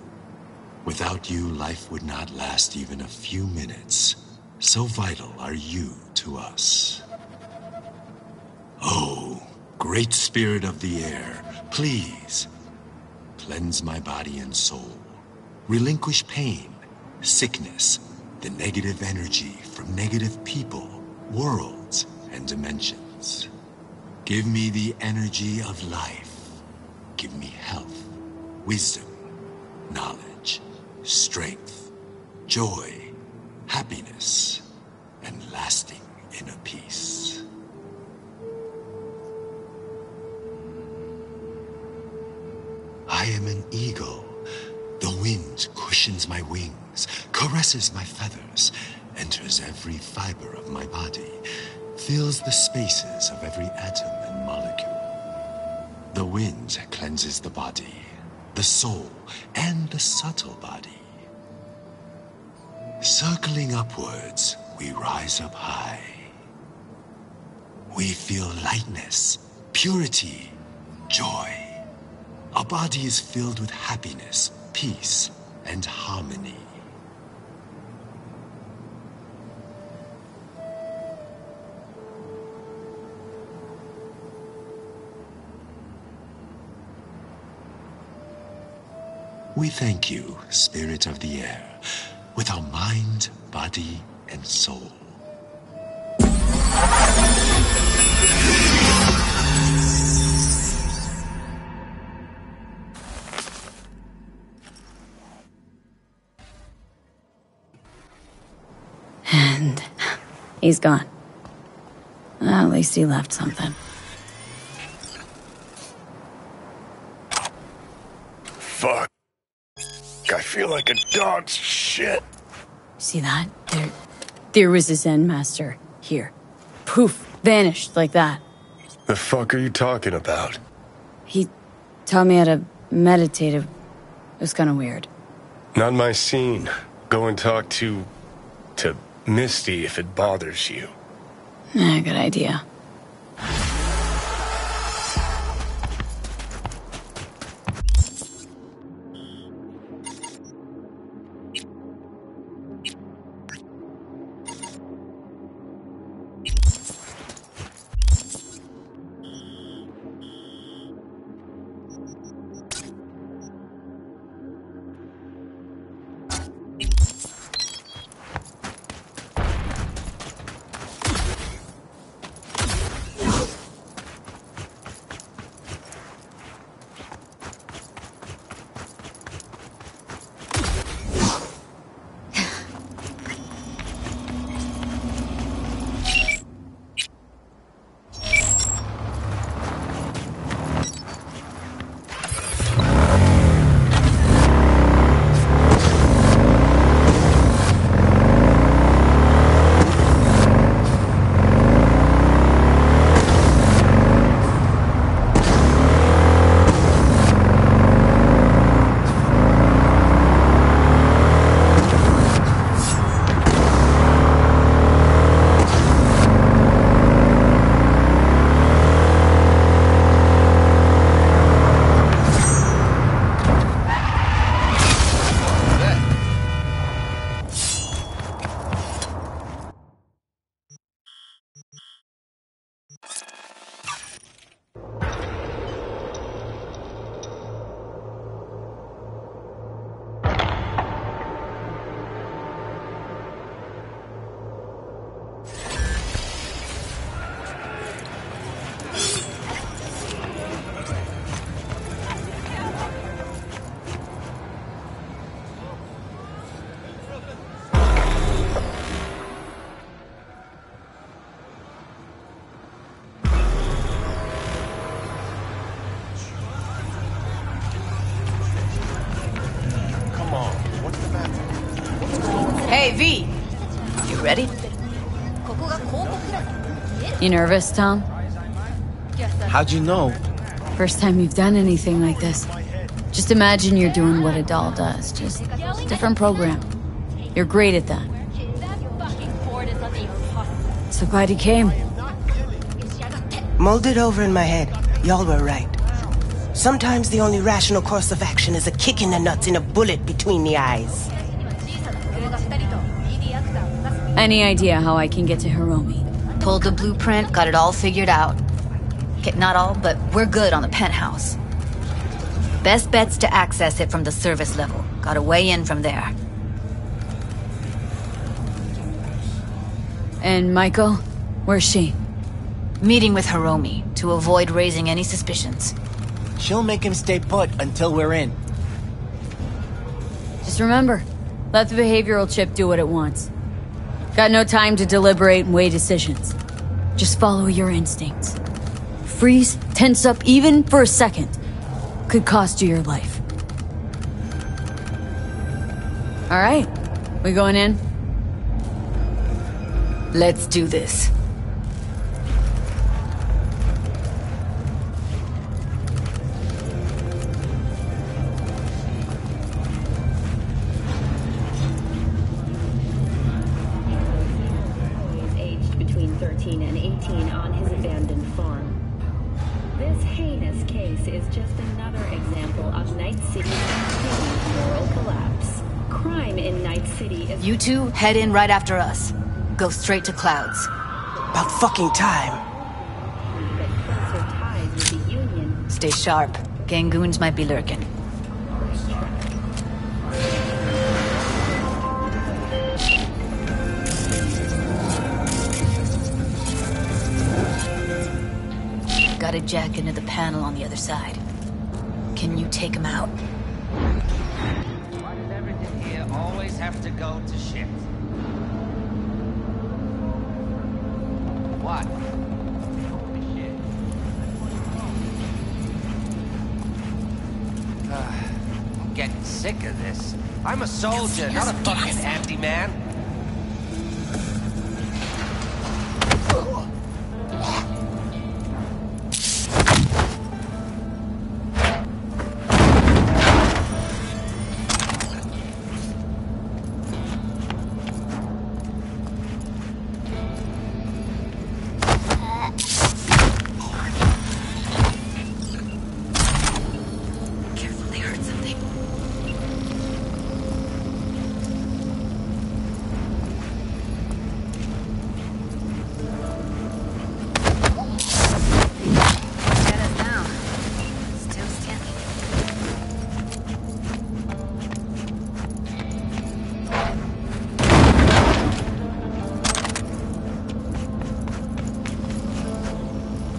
Without you, life would not last even a few minutes. So vital are you to us. Oh, great spirit of the air, please, cleanse my body and soul. Relinquish pain, sickness, the negative energy from negative people, worlds, and dimensions. Give me the energy of life. Give me health, wisdom, knowledge, strength, joy, happiness, and lasting inner peace. I am an eagle. The wind cushions my wings, caresses my feathers, enters every fiber of my body, fills the spaces of every atom and molecule. The wind cleanses the body, the soul, and the subtle body. Circling upwards, we rise up high. We feel lightness, purity, joy. Our body is filled with happiness, peace, and harmony. We thank you, Spirit of the Air, with our mind, body, and soul.
And he's gone. Well, at least he left something.
Fuck. I feel like a dog's shit.
See that? There was a Zen master here. Poof, vanished like that.
The fuck are you talking about?
He taught me how to meditate. It was kind of weird.
Not my scene. Go and talk to Misty if it bothers you.
Good idea.
Hey, V! You ready?
You nervous, Tom?
How'd you know?
First time you've done anything like this. Just imagine you're doing what a doll does, just different program. You're great at that. So glad you came.
Mulled it over in my head. Y'all were right. Sometimes the only rational course of action is a kick in the nuts and a bullet between the eyes.
Any idea how I can get to Hiromi?
Pulled the blueprint, got it all figured out. Okay, not all, but we're good on the penthouse. Best bet's to access it from the service level. Got a way in from there.
And Maiko? Where's she?
Meeting with Hiromi to avoid raising any suspicions.
She'll make him stay put until we're in.
Just Just remember, let the behavioral chip do what it wants. Got no time to deliberate and weigh decisions. Just follow your instincts. Freeze, tense up even for a second. Could cost you your life. All right, we going in?
Let's do this.
Aged between 13 and 18 on his abandoned farm. This heinous case is just another example of Night City's continued moral collapse. Crime in Night City is...
You two head in right after us. Go straight to Clouds.
About fucking time.
Stay sharp. Gangoons might be lurking. Got a jack into the panel on the other side. Can you take him out?
Why does everything here always have to go to shit? What? I'm getting sick of this. I'm a soldier, not a fucking handyman.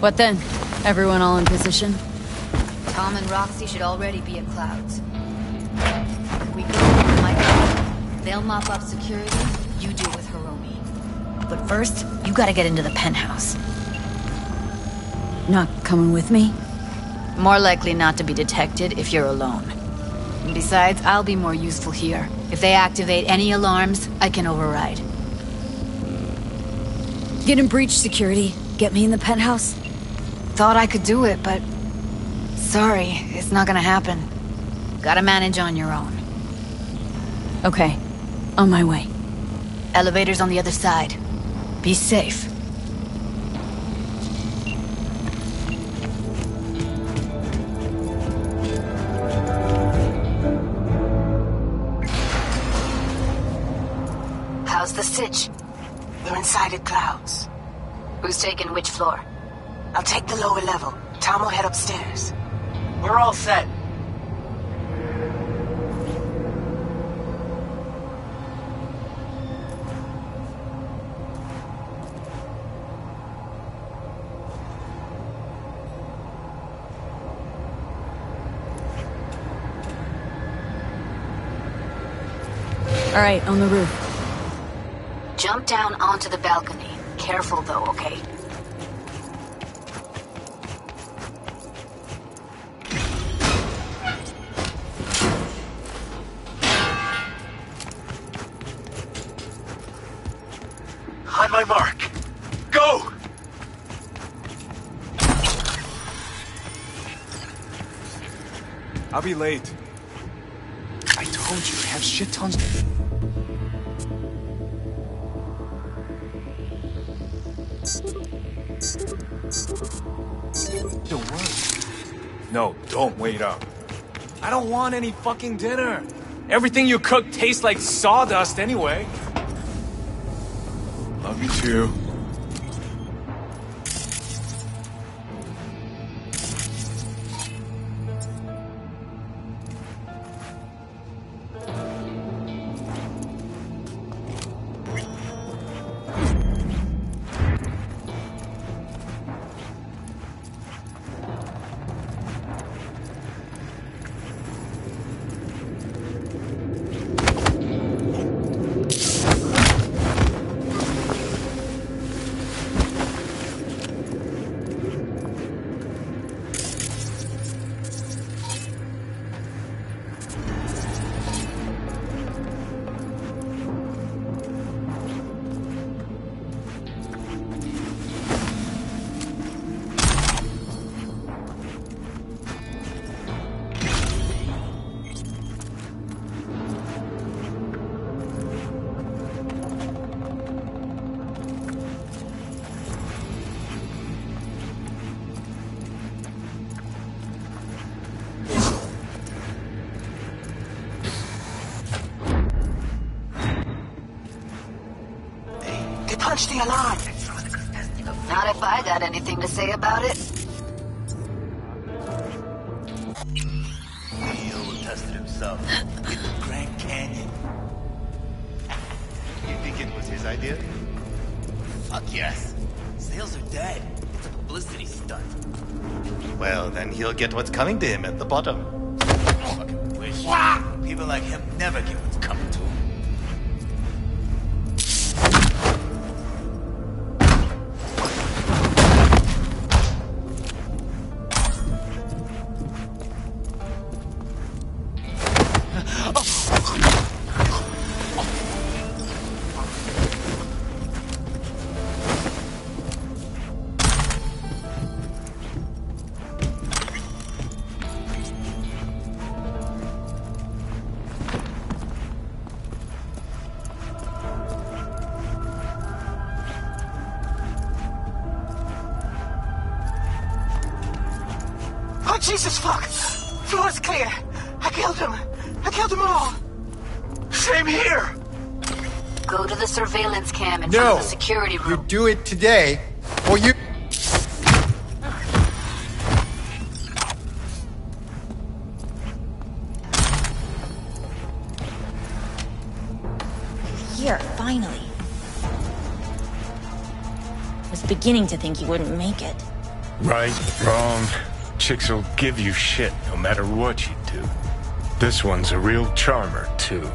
What then? Everyone all in position?
Tom and Roxy should already be at Clouds. If we go with Michael, they'll mop up security, you deal with Hiromi. But first, you gotta get into the penthouse.
Not coming with me?
More likely not to be detected if you're alone. And besides, I'll be more useful here. If they activate any alarms, I can override.
Get in breach security. Get me in the penthouse.
Thought I could do it, but... Sorry, it's not gonna happen. Gotta manage on your own.
Okay. On my way.
Elevator's on the other side. Be safe.
How's the sitch? We're inside at Clouds.
Who's taking which floor?
I'll take the lower level. Tom will head upstairs.
We're all set.
All right, on the roof.
Jump down onto the balcony. Careful though, okay?
On my mark. Go!
I'll be late. I told you, I have shit tons. Don't worry. No, don't wait up. I don't want any fucking dinner. Everything you cook tastes like sawdust anyway. Love you too.
punch the alarm.
Not if I got anything to say about it.
He tested himself in the Grand Canyon. You think it was his idea? Fuck yes. Sales are dead. It's a publicity stunt. Well, then he'll get what's coming to him at the bottom. Fucking wish. People like him never get what's coming to him.
Oh, Jesus, fuck! Floor's clear. I killed him. I killed them all.
Same here.
Go to the surveillance cam in front of the security room.
You do it today, or you...
Here, finally. Was beginning to think you wouldn't make it.
Right, wrong. Chicks will give you shit no matter what you do. This one's a real charmer, too.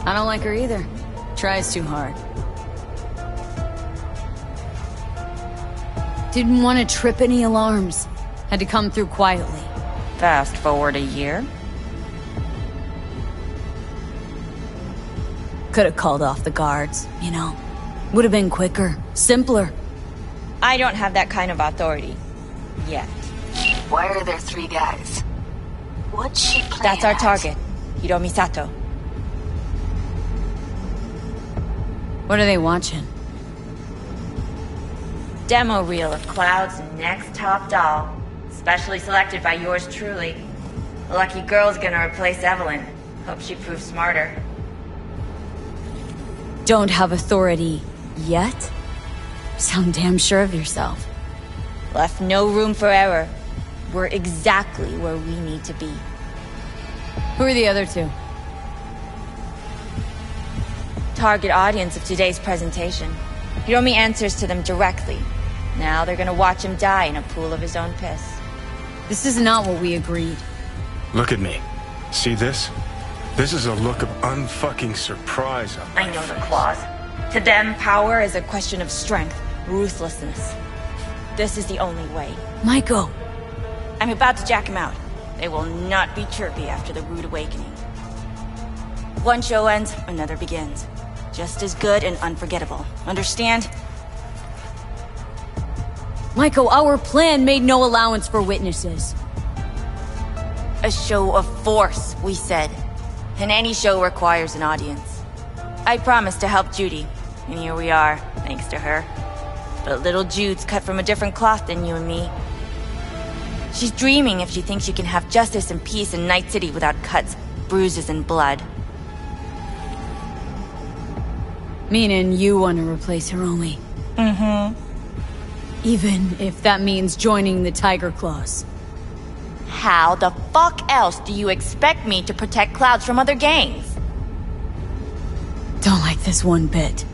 I don't like her either. Tries too hard. Didn't want to trip any alarms. Had to come through quietly.
Fast forward a year.
Could have called off the guards, you know. Would have been quicker, simpler.
I don't have that kind of authority. Yet.
Why are there 3 guys? What's she playing
That's our
at?
target. Hiromi Sato.
What are they watching?
Demo reel of Cloud's next top doll. Specially selected by yours truly. The lucky girl's gonna replace Evelyn. Hope she proves smarter.
Don't have authority yet? Sound damn sure of yourself.
Left no room for error. We're exactly where we need to be.
Who are the other 2?
Target audience of today's presentation. Hiromi answers to them directly. Now they're gonna watch him die in a pool of his own piss.
This is not what we agreed.
Look at me. See this? This is a look of unfucking surprise on my
I know the clause. To them, power is a question of strength, ruthlessness. This is the only way.
Maiko!
I'm about to jack him out. They will not be chirpy after the rude awakening. One show ends, another begins. Just as good and unforgettable. Understand?
Maiko, our plan made no allowance for witnesses.
A show of force, we said. And any show requires an audience. I promised to help Judy, and here we are, thanks to her. But little Jude's cut from a different cloth than you and me. She's dreaming if she thinks she can have justice and peace in Night City without cuts, bruises, and blood.
Meaning you want to replace Hiromi?
Mm-hmm.
Even if that means joining the Tiger Claws.
How the fuck else do you expect me to protect Clouds from other gangs?
Don't like this one bit.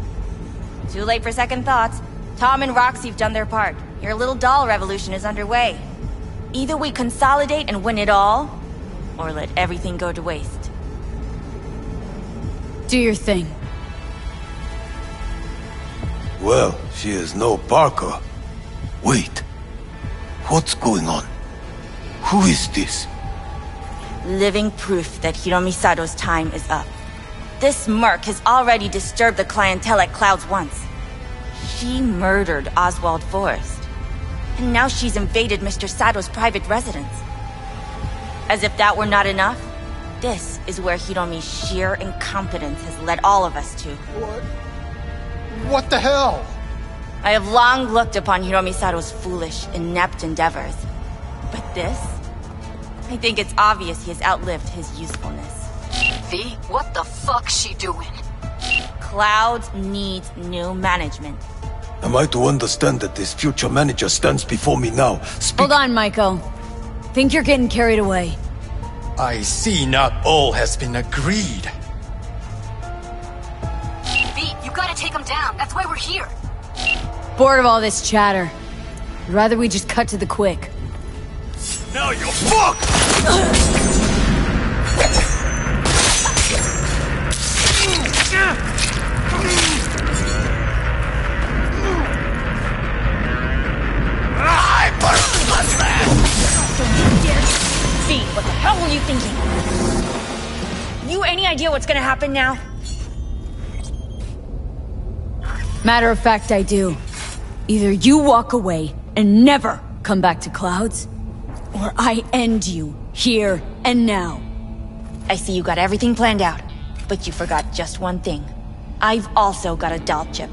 Too late for second thoughts. Tom and Roxy've done their part. Your little doll revolution is underway. Either we consolidate and win it all, or let everything go to waste.
Do your thing.
Well, she is no Parker. Wait. What's going on? Who is this?
Living proof that Hiromi Sato's time is up. This merc has already disturbed the clientele at Clouds once. She murdered Oswald Forrest. And now she's invaded Mr. Sato's private residence. As if that were not enough, this is where Hiromi's sheer incompetence has led all of us to.
What the hell?
I have long looked upon Hiromi Sato's foolish, inept endeavors. But this? I think it's obvious he has outlived his usefulness.
V, what the fuck's she doing?
Clouds needs new management.
Am I to understand that this future manager stands before me now?
Hold on, Michael. Think you're getting carried away.
I see not all has been agreed.
V, you gotta take him down. That's why we're here.
Bored of all this chatter. I'd rather we just cut to the quick.
Now you're fucked!
V, what the hell were you thinking? You any idea what's gonna happen now?
Matter of fact, I do. Either you walk away and never come back to Clouds, or I end you here and now.
I see you got everything planned out, but you forgot just one thing. I've also got a doll chip.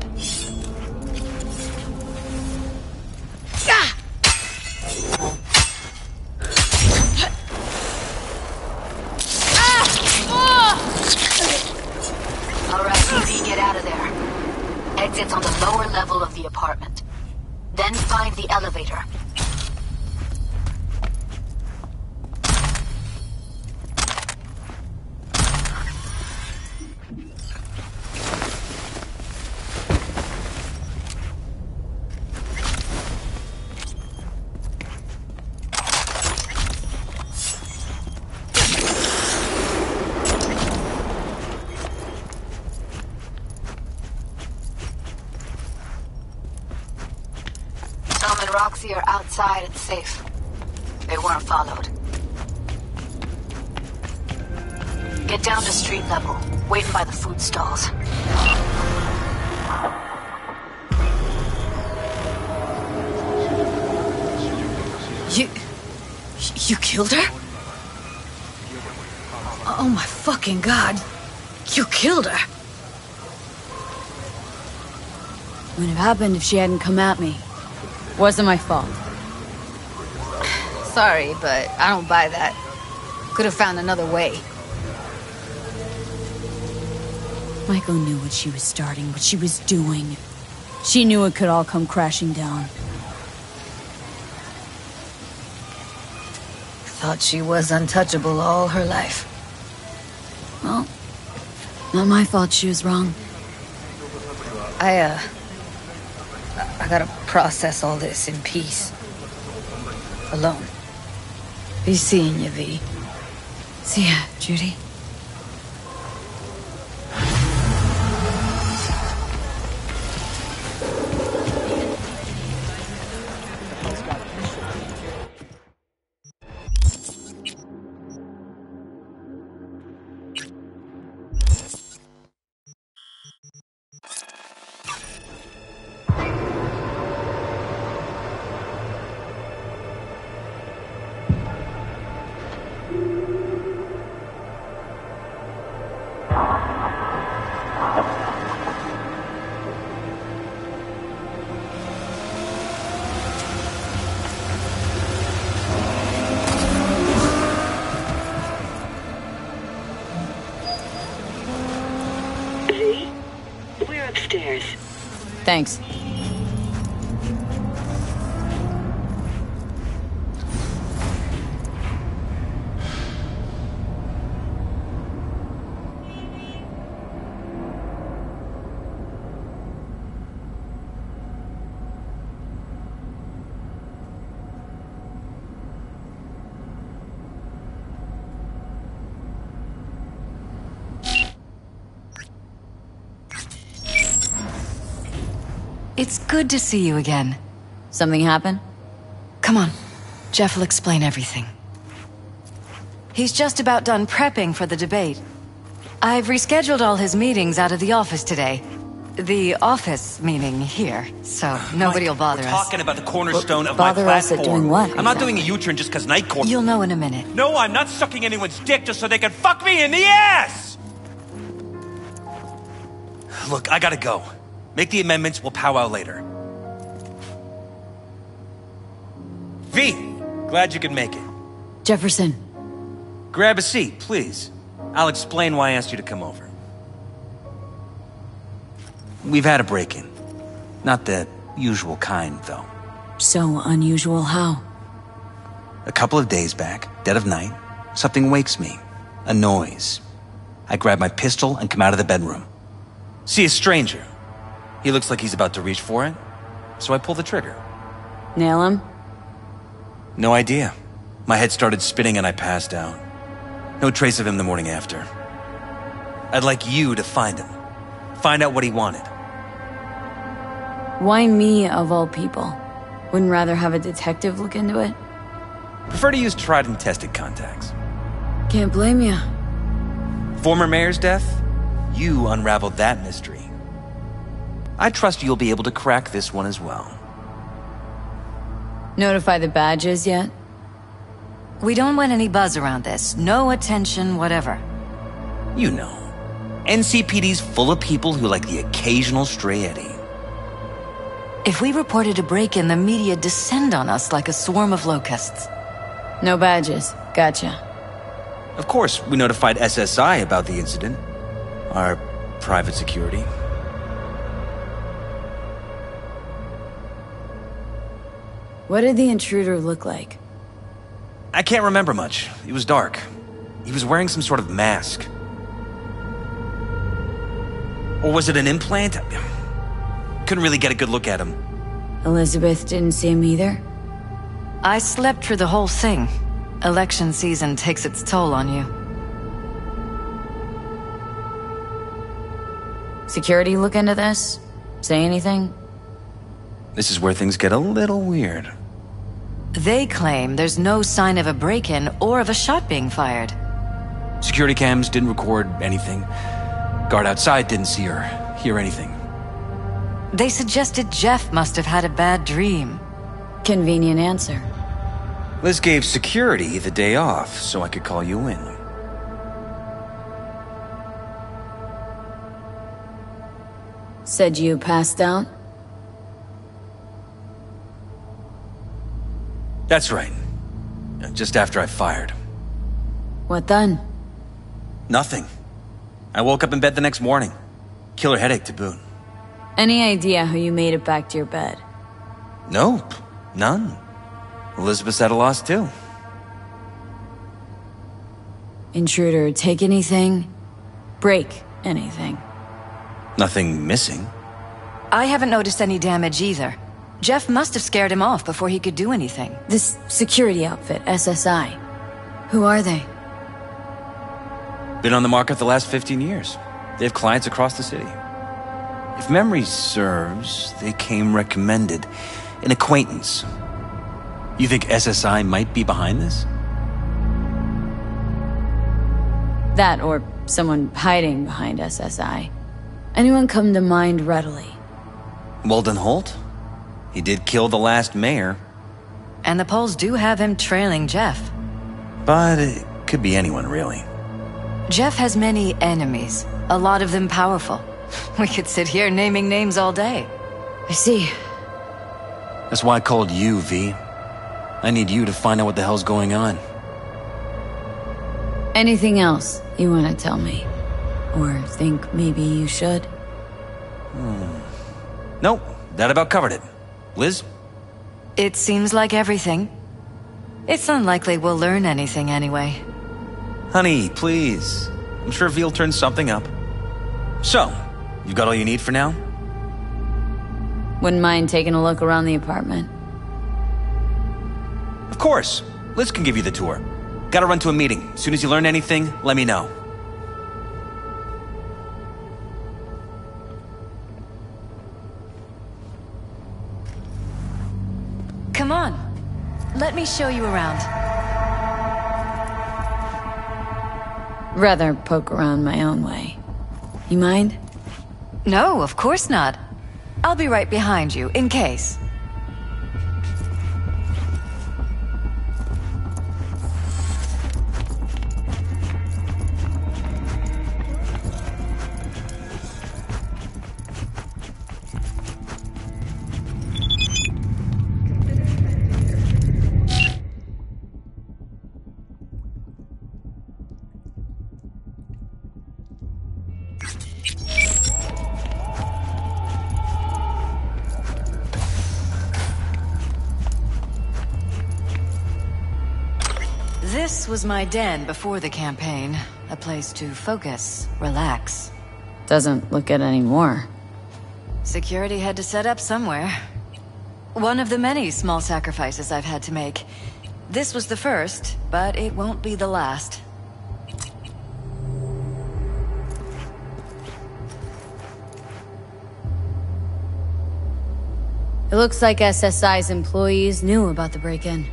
Alright, V, get out of there. Exit's on the lower level of the apartment. Then find the elevator. Tom and Roxy are outside and safe. They weren't followed. Get down to street level, waiting by the food stalls. You killed her? Oh my fucking god. You killed her.
Wouldn't have happened if she hadn't come at me. Wasn't my fault.
Sorry, but I don't buy that. Could have found another way.
Michael knew what she was starting, what she was doing. She knew it could all come crashing down.
Thought she was untouchable all her life.
Well, not my fault she was wrong.
I gotta process all this in peace. Alone. Be seeing you, V.
See ya, Judy.
Upstairs.
Thanks.
It's good to see you again.
Something happened?
Come on. Jeff will explain everything. He's just about done prepping for the debate. I've rescheduled all his meetings out of the office today. The office meaning here, so nobody will bother
We're
us.
talking about the cornerstone of my
Bother
platform.
us at doing what?
I'm not doing a U-turn just because Night Court.
You'll know in a minute.
No, I'm not sucking anyone's dick just so they can fuck me in the ass! Look, I gotta go. Make the amendments, we'll powwow later. V, glad you could make it.
Jefferson.
Grab a seat, please.
I'll explain why I asked you to come over. We've had a break-in. Not the usual kind, though.
So unusual how?
A couple of days back, dead of night, something wakes me. A noise. I grab my pistol and come out of the bedroom. See a stranger. He looks like he's about to reach for it, so I pull the trigger.
Nail him?
No idea. My head started spinning and I passed out. No trace of him the morning after. I'd like you to find him. Find out what he wanted.
Why me, of all people? Wouldn't rather have a detective look into it?
Prefer to use tried and tested contacts.
Can't blame ya.
Former mayor's death? You unraveled that mystery. I trust you'll be able to crack this one as well.
Notify the badges yet?
We don't want any buzz around this. No attention, whatever.
You know. NCPD's full of people who like the occasional stray eddy.
If we reported a break-in, the media descend on us like a swarm of locusts.
No badges. Gotcha.
Of course, we notified SSI about the incident. Our private security.
What did the intruder look like?
I can't remember much. It was dark. He was wearing some sort of mask. Or was it an implant? Couldn't really get a good look at him.
Elizabeth didn't see him either?
I slept through the whole thing. Election season takes its toll on you.
Security look into this? Say anything?
This is where things get a little weird.
They claim there's no sign of a break-in or of a shot being fired.
Security cams didn't record anything. Guard outside didn't see or hear anything.
They suggested Jeff must have had a bad dream.
Convenient answer.
Liz gave security the day off so I could call you in.
Said you passed out?
That's right. Just after I fired.
What then?
Nothing. I woke up in bed the next morning. Killer headache to boot.
Any idea how you made it back to your bed?
Nope. None. Elizabeth's at a loss too.
Intruder take anything? Break anything?
Nothing missing.
I haven't noticed any damage either. Jeff must have scared him off before he could do anything.
This security outfit, SSI. Who are they?
Been on the market the last 15 years. They have clients across the city. If memory serves, they came recommended. An acquaintance. You think SSI might be behind this?
That or someone hiding behind SSI. Anyone come to mind readily?
Walden Holt? He did kill the last mayor.
And the polls do have him trailing Jeff.
But it could be anyone, really.
Jeff has many enemies, a lot of them powerful. We could sit here naming names all day.
I see.
That's why I called you, V. I need you to find out what the hell's going on.
Anything else you want to tell me? Or think maybe you should?
Nope, that about covered it. Liz?
It seems like everything. It's unlikely we'll learn anything anyway.
Honey, please. I'm sure V'll turn something up. So, you got all you need for now?
Wouldn't mind taking a look around the apartment.
Of course. Liz can give you the tour. Gotta run to a meeting. As soon as you learn anything, let me know.
Come on. Let me show you around.
Rather poke around my own way. You mind?
No, of course not. I'll be right behind you, in case. This was my den before the campaign. A place to focus, relax.
Doesn't look it anymore.
Security had to set up somewhere. One of the many small sacrifices I've had to make. This was the first, but it won't be the last.
It looks like SSI's employees knew about the break-in.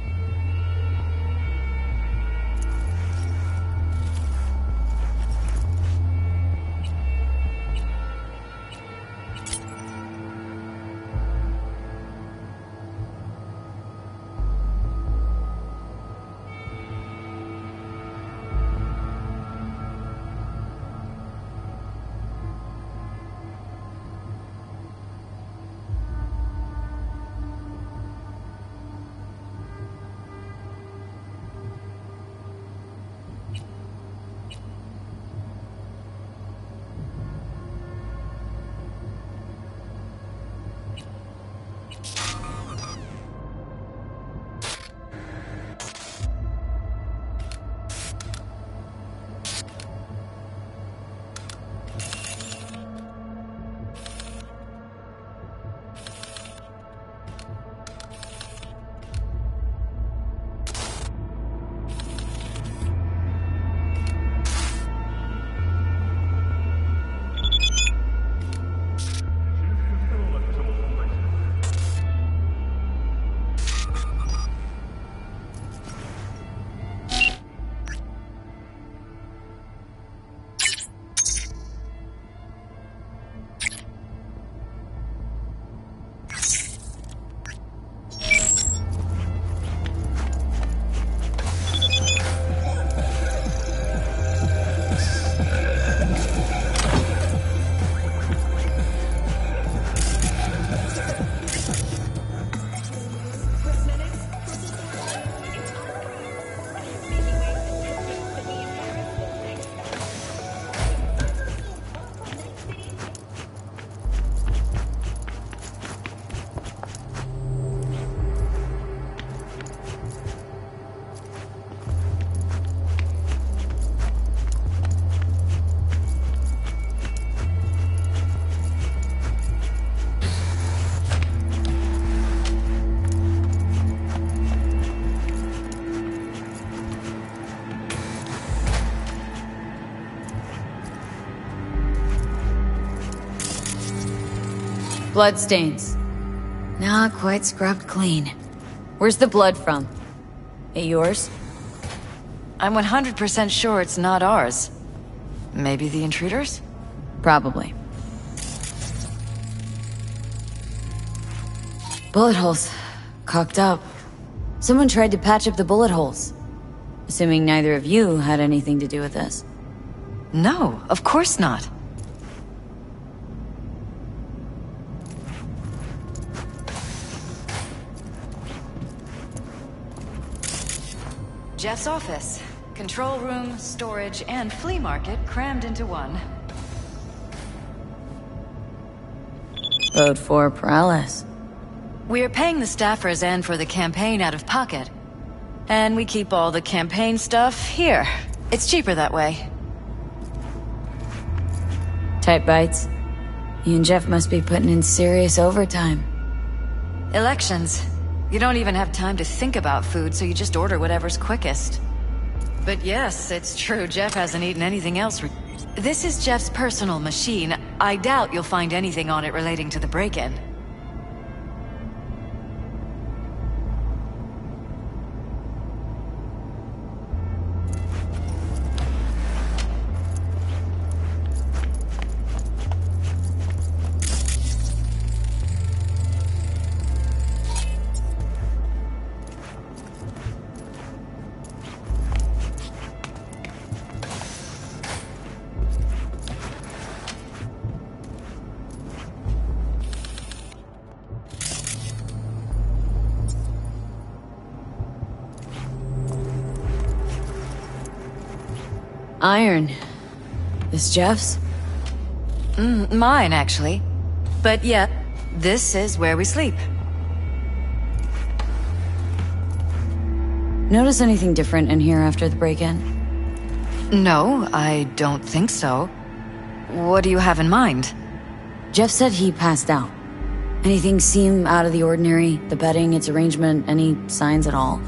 Bloodstains. Not quite scrubbed clean. Where's the blood from? It yours?
I'm 100% sure it's not ours. Maybe the intruders?
Probably. Bullet holes. Cocked up. Someone tried to patch up the bullet holes. Assuming neither of you had anything to do with this.
No, of course not. Jeff's office. Control room, storage, and flea market crammed into one.
Vote for Perales.
We're paying the staffers and for the campaign out of pocket. And we keep all the campaign stuff here. It's cheaper that way.
Tight bites. You and Jeff must be putting in serious overtime.
Elections. You don't even have time to think about food, so you just order whatever's quickest. But yes, it's true, Jeff hasn't eaten anything else. This is Jeff's personal machine. I doubt you'll find anything on it relating to the break-in.
Iron. This Jeff's?
Mine, actually. But yeah, this is where we sleep.
Notice anything different in here after the break-in?
No, I don't think so. What do you have in mind?
Jeff said he passed out. Anything seem out of the ordinary? The bedding, its arrangement, any signs at all?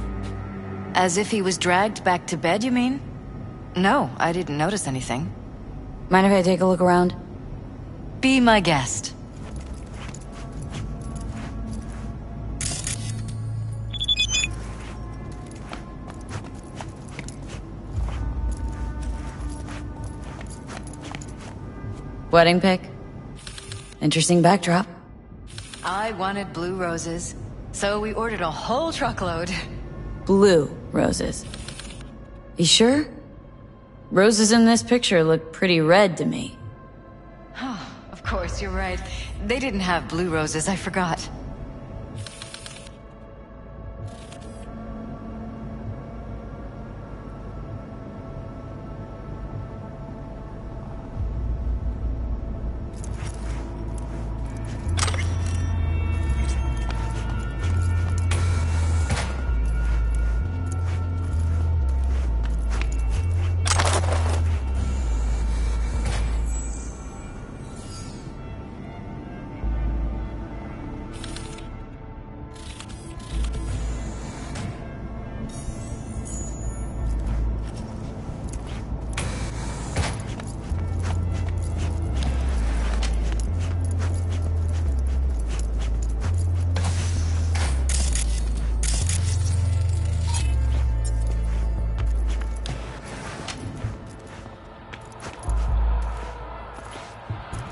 As if he was dragged back to bed, you mean? No, I didn't notice anything.
Mind if I take a look around?
Be my guest.
Wedding pic? Interesting backdrop.
I wanted blue roses, so we ordered a whole truckload.
Blue roses. You sure? Roses in this picture look pretty red to me.
Of course, you're right. They didn't have blue roses, I forgot.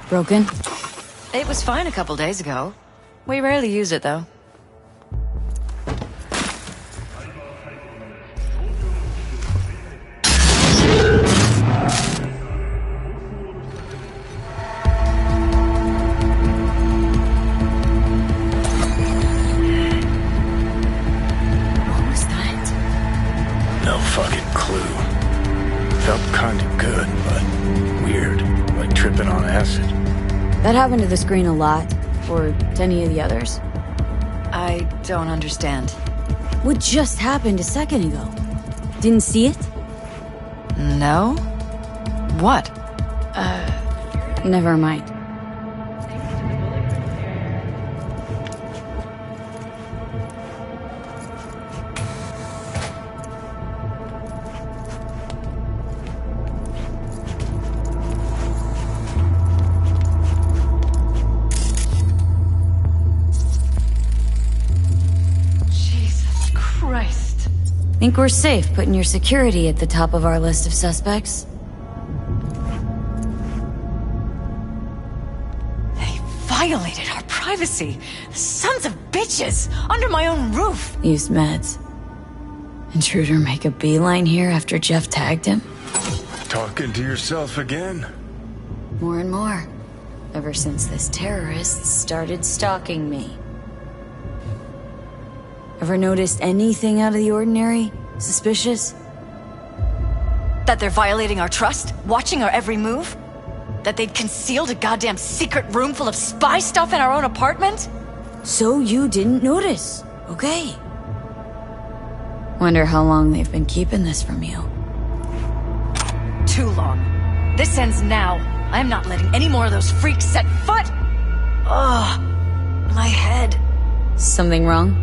Broken?
It was fine a couple days ago. We rarely use it, though.
What was that?
No fucking clue. Felt kinda good, but weird. Like tripping on acid.
That happened to the screen a lot, or to any of the others.
I don't understand.
What just happened a second ago? Didn't see it?
No? What?
Never mind. Think we're safe putting your security at the top of our list of suspects?
They violated our privacy. Sons of bitches! Under my own roof!
Used meds. Intruder make a beeline here after Jeff tagged him?
Talking to yourself again?
More and more. Ever since this terrorist started stalking me. Ever noticed anything out of the ordinary? Suspicious?
That they're violating our trust? Watching our every move? That they'd concealed a goddamn secret room full of spy stuff in our own apartment?
So you didn't notice, okay? Wonder how long they've been keeping this from you.
Too long. This ends now. I'm not letting any more of those freaks set foot! Ugh. My head.
Something wrong?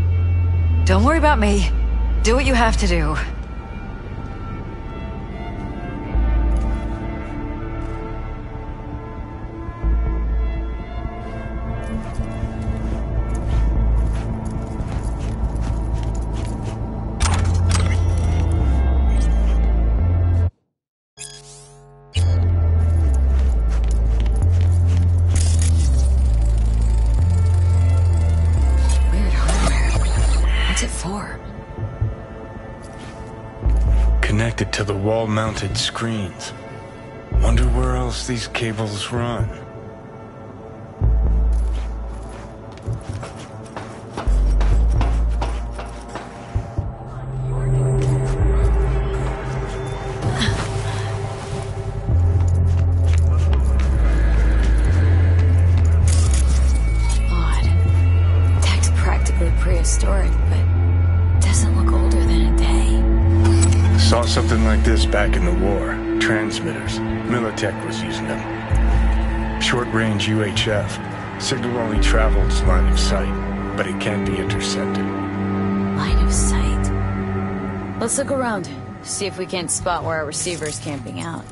Don't worry about me. Do what you have to do.
Weird hardware. What's it for?
Connected to the wall-mounted screens. Wonder where else these cables run.
Odd. Tech's practically prehistoric, but doesn't look older than a day.
Something like this back in the war. Transmitters. Militech was using them. Short-range UHF. Signal only travels line of sight, but it can't be intercepted.
Line of sight. Let's look around. See if we can't spot where our receiver's camping out.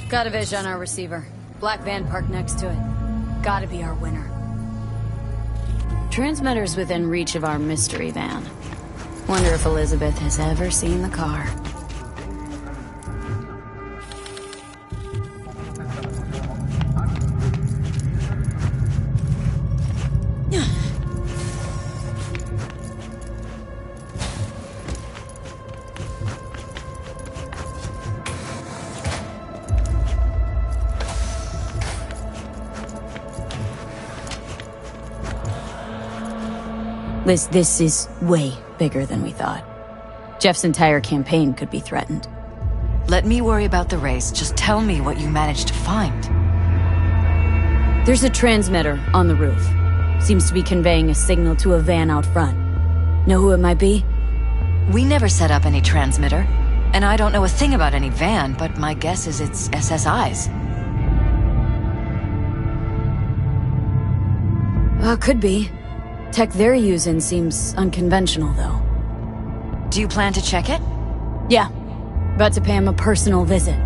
Got a vision on our receiver. Black van parked next to it. Gotta be our winner. Transmitter's within reach of our mystery van. Wonder if Elizabeth has ever seen the car. This is way bigger than we thought. Jeff's entire campaign could be threatened.
Let me worry about the race. Just tell me what you managed to find.
There's a transmitter on the roof. Seems to be conveying a signal to a van out front. Know who it might be?
We never set up any transmitter. And I don't know a thing about any van, but my guess is it's SSI's.
Could be. Tech they're using seems unconventional, though.
Do you plan to check it?
Yeah. About to pay him a personal visit.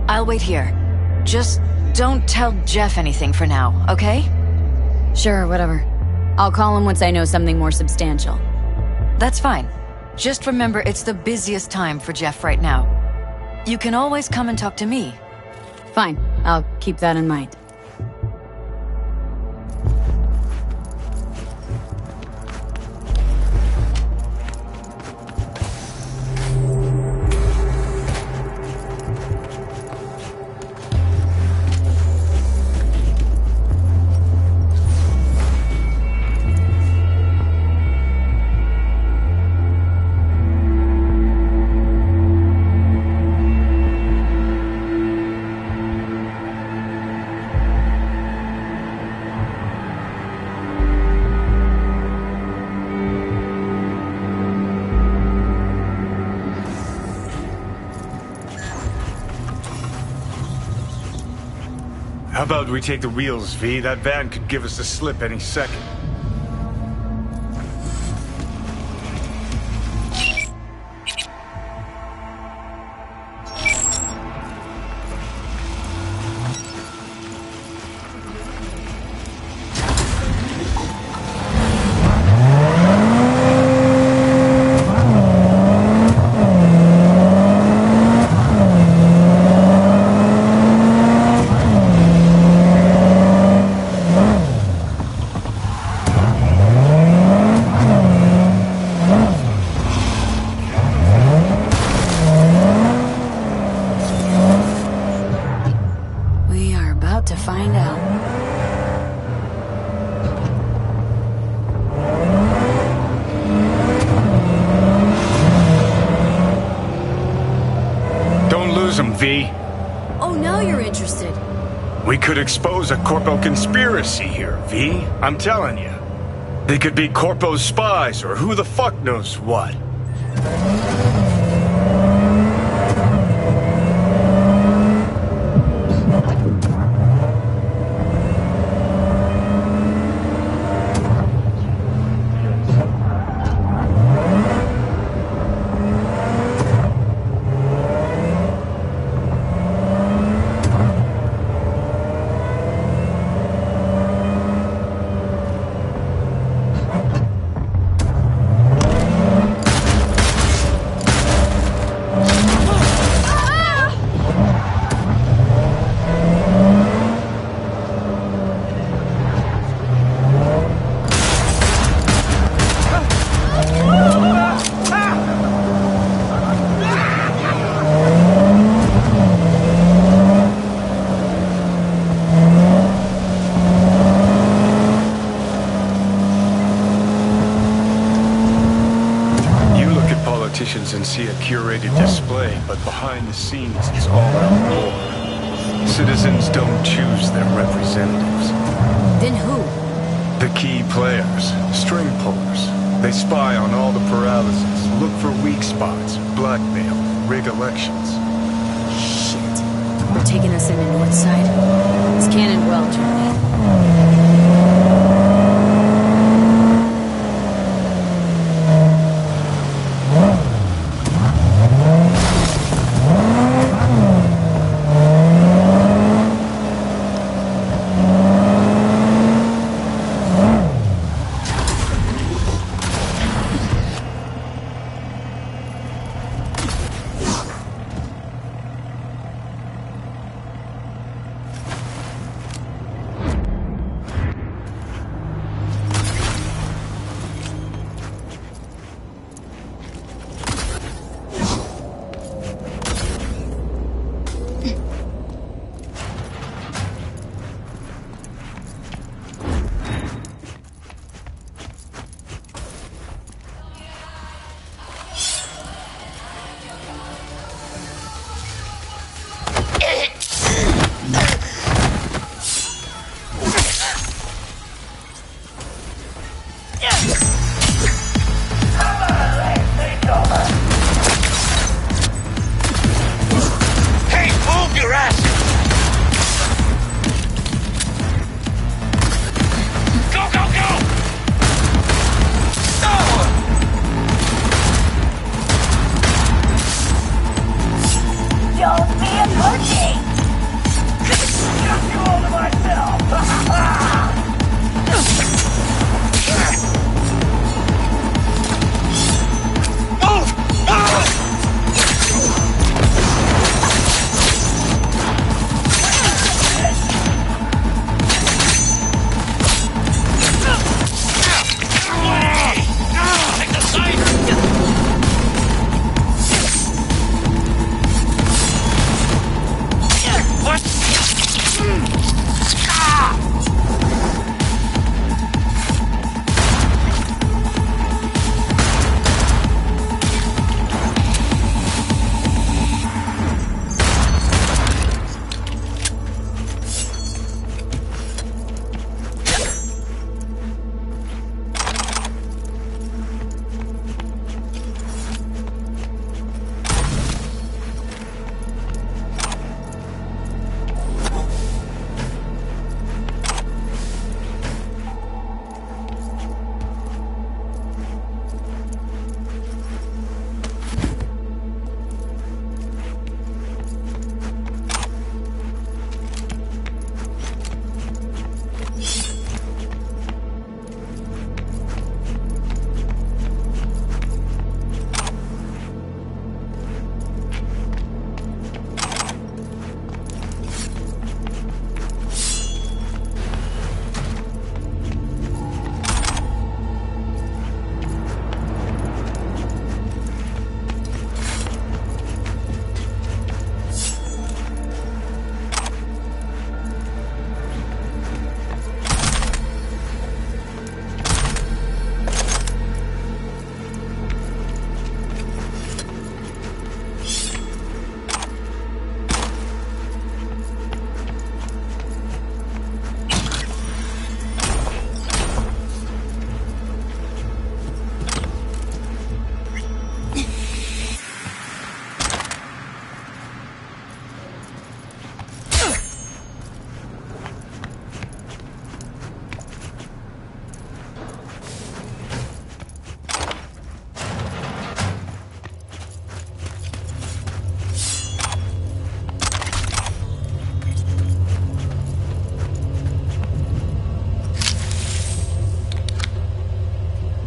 I'll wait here. Just don't tell Jeff anything for now, okay?
Sure, whatever. I'll call him once I know something more substantial.
That's fine. Just remember it's the busiest time for Jeff right now. You can always come and talk to me.
Fine. I'll keep that in mind.
How about we take the wheels, V? That van could give us the slip any second. V.
Oh, now you're interested.
We could expose a Corpo conspiracy here, V. I'm telling you. They could be Corpo's spies or who the fuck knows what. And see a curated display, but behind the scenes it's all out war. Citizens don't choose their representatives.
Then who?
The key players, string pullers. They spy on all the paralysis, look for weak spots, blackmail, rig elections.
Shit. They're taking us in the north side. It's Cannon Well, Johnny.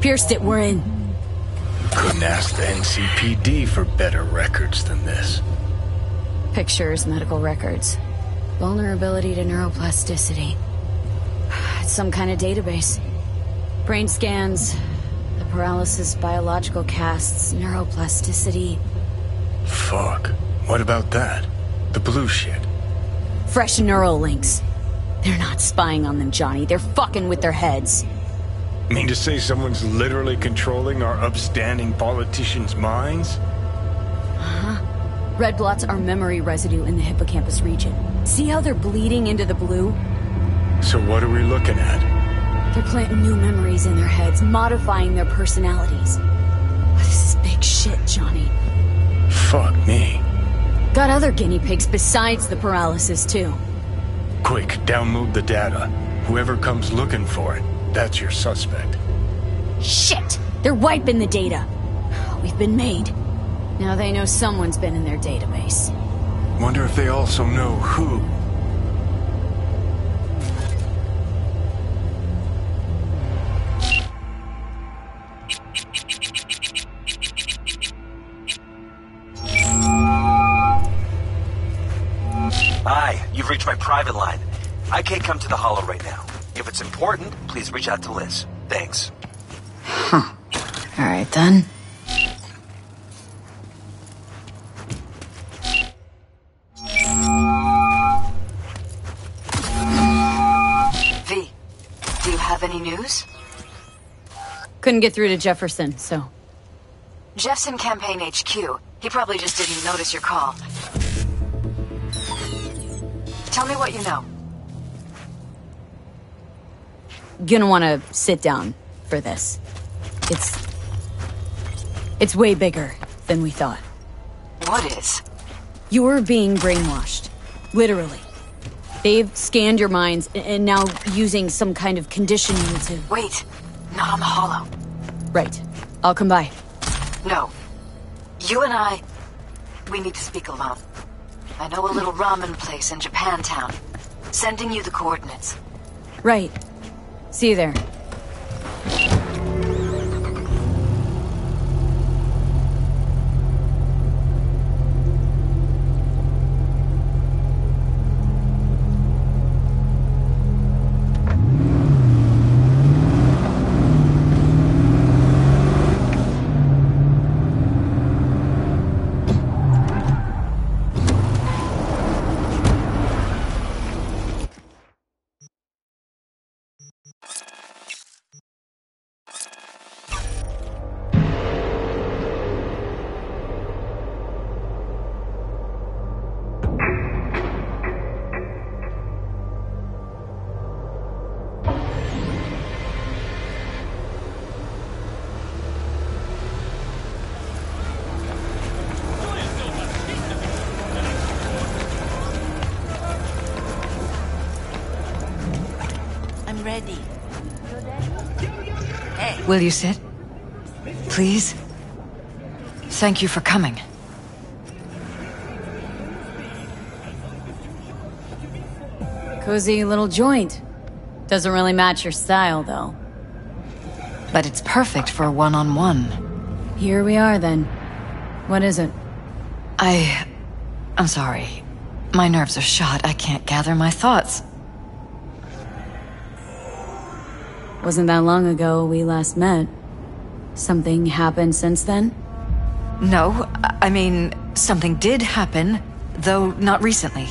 Pierced it, we're in.
Couldn't ask the NCPD for better records than this.
Pictures, medical records. Vulnerability to neuroplasticity. It's some kind of database. Brain scans, the paralysis, biological casts, neuroplasticity.
Fuck. What about that? The blue shit.
Fresh neural links. They're not spying on them, Johnny. They're fucking with their heads.
Mean to say someone's literally controlling our upstanding politicians' minds?
Uh-huh. Red blots are memory residue in the hippocampus region. See how they're bleeding into the blue?
So what are we looking at?
They're planting new memories in their heads, modifying their personalities. This is big shit, Johnny.
Fuck me.
Got other guinea pigs besides the paralysis, too.
Quick, download the data. Whoever comes looking for it, that's your suspect.
Shit! They're wiping the data. We've been made. Now they know someone's been in their database.
Wonder if they also know who.
Hi, you've reached my private line. I can't come to the Hollow right now. If it's important, please reach out to Liz. Thanks.
Huh. Alright then.
V, do you have any news?
Couldn't get through to Jefferson, so...
Jeff's in Campaign HQ. He probably just didn't notice your call. Tell me what you know.
Gonna wanna sit down for this. It's way bigger than we thought.
What is?
You're being brainwashed. Literally. They've scanned your minds and now using some kind of conditioning to...
Wait, not on the Hollow.
Right. I'll come by.
No. You and I, we need to speak alone. I know a little ramen place in Japantown. Sending you the coordinates.
Right. See you there.
Ready.
Will you sit? Please? Thank you for coming.
Cozy little joint. Doesn't really match your style, though.
But it's perfect for a one-on-one.
Here we are, then. What is it?
I'm sorry. My nerves are shot. I can't gather my thoughts.
Wasn't that long ago we last met. Something happened since then?
No, I mean, something did happen, though not recently.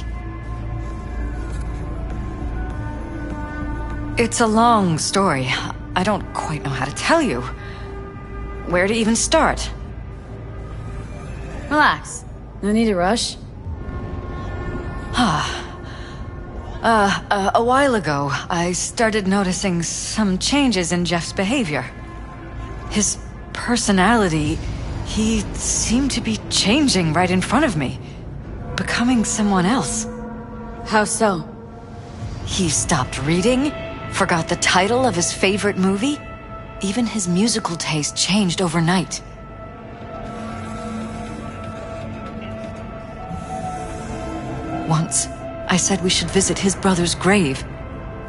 It's a long story. I don't quite know how to tell you. Where to even start?
Relax. No need to rush.
A while ago, I started noticing some changes in Jeff's behavior. His personality, he seemed to be changing right in front of me. Becoming someone else.
How so?
He stopped reading, forgot the title of his favorite movie. Even his musical taste changed overnight. Once, I said we should visit his brother's grave,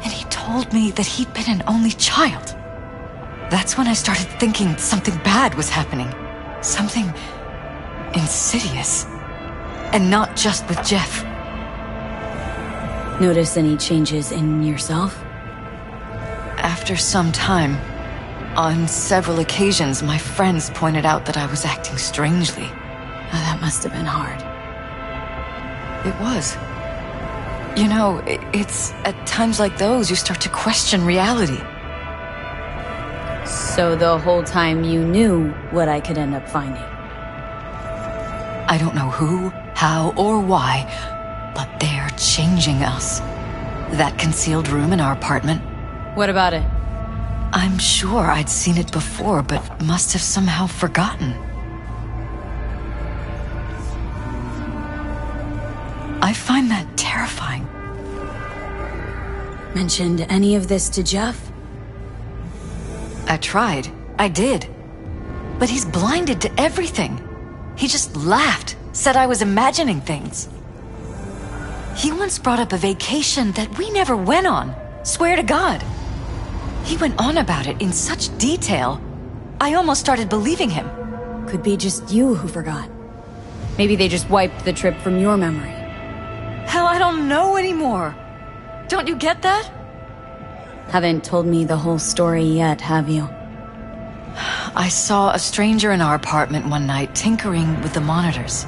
and he told me that he'd been an only child. That's when I started thinking something bad was happening. Something insidious. And not just with Jeff.
Notice any changes in yourself?
After some time, on several occasions, my friends pointed out that I was acting strangely.
Oh, that must have been hard.
It was. You know, it's at times like those you start to question reality.
So the whole time you knew what I could end up finding?
I don't know who, how, or why, but they're changing us. That concealed room in our apartment.
What about it?
I'm sure I'd seen it before, but must have somehow forgotten. I find that terrifying.
Mentioned any of this to Jeff?
I tried. I did. But he's blinded to everything. He just laughed, said I was imagining things. He once brought up a vacation that we never went on. Swear to God. He went on about it in such detail. I almost started believing him.
Could be just you who forgot. Maybe they just wiped the trip from your memory.
Hell, I don't know anymore. Don't you get that?
Haven't told me the whole story yet, have you?
I saw a stranger in our apartment one night tinkering with the monitors.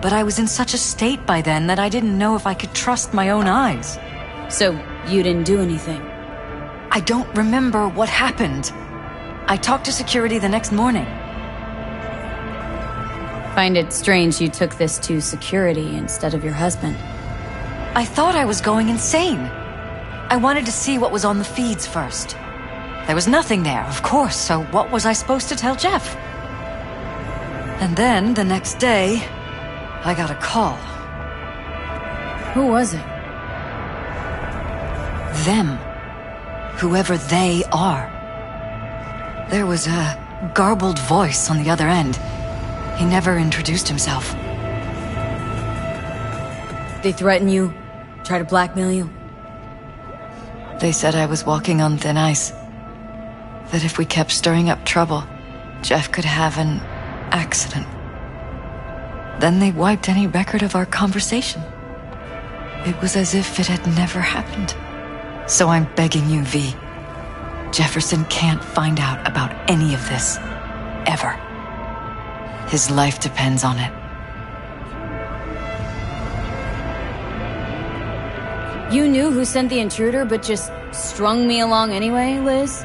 But I was in such a state by then that I didn't know if I could trust my own eyes.
So, you didn't do anything?
I don't remember what happened. I talked to security the next morning.
Find it strange you took this to security instead of your husband.
I thought I was going insane. I wanted to see what was on the feeds first. There was nothing there, of course, so what was I supposed to tell Jeff? And then, the next day, I got a call.
Who was it?
Them. Whoever they are. There was a garbled voice on the other end. He never introduced himself.
They threaten you? Try to blackmail you?
They said I was walking on thin ice. That if we kept stirring up trouble, Jeff could have an accident. Then they wiped any record of our conversation. It was as if it had never happened. So I'm begging you, V. Jefferson can't find out about any of this. Ever. His life depends on it.
You knew who sent the intruder, but just strung me along anyway, Liz?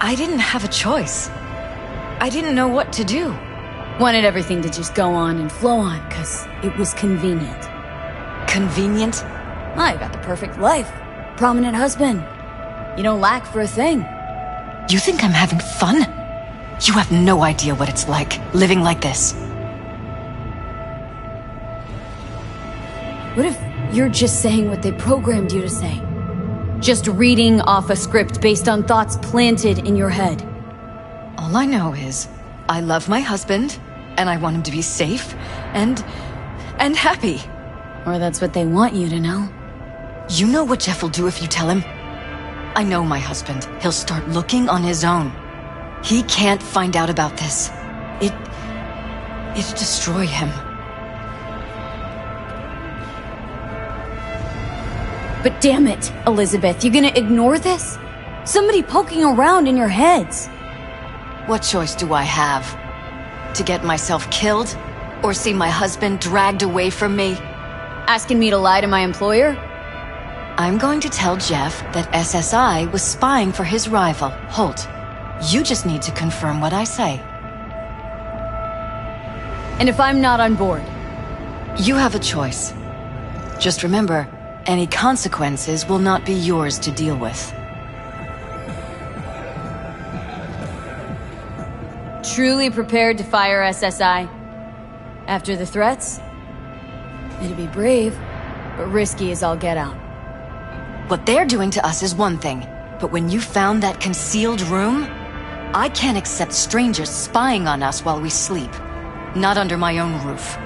I didn't have a choice. I didn't know what to do.
Wanted everything to just go on and flow on, because it was convenient.
Convenient?
I got the perfect life. Prominent husband. You don't lack for a thing.
You think I'm having fun? You have no idea what it's like, living like this.
What if you're just saying what they programmed you to say? Just reading off a script based on thoughts planted in your head?
All I know is, I love my husband, and I want him to be safe, and happy.
Or that's what they want you to know.
You know what Jeff will do if you tell him? I know my husband. He'll start looking on his own. He can't find out about this. It'd destroy him.
But damn it, Elizabeth, you gonna ignore this? Somebody poking around in your heads.
What choice do I have? To get myself killed? Or see my husband dragged away from me?
Asking me to lie to my employer?
I'm going to tell Jeff that SSI was spying for his rival, Holt. You just need to confirm what I say.
And if I'm not on board?
You have a choice. Just remember, any consequences will not be yours to deal with.
Truly prepared to fire SSI? After the threats? It'd be brave, but risky as all get out.
What they're doing to us is one thing, but when you found that concealed room, I can't accept strangers spying on us while we sleep. Not under my own roof.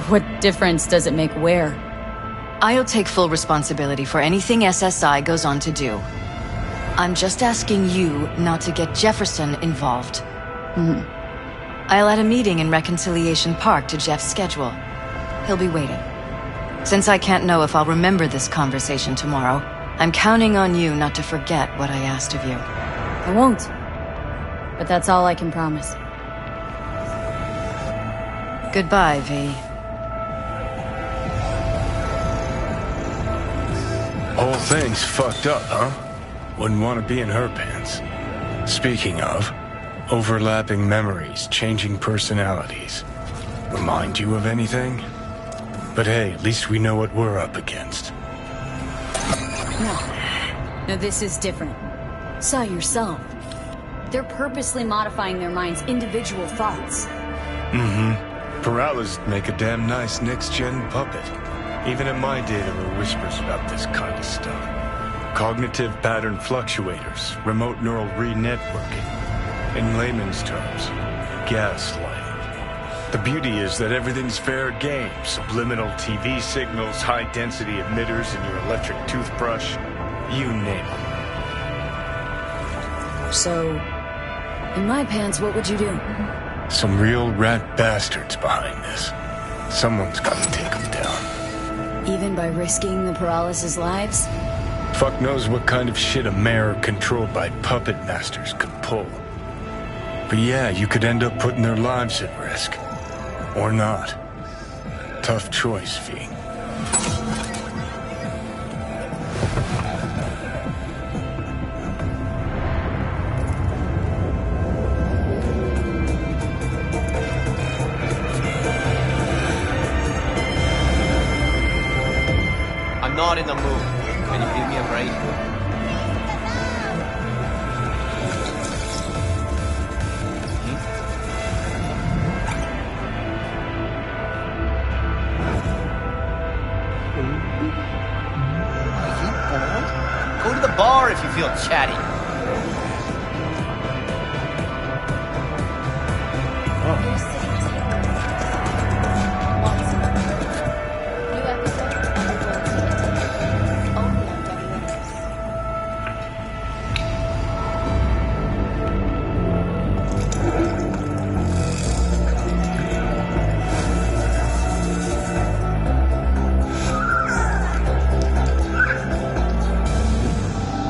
What difference does it make where?
I'll take full responsibility for anything SSI goes on to do. I'm just asking you not to get Jefferson involved. I'll add a meeting in Reconciliation Park to Jeff's schedule. He'll be waiting. Since I can't know if I'll remember this conversation tomorrow, I'm counting on you not to forget what I asked of you.
I won't. But that's all I can promise.
Goodbye, V.
Whole thing's fucked up, huh? Wouldn't want to be in her pants. Speaking of, overlapping memories, changing personalities. Remind you of anything? But hey, at least we know what we're up against.
No, this is different. Saw yourself. They're purposely modifying their mind's individual thoughts.
Mm-hmm. Paralysis make a damn nice next-gen puppet. Even in my day, there were whispers about this kind of stuff. Cognitive pattern fluctuators, remote neural re-networking. In layman's terms, gaslighting. The beauty is that everything's fair game. Subliminal TV signals, high-density emitters in your electric toothbrush. You name it.
So, in my pants, what would you do?
Some real rat bastards behind this. Someone's gotta take them down.
Even by risking the paralysis lives?
Fuck knows what kind of shit a mayor controlled by puppet masters could pull. But yeah, you could end up putting their lives at risk. Or not. Tough choice, V.
I'm not in the mood. Can you give me a break? Go to the bar if you feel chatty.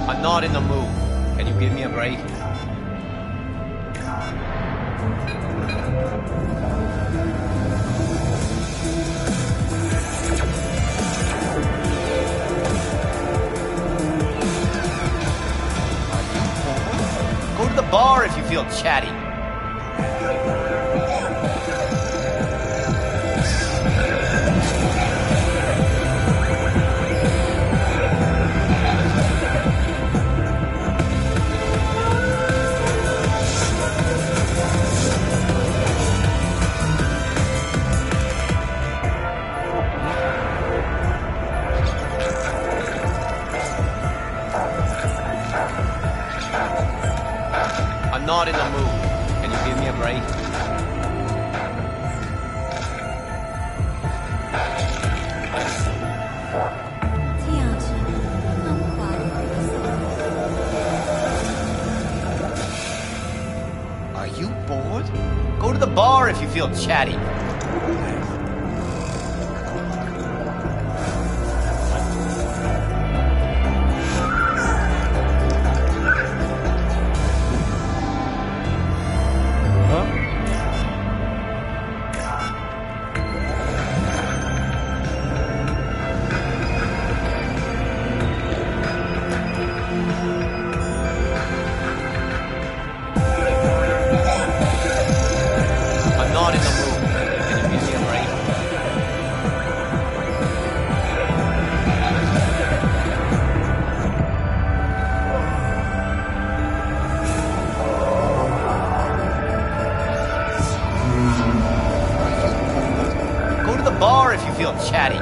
I'm not in the mood. Can you give me a break? Go to the bar if you feel chatty. I'm not in the mood. Can you give me a break? Are you bored? Go to the bar if you feel chatty. I'm not in the mood. Can you give me a break? Go to the bar if you feel chatty.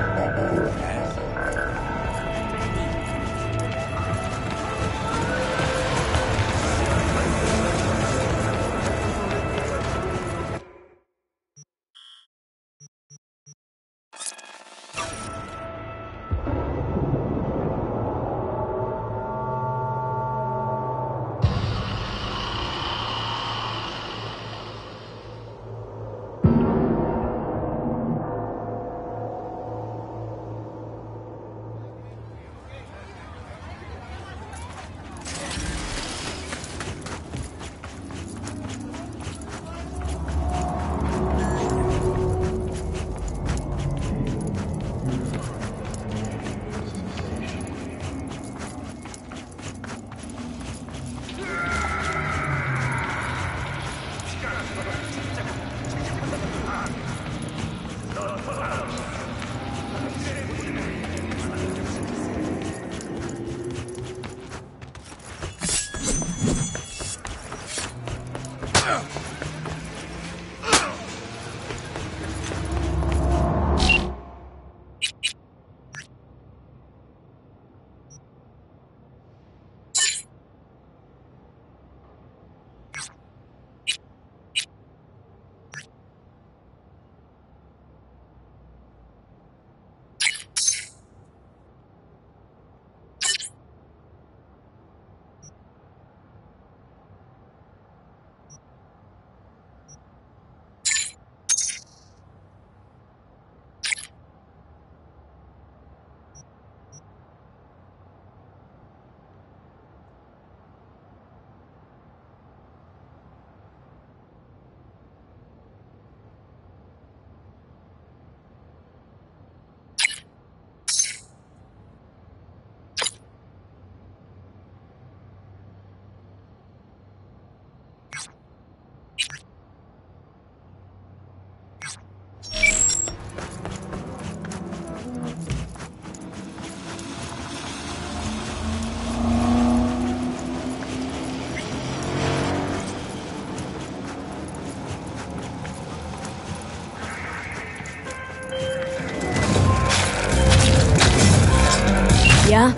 Yeah?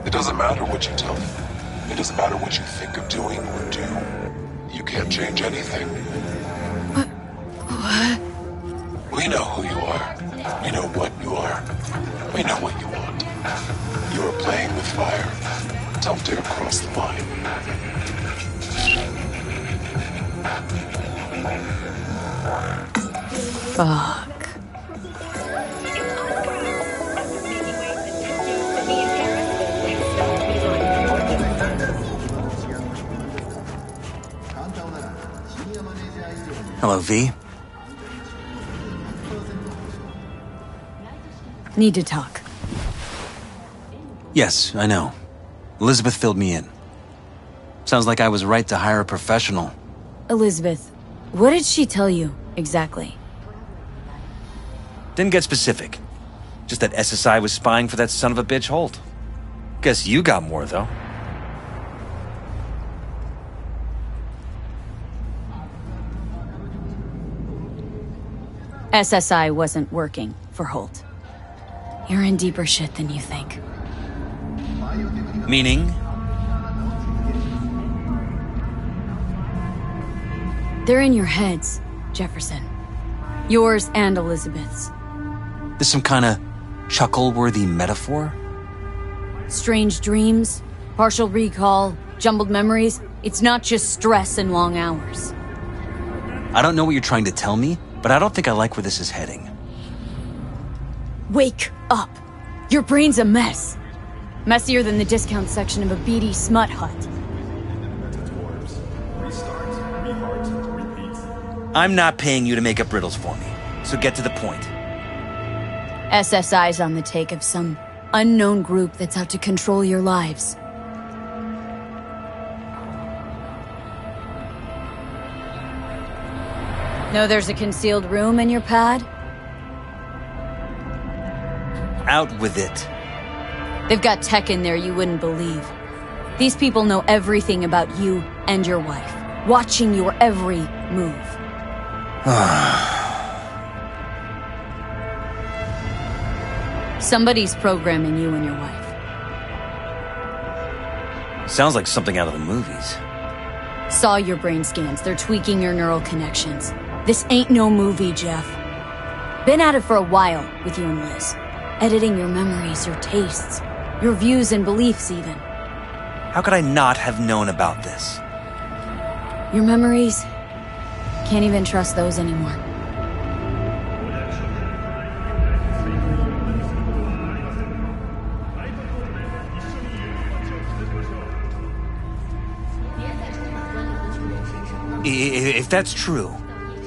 It doesn't matter what you tell me. It doesn't matter what you think of doing or do. You can't change anything.
What?
We know who you are. We know what you are. We know what you want. You are playing with fire. Don't dare cross the line.
Fuck.
Hello, V.
Need to talk.
Yes, I know. Elizabeth filled me in. Sounds like I was right to hire a professional.
Elizabeth, what did she tell you, exactly?
Didn't get specific. Just that SSI was spying for that son of a bitch Holt. Guess you got more, though.
SSI wasn't working for Holt. You're in deeper shit than you think.
Meaning?
They're in your heads, Jefferson. Yours and Elizabeth's.
This some kind of chuckle-worthy metaphor?
Strange dreams, partial recall, jumbled memories. It's not just stress and long hours.
I don't know what you're trying to tell me, but I don't think I like where this is heading.
Wake up! Your brain's a mess. Messier than the discount section of a beady smut hut.
I'm not paying you to make up riddles for me, so get to the point.
SSI's on the take of some unknown group that's out to control your lives. Know there's a concealed room in your pad?
Out with it.
They've got tech in there you wouldn't believe. These people know everything about you and your wife, watching your every move. Somebody's programming you and your wife.
Sounds like something out of the movies.
Saw your brain scans. They're tweaking your neural connections. This ain't no movie, Jeff. Been at it for a while with you and Liz. Editing your memories, your tastes, your views and beliefs even.
How could I not have known about this?
Your memories? Can't even trust those anymore.
If that's true,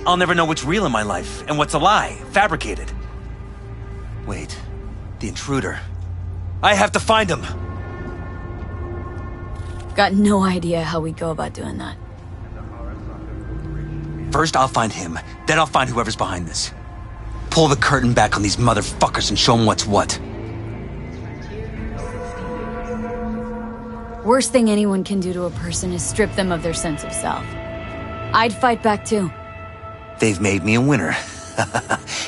I'll never know what's real in my life and what's a lie, fabricated. Wait, the intruder. I have to find him!
Got no idea how we go about doing that.
First I'll find him, then I'll find whoever's behind this. Pull the curtain back on these motherfuckers and show them what's what.
Worst thing anyone can do to a person is strip them of their sense of self. I'd fight back too.
They've made me a winner.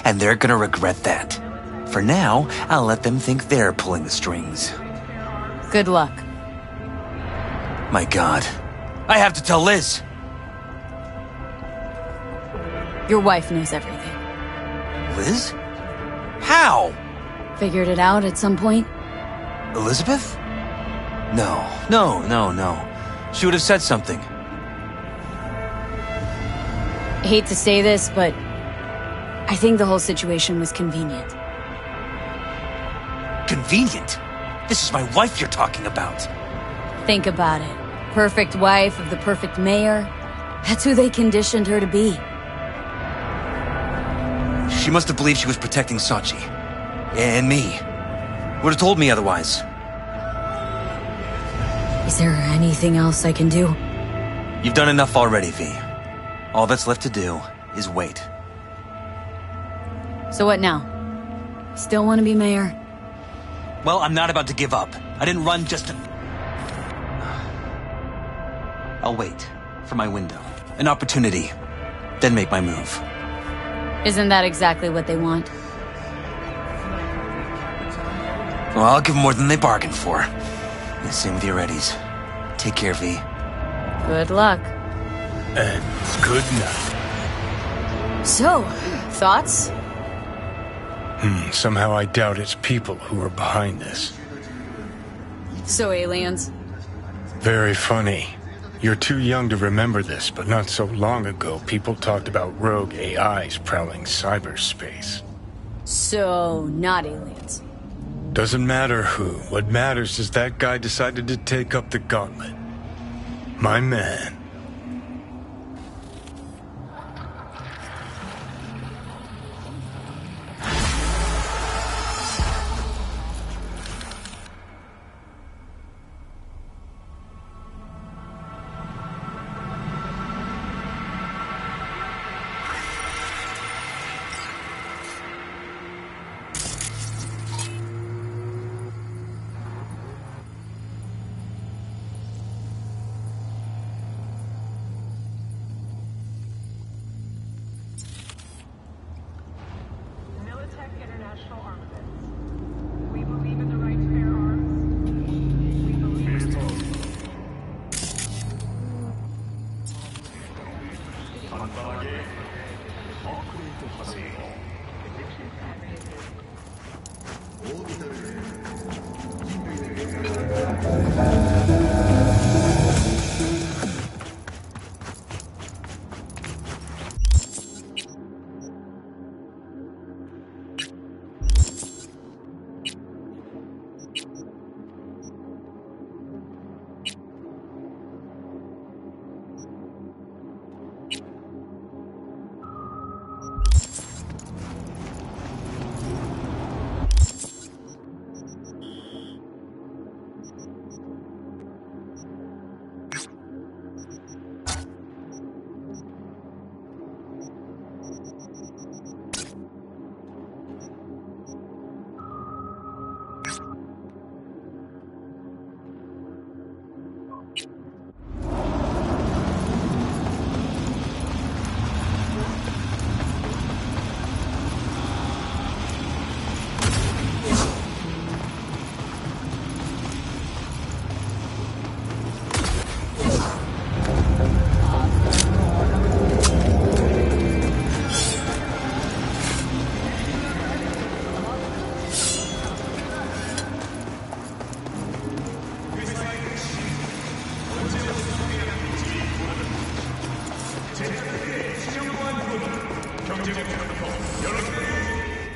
And they're gonna regret that. For now, I'll let them think they're pulling the strings.
Good luck.
My God. I have to tell Liz!
Your wife knows everything.
Liz? How?
Figured it out at some point?
Elizabeth? No. She would have said something.
I hate to say this, but I think the whole situation was convenient.
Convenient? This is my wife you're talking about.
Think about it. Perfect wife of the perfect mayor. That's who they conditioned her to be.
She must have believed she was protecting Sachi. And me. Would have told me otherwise.
Is there anything else I can do?
You've done enough already, V. All that's left to do is wait.
So what now? Still want to be mayor?
Well, I'm not about to give up. I didn't run just to... I'll wait for my window. An opportunity. Then make my move.
Isn't that exactly what they want?
Well, I'll give them more than they bargained for. And same with your Eddies. Take care, V.
Good luck.
And good night.
So, thoughts?
Somehow I doubt it's people who are behind this.
So aliens?
Very funny. You're too young to remember this, but not so long ago, people talked about rogue AIs prowling cyberspace.
So, not aliens.
Doesn't matter who. What matters is that guy decided to take up the gauntlet. My man.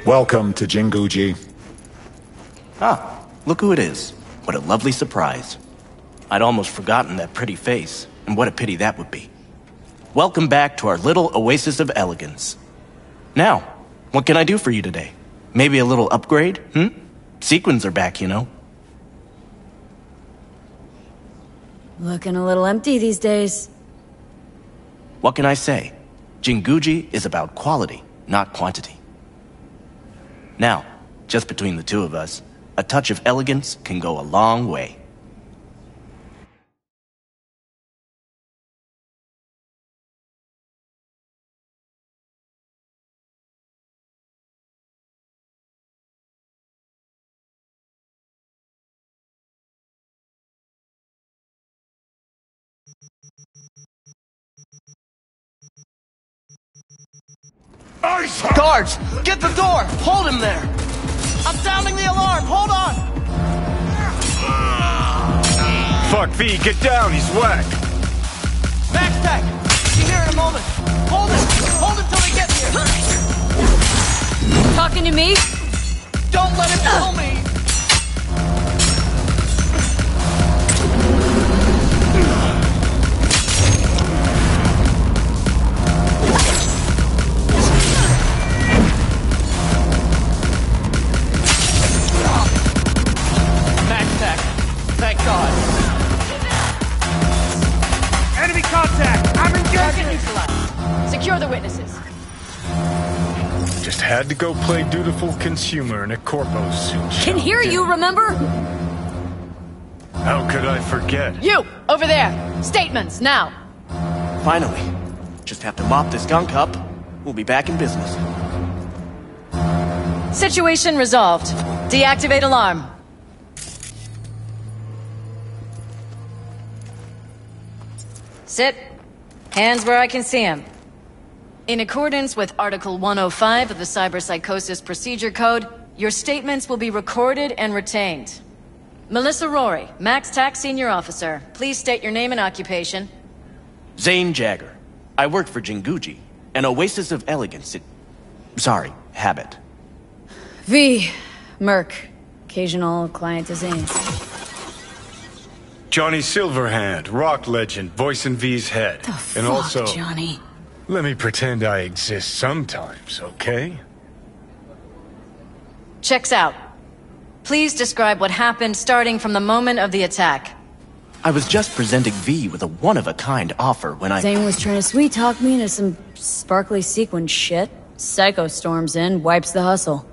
Welcome to Jinguji.
Ah, look who it is. What a lovely surprise. I'd almost forgotten that pretty face, and what a pity that would be. Welcome back to our little oasis of elegance. Now, what can I do for you today? Maybe a little upgrade, Sequins are back, you know.
Looking a little empty these days.
What can I say? Jinguji is about quality, not quantity. Now, just between the two of us, a touch of elegance can go a long way.
Guards, get the door! Hold him there! I'm sounding the alarm! Hold on!
Fuck V, get down, he's whacked.
Max Tech! Be here in a moment! Hold him! Hold him till he gets here!
Talking to me?
Don't let him kill me! Thank God.
Enemy contact! I'm
Target
engaging!
neutralized. Secure the witnesses.
Just had to go play dutiful consumer in a corpo suit.
Can hear you, remember?
How could I forget?
You! Over there! Statements, now!
Finally. Just have to mop this gunk up. We'll be back in business.
Situation resolved. Deactivate alarm. Sit. Hands where I can see them. In accordance with Article 105 of the Cyberpsychosis Procedure Code, your statements will be recorded and retained. Melissa Rory, Max Tac Senior Officer. Please state your name and occupation.
Zane Jagger. I work for Jinguji, an oasis of elegance. Sorry, habit.
V. Merc. Occasional client to Zane.
Johnny Silverhand, rock legend, voice in V's head. And also,
Johnny?
Let me pretend I exist sometimes, okay?
Checks out. Please describe what happened starting from the moment of the attack.
I was just presenting V with a one-of-a-kind offer when
Zane was trying to sweet-talk me into some sparkly sequin shit. Psycho storms in, wipes the hustle.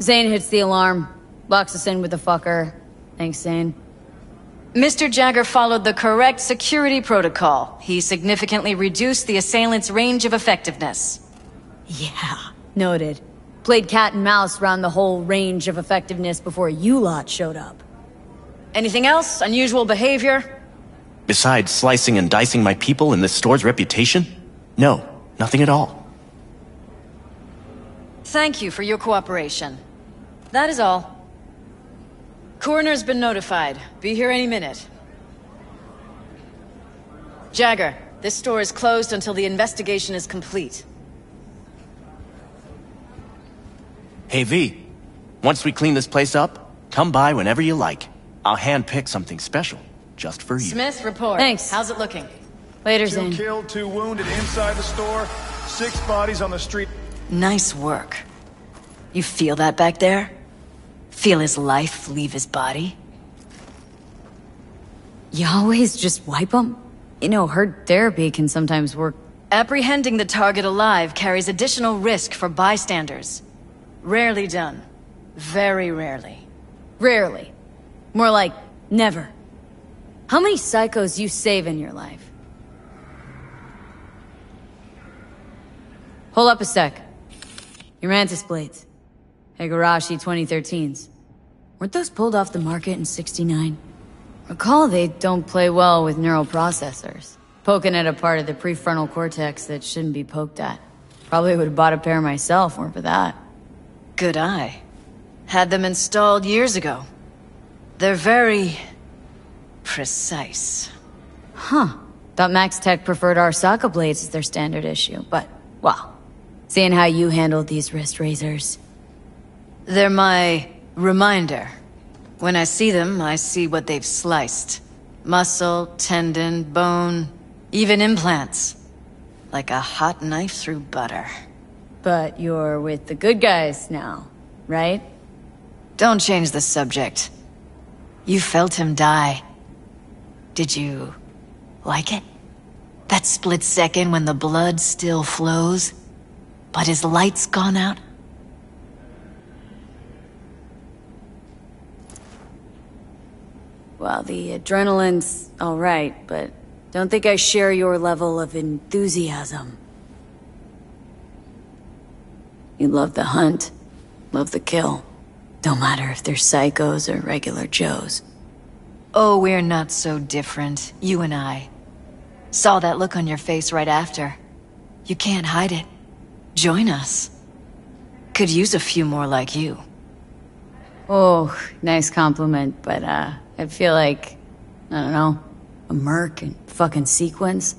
Zane hits the alarm, locks us in with the fucker. Thanks, Zane.
Mr. Jagger followed the correct security protocol. He significantly reduced the assailant's range of effectiveness.
Yeah, noted. Played cat and mouse around the whole range of effectiveness before you lot showed up.
Anything else? Unusual behavior?
Besides slicing and dicing my people and this store's reputation? No, nothing at all.
Thank you for your cooperation. That is all. Coroner's been notified. Be here any minute. Jagger, this store is closed until the investigation is complete.
Hey V, once we clean this place up, come by whenever you like. I'll handpick something special, just for you.
Smith, report.
Thanks.
How's it looking?
Later,
2
Zane.
killed, 2 wounded inside the store, 6 bodies on the street.
Nice work. You feel that back there? Feel his life leave his body?
You always just wipe them? You know, herd therapy can sometimes work.
Apprehending the target alive carries additional risk for bystanders. Rarely done. Very rarely.
Rarely. More like, never. How many psychos you save in your life? Hold up a sec. Your mantis blades. Higurashi 2013s. Weren't those pulled off the market in '69? Recall they don't play well with neural processors. Poking at a part of the prefrontal cortex that shouldn't be poked at. Probably would have bought a pair myself, weren't for that.
Good eye. Had them installed years ago. They're very... precise.
Huh. Thought Max Tech preferred Arasaka blades as their standard issue, but, well, seeing how you handled these wrist razors.
They're my reminder. When I see them, I see what they've sliced. Muscle, tendon, bone, even implants. Like a hot knife through butter.
But you're with the good guys now, right?
Don't change the subject. You felt him die. Did you like it? That split second when the blood still flows, but his light's gone out?
Well, the adrenaline's alright, but don't think I share your level of enthusiasm. You love the hunt, love the kill. Don't matter if they're psychos or regular Joes.
Oh, we're not so different, you and I. Saw that look on your face right after. You can't hide it. Join us. Could use a few more like you.
Oh, nice compliment, but I feel like, I don't know, a merc and fucking sequins?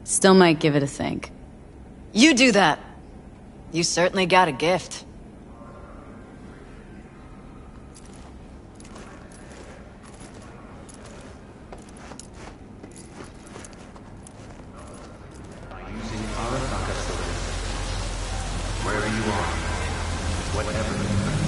Still might give it a think.
You do that. You certainly got a gift.
Wherever you are, whatever you bring.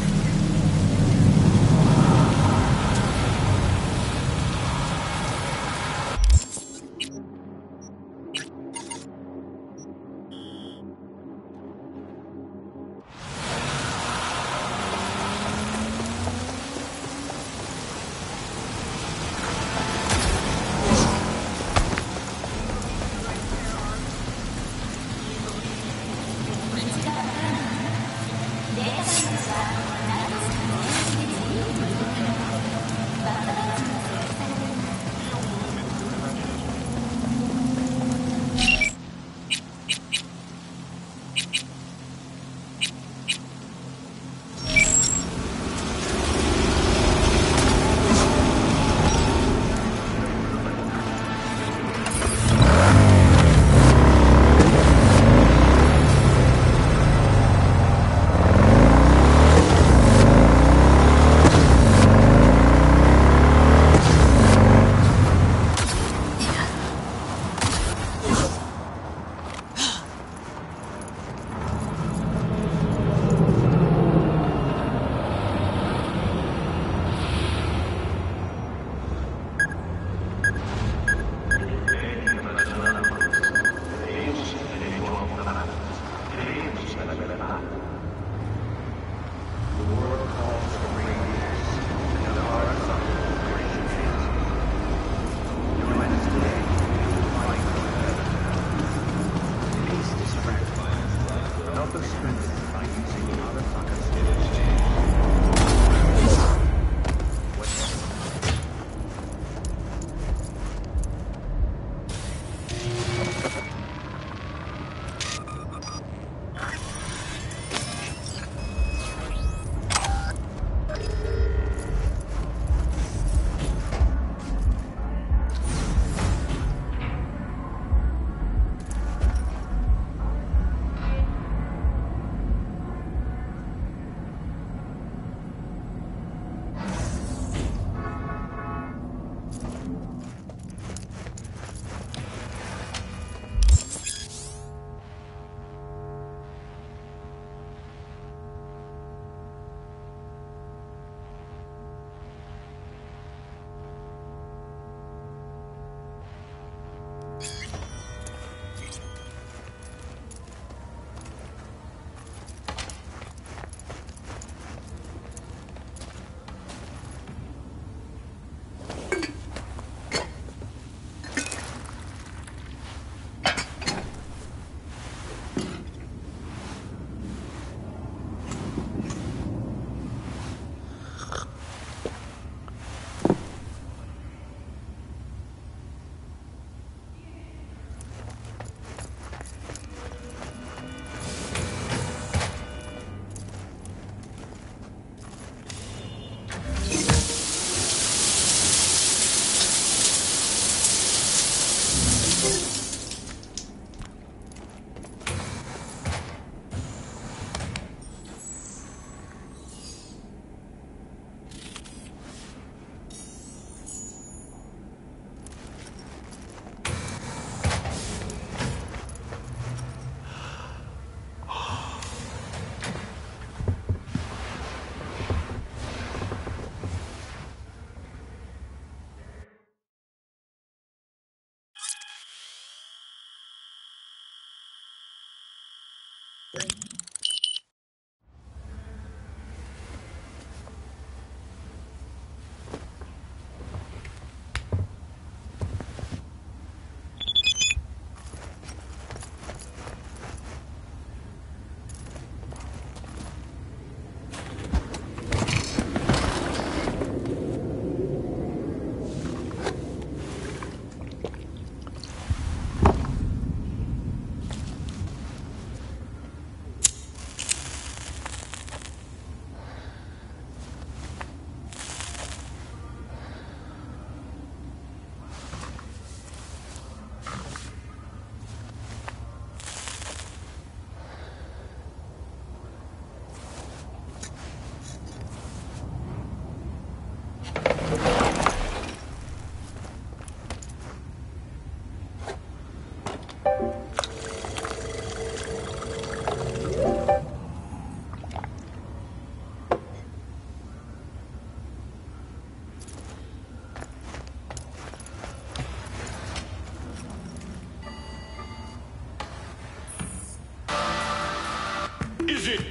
is it?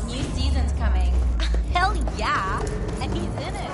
New season's coming. Hell yeah! And he's in it.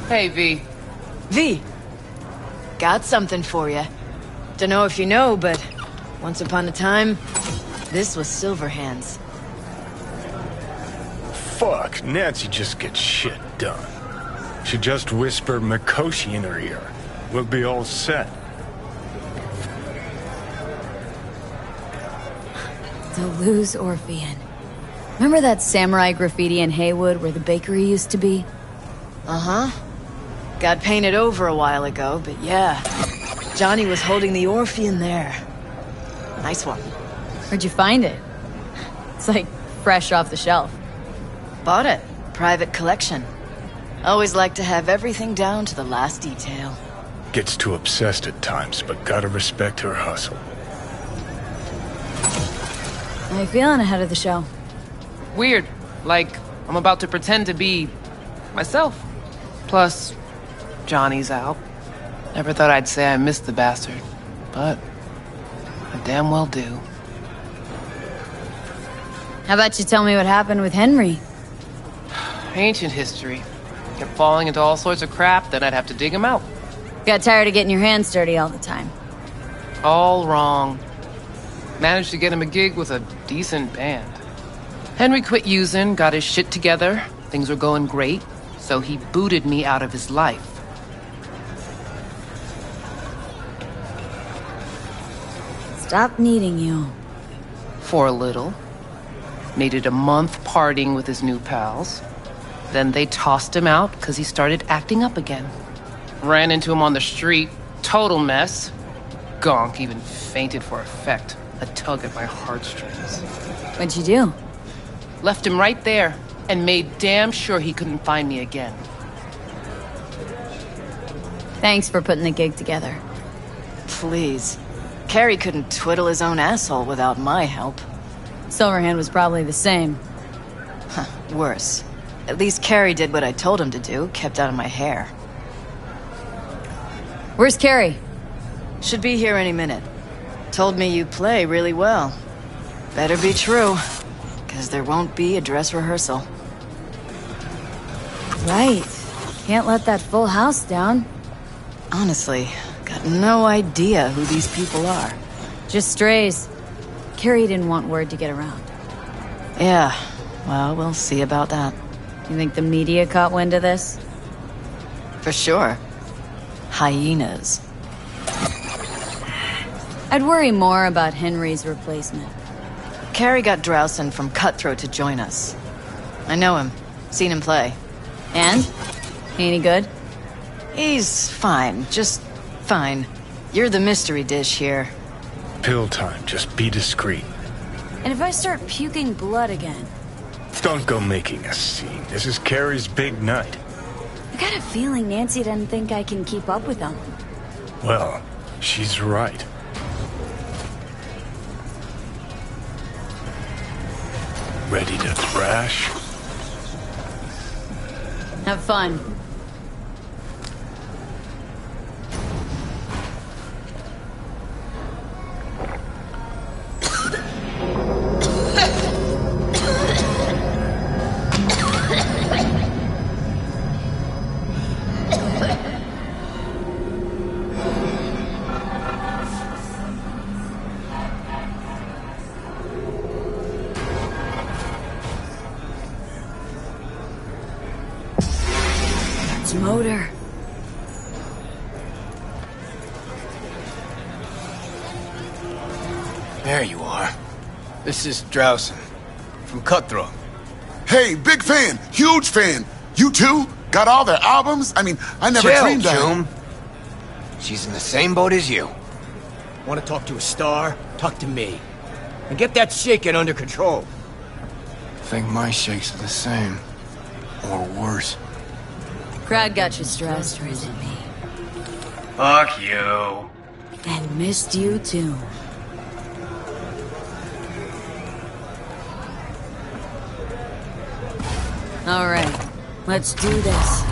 Hey, V.
V. Got something for you. Dunno if you know, but once upon a time, this was Silverhand's.
Fuck, Nancy just gets shit done. She just whisper Mikoshi in her ear. We'll be all set.
The Luz Orphean. Remember that samurai graffiti in Haywood where the bakery used to be?
Uh-huh. Got painted over a while ago, but yeah. Johnny was holding the Orphean there. Nice one.
Where'd you find it? It's like fresh off the shelf.
Bought it. Private collection. Always like to have everything down to the last detail.
Gets too obsessed at times, but gotta respect her hustle.
How you feeling ahead of the show?
Weird. Like, I'm about to pretend to be myself. Plus, Johnny's out. Never thought I'd say I missed the bastard, but I damn well do.
How about you tell me what happened with Henry?
Ancient history. Kept falling into all sorts of crap, then I'd have to dig him out.
Got tired of getting your hands dirty all the time.
All wrong. Managed to get him a gig with a decent band. Henry quit using, got his shit together. Things were going great, so he booted me out of his life.
Stopped needing you.
For a little. Needed a month partying with his new pals. Then they tossed him out because he started acting up again. Ran into him on the street. Total mess. Gonk even fainted for effect. A tug at my heartstrings.
What'd you do?
Left him right there and made damn sure he couldn't find me again.
Thanks for putting the gig together.
Please. Carrie couldn't twiddle his own asshole without my help.
Silverhand was probably the same.
Huh, worse. At least Carrie did what I told him to do, kept out of my hair.
Where's Carrie?
Should be here any minute. Told me you play really well. Better be true, because there won't be a dress rehearsal.
Right. Can't let that full house down.
Honestly, got no idea who these people are.
Just strays. Carrie didn't want word to get around.
Yeah, well, we'll see about that.
You think the media caught wind of this?
For sure. Hyenas.
I'd worry more about Henry's replacement.
Carrie got Drowson from Cutthroat to join us. I know him. Seen him play.
And? Any good?
He's fine. Just fine. You're the mystery dish here.
Pill time. Just be discreet.
And if I start puking blood again?
Don't go making a scene. This is Carrie's big night.
I got a feeling Nancy doesn't think I can keep up with them.
Well, she's right. Ready to crash?
Have fun. Motor.
There you are. This is Drowson from Cutthroat.
Hey, big fan, huge fan. You too? Got all their albums? I mean, I never dreamed of.
Joom. She's in the same boat as you. Want to talk to a star? Talk to me. And get that shaking under control.
I think my shakes are the same. Or worse.
Crowd got you stressed, or is it me?
Fuck you.
And missed you too. All right, let's do this.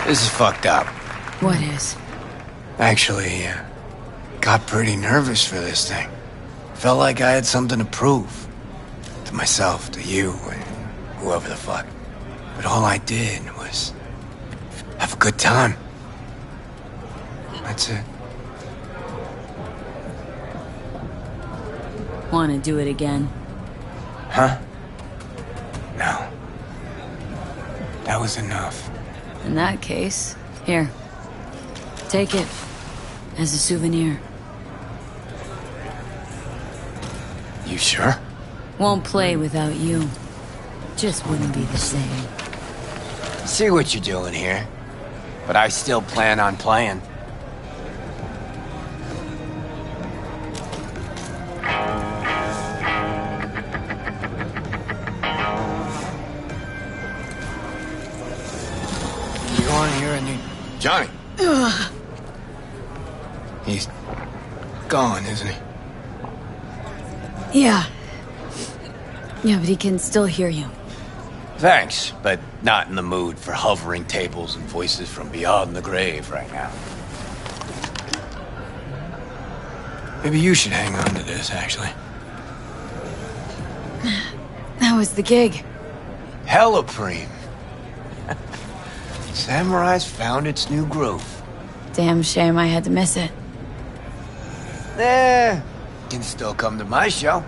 This is fucked up.
What is?
Actually, got pretty nervous for this thing. Felt like I had something to prove. To myself, to you, and whoever the fuck. But all I did was Have a good time. That's it.
Want to do it again?
Huh? No. That was enough.
In that case, here. Take it. As a souvenir.
You sure?
Won't play without you. Just wouldn't be the same.
See what you're doing here. But I still plan on playing. You want to hear a new... Johnny! He's gone, isn't he?
Yeah. Yeah, but he can still hear you.
Thanks, but not in the mood for hovering tables and voices from beyond the grave right now. Maybe you should hang on to this, actually.
That was the gig.
Hella preem. Samurai's found its new groove.
Damn shame I had to miss it.
Can still come to my show.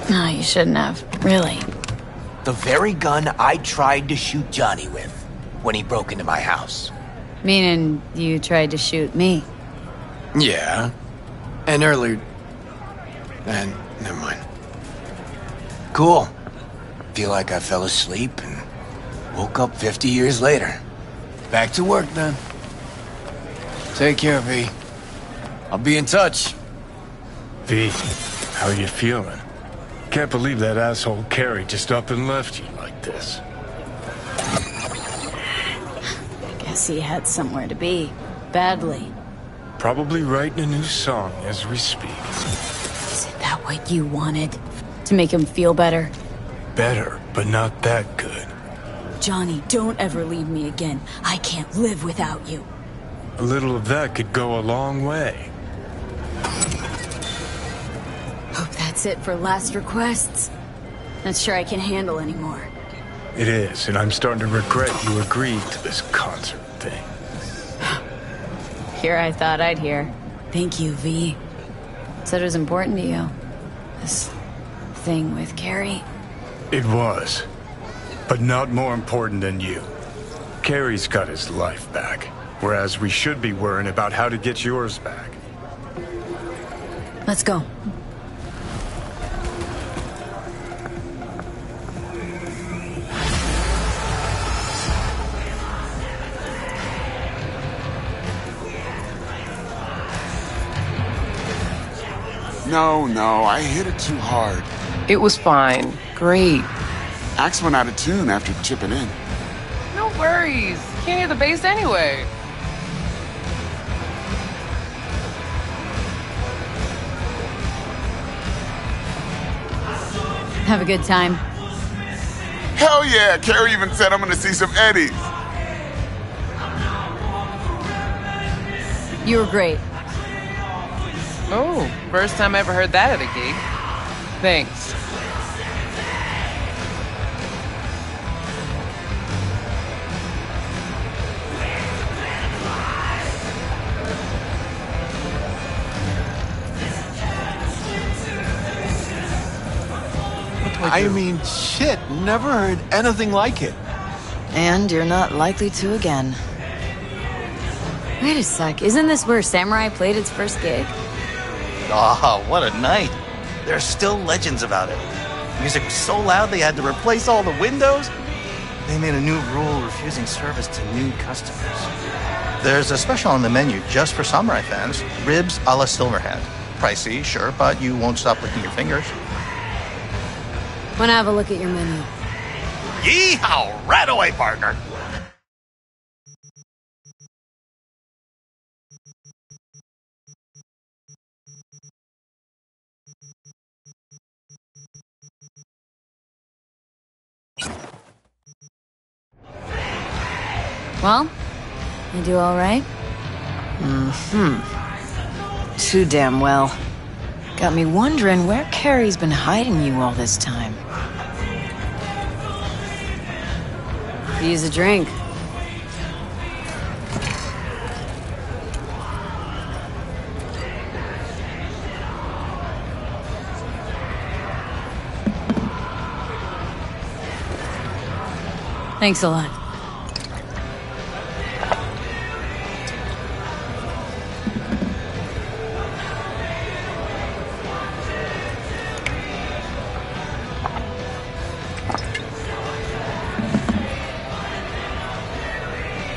No, you shouldn't have. Really.
The very gun I tried to shoot Johnny with when he broke into my house.
Meaning you tried to shoot me.
Yeah. And earlier... And never mind. Cool. Feel like I fell asleep and woke up 50 years later. Back to work then. Take care, V. I'll be in touch.
V, how are you feeling? Can't believe that asshole Carrie just up and left you like this.
Guess he had somewhere to be. Badly.
Probably writing a new song as we speak.
Is that what you wanted? To make him feel better?
Better, but not that good.
Johnny, don't ever leave me again. I can't live without you.
A little of that could go a long way.
Hope that's it for last requests. Not sure I can handle anymore.
It is, and I'm starting to regret you agreed to this concert thing.
Here I thought I'd hear. Thank you, V. Said it was important to you. This thing with Carrie.
It was. But not more important than you. Carrie's got his life back. Whereas we should be worrying about how to get yours back.
Let's go.
No, I hit it too hard.
It was fine. Great.
Axe went out of tune after chipping in.
No worries. Can't hear the bass anyway.
Have a good time.
Hell yeah! Carrie even said I'm gonna see some Eddies.
You were great.
Oh, first time I ever heard that at a gig. Thanks.
I mean, shit, never heard anything like it.
And you're not likely to again.
Wait a sec, isn't this where Samurai played its first gig?
Oh, what a night. There's still legends about it. Music was so loud they had to replace all the windows. They made a new rule refusing service to new customers.
There's a special on the menu just for samurai fans. Ribs a la Silverhand. Pricey, sure, but you won't stop licking your fingers.
Wanna have a look at your menu?
Yeehaw! Right away, partner!
Well, you do all right?
Too damn well. Got me wondering where Carrie's been hiding you all this time.
Use a drink. Thanks a lot.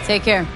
Take care.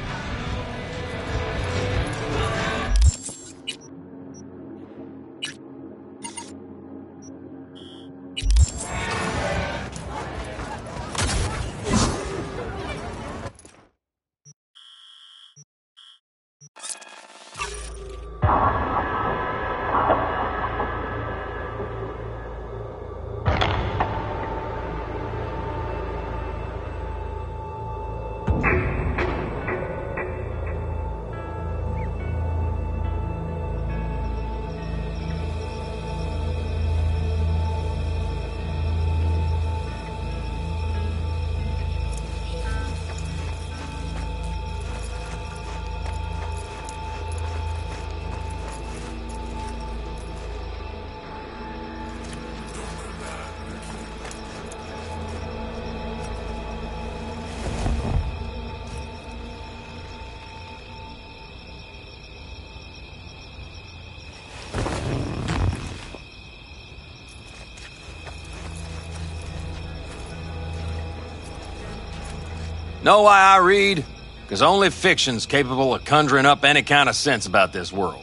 Know why I read? Because only fiction's capable of conjuring up any kind of sense about this world.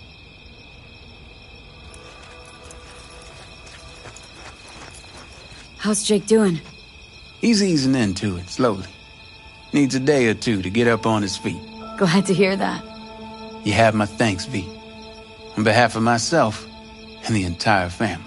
How's Jake doing?
He's easing into it, slowly. Needs a day or two to get up on his feet.
Glad to hear that.
You have my thanks, V. On behalf of myself and the entire family.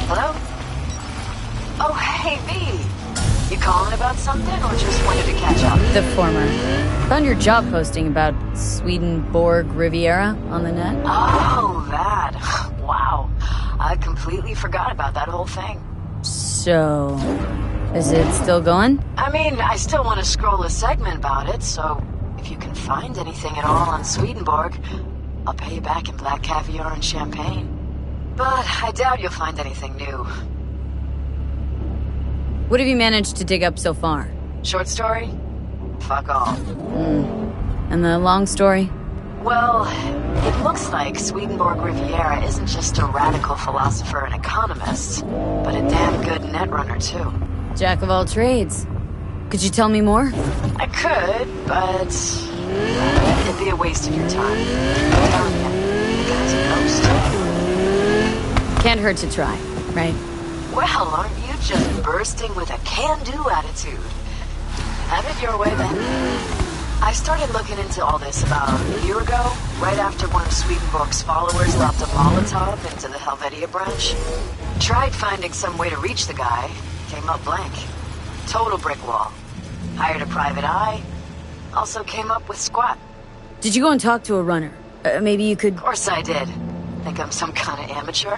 Hello? Oh, hey, V. You calling about something or just wanted to catch up?
The former. Found your job posting about Swedenborg Riviera on the net.
Oh, that. Wow. I completely forgot about that whole thing.
So, is it still going?
I mean, I still want to scroll a segment about it, so if you can find anything at all on Swedenborg, I'll pay you back in black caviar and champagne. But I doubt you'll find anything new.
What have you managed to dig up so far?
Short story? Fuck all.
And the long story?
Well, it looks like Swedenborg Riviera isn't just a radical philosopher and economist, but a damn good netrunner too.
Jack of all trades. Could you tell me more?
I could, but it'd be a waste of your time. I'm telling you, the guy's a ghost.
Can't hurt to try, right?
Well, aren't you just bursting with a can-do attitude? Have it your way, then. I started looking into all this about a year ago, right after one of Swedenborg's followers dropped a Molotov into the Helvetia branch. Tried finding some way to reach the guy, came up blank. Total brick wall. Hired a private eye, also came up with squat.
Did you go and talk to a runner? Maybe you could...
Of course I did. Think I'm some kind of amateur?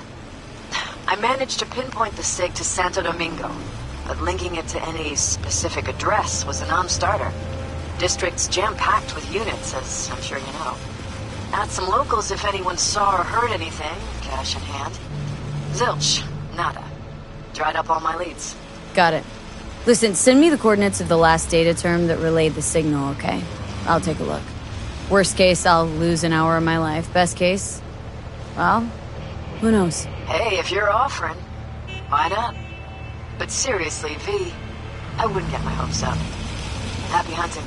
I managed to pinpoint the SIG to Santo Domingo, but linking it to any specific address was a non-starter. District's jam-packed with units, as I'm sure you know. Asked some locals if anyone saw or heard anything, cash in hand. Zilch. Nada. Dried up all my leads.
Got it. Listen, send me the coordinates of the last data term that relayed the signal, okay? I'll take a look. Worst case, I'll lose an hour of my life. Best case, well, who knows?
Hey, if you're offering, why not? But seriously, V, I wouldn't get my hopes up. Happy hunting.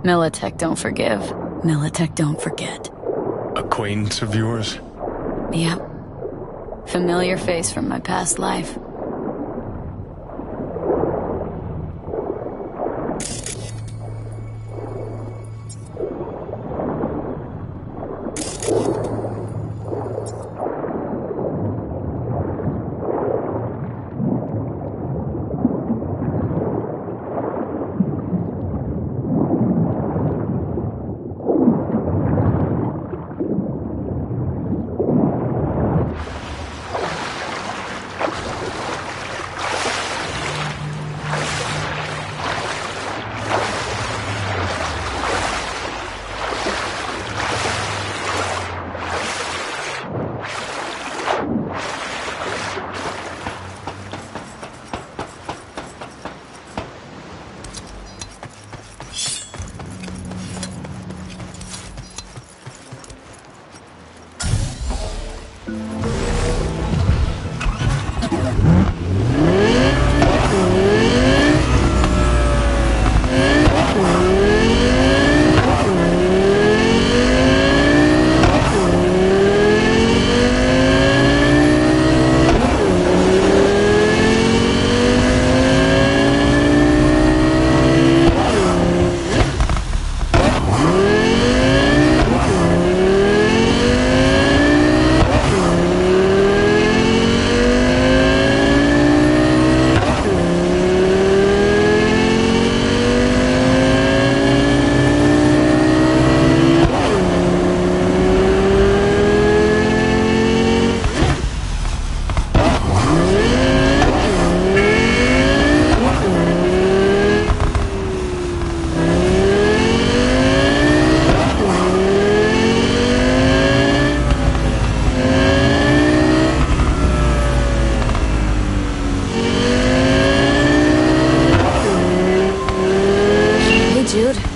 Militech don't forgive. Militech don't forget.
Acquaintance of yours?
Yep. Familiar face from my past life.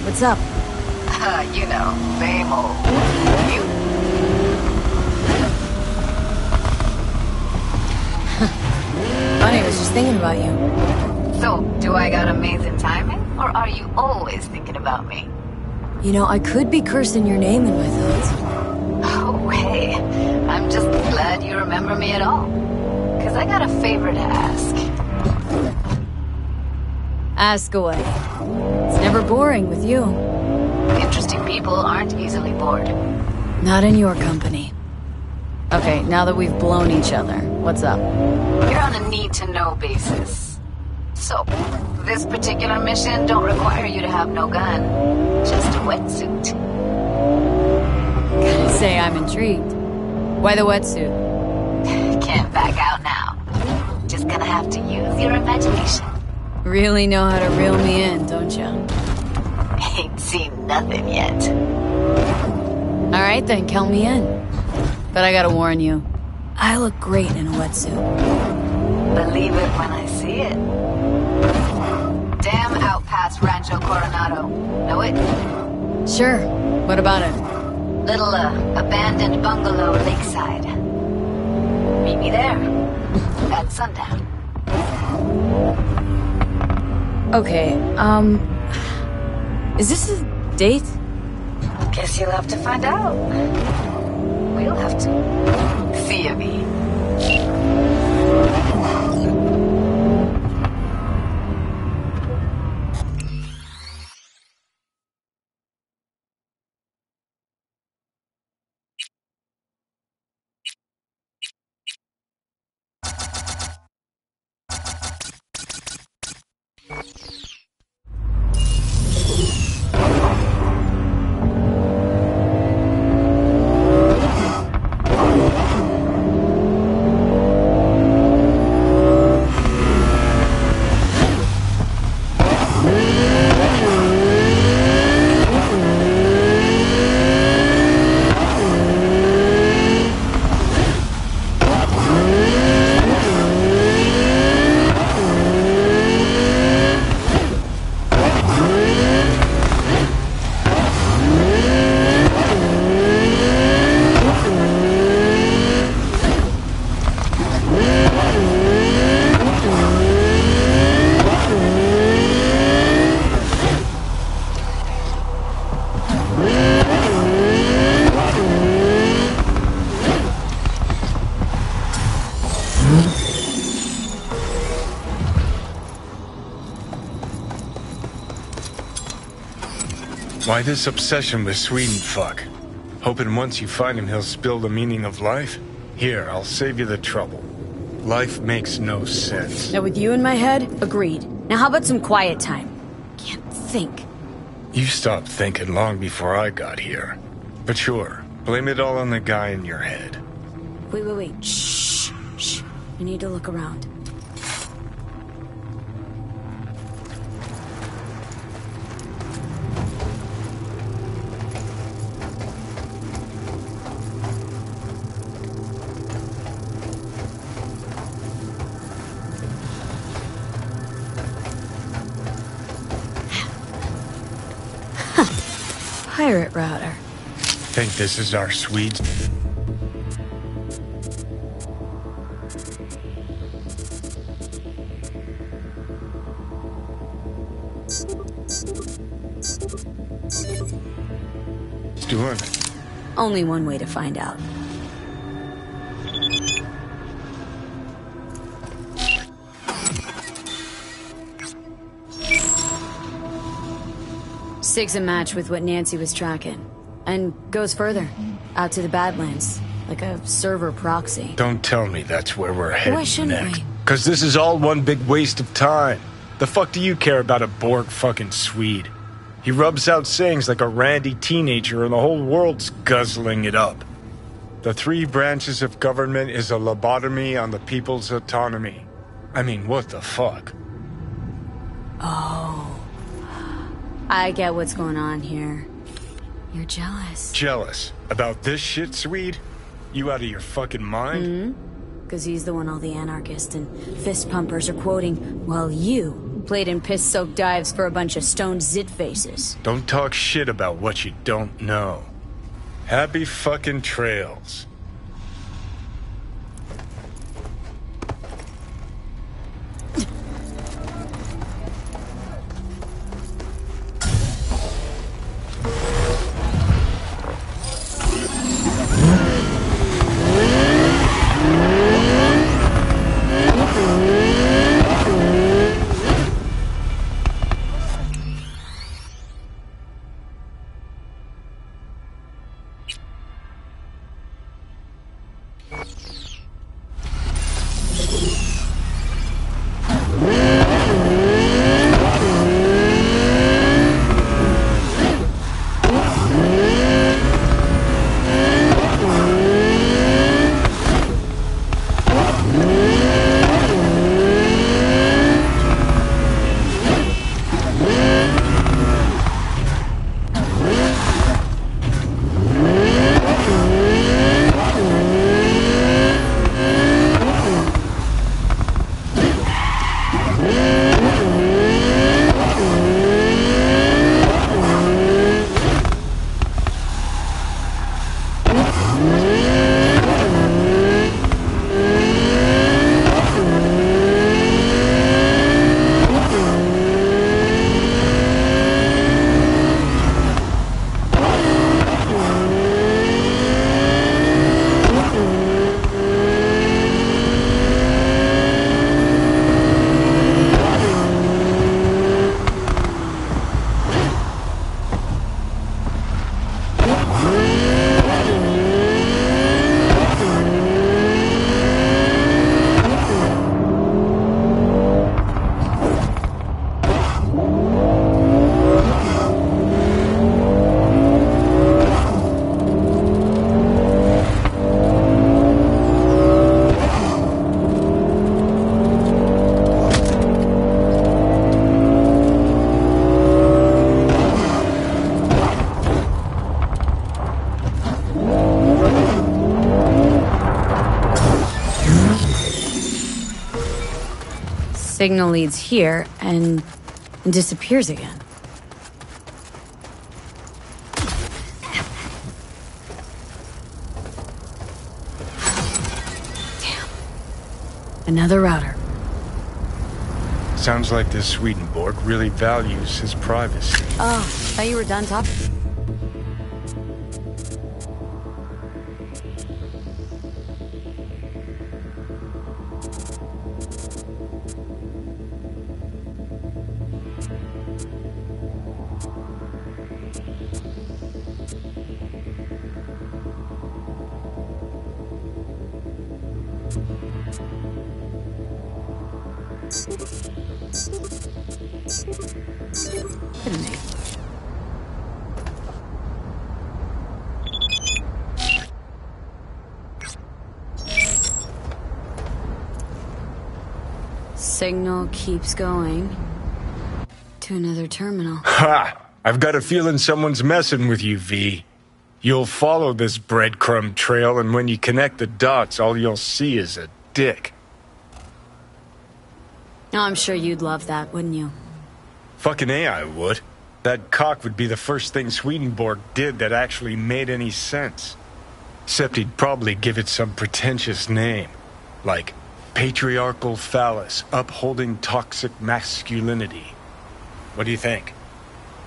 What's up?
You know, same old. You?
Funny, I was just thinking about you.
So, do I got amazing timing? Or are you always thinking about me?
You know, I could be cursing your name in my thoughts.
Oh, hey. I'm just glad you remember me at all. Because I got a favor to ask.
Ask away. It's never boring with you.
Interesting people aren't easily bored.
Not in your company. Okay, now that we've blown each other, what's up?
You're on a need-to-know basis. So, this particular mission don't require you to have no gun. Just a wetsuit.
Gotta say, I'm intrigued. Why the wetsuit?
Can't back out now. Just gonna have to use your imagination.
Really know how to reel me in, don't you?
Ain't seen nothing yet.
Alright then, count me in. But I gotta warn you, I look great in a wetsuit.
Believe it when I see it. Dam out past Rancho Coronado. Know it?
Sure. What about it?
Little, abandoned bungalow lakeside. Meet me there. At sundown.
Okay, is this a date?
Guess you'll have to find out. We'll have to. See you, V.
Why this obsession with Sweden, fuck? Hoping once you find him, he'll spill the meaning of life? Here, I'll save you the trouble. Life makes no sense.
Now with you in my head, agreed. Now how about some quiet time? Can't think.
You stopped thinking long before I got here. But sure, blame it all on the guy in your head.
Wait. Shh. I need to look around. Pirate router.
Think this is our Swedes? Doing?
Only one way to find out. Stig's a match with what Nancy was tracking. And goes further. Out to the Badlands. Like a server proxy.
Don't tell me that's where we're heading
Why shouldn't
next.
we?
Because this is all one big waste of time. The fuck do you care about a Borg fucking Swede? He rubs out sayings like a randy teenager and the whole world's guzzling it up. The three branches of government is a lobotomy on the people's autonomy. I mean, what the fuck?
Oh. I get what's going on here. You're jealous.
Jealous? About this shit, Swede? You out of your fucking mind?
Because he's the one all the anarchists and fist pumpers are quoting, while you played in piss-soaked dives for a bunch of stoned zit faces.
Don't talk shit about what you don't know. Happy fucking trails.
Signal leads here and disappears again. Damn. Another router.
Sounds like this Swedenborg really values his privacy.
Oh, thought you were done talking. talking to me. Signal keeps going to another terminal.
Ha! I've got a feeling someone's messing with you, V. You'll follow this breadcrumb trail, and when you connect the dots, all you'll see is a dick.
I'm sure you'd love that, wouldn't you?
Fucking A, I would. That cock would be the first thing Swedenborg did that actually made any sense. Except he'd probably give it some pretentious name. Like, patriarchal phallus, upholding toxic masculinity. What do you think?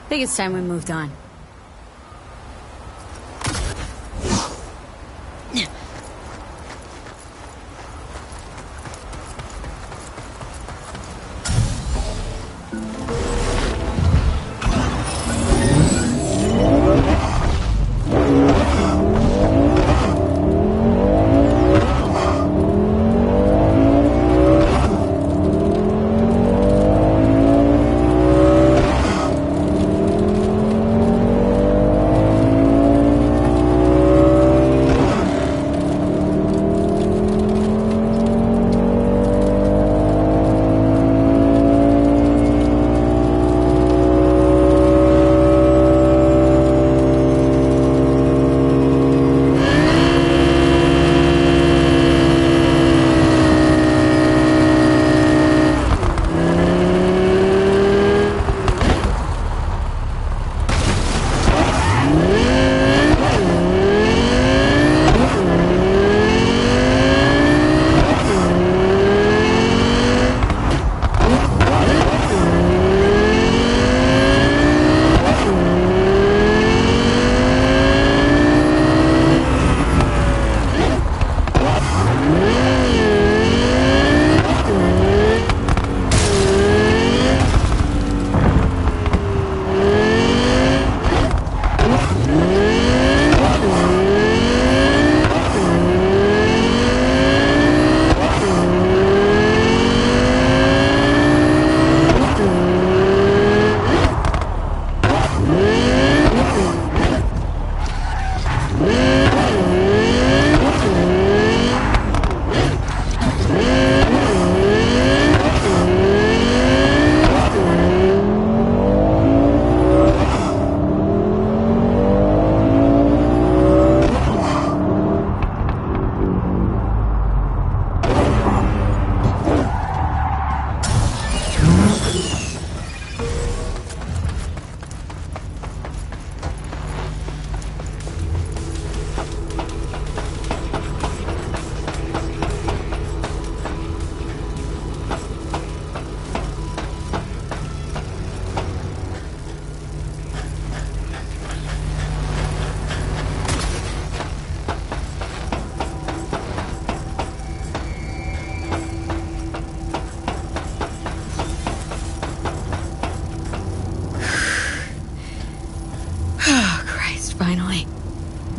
I think it's time we moved on.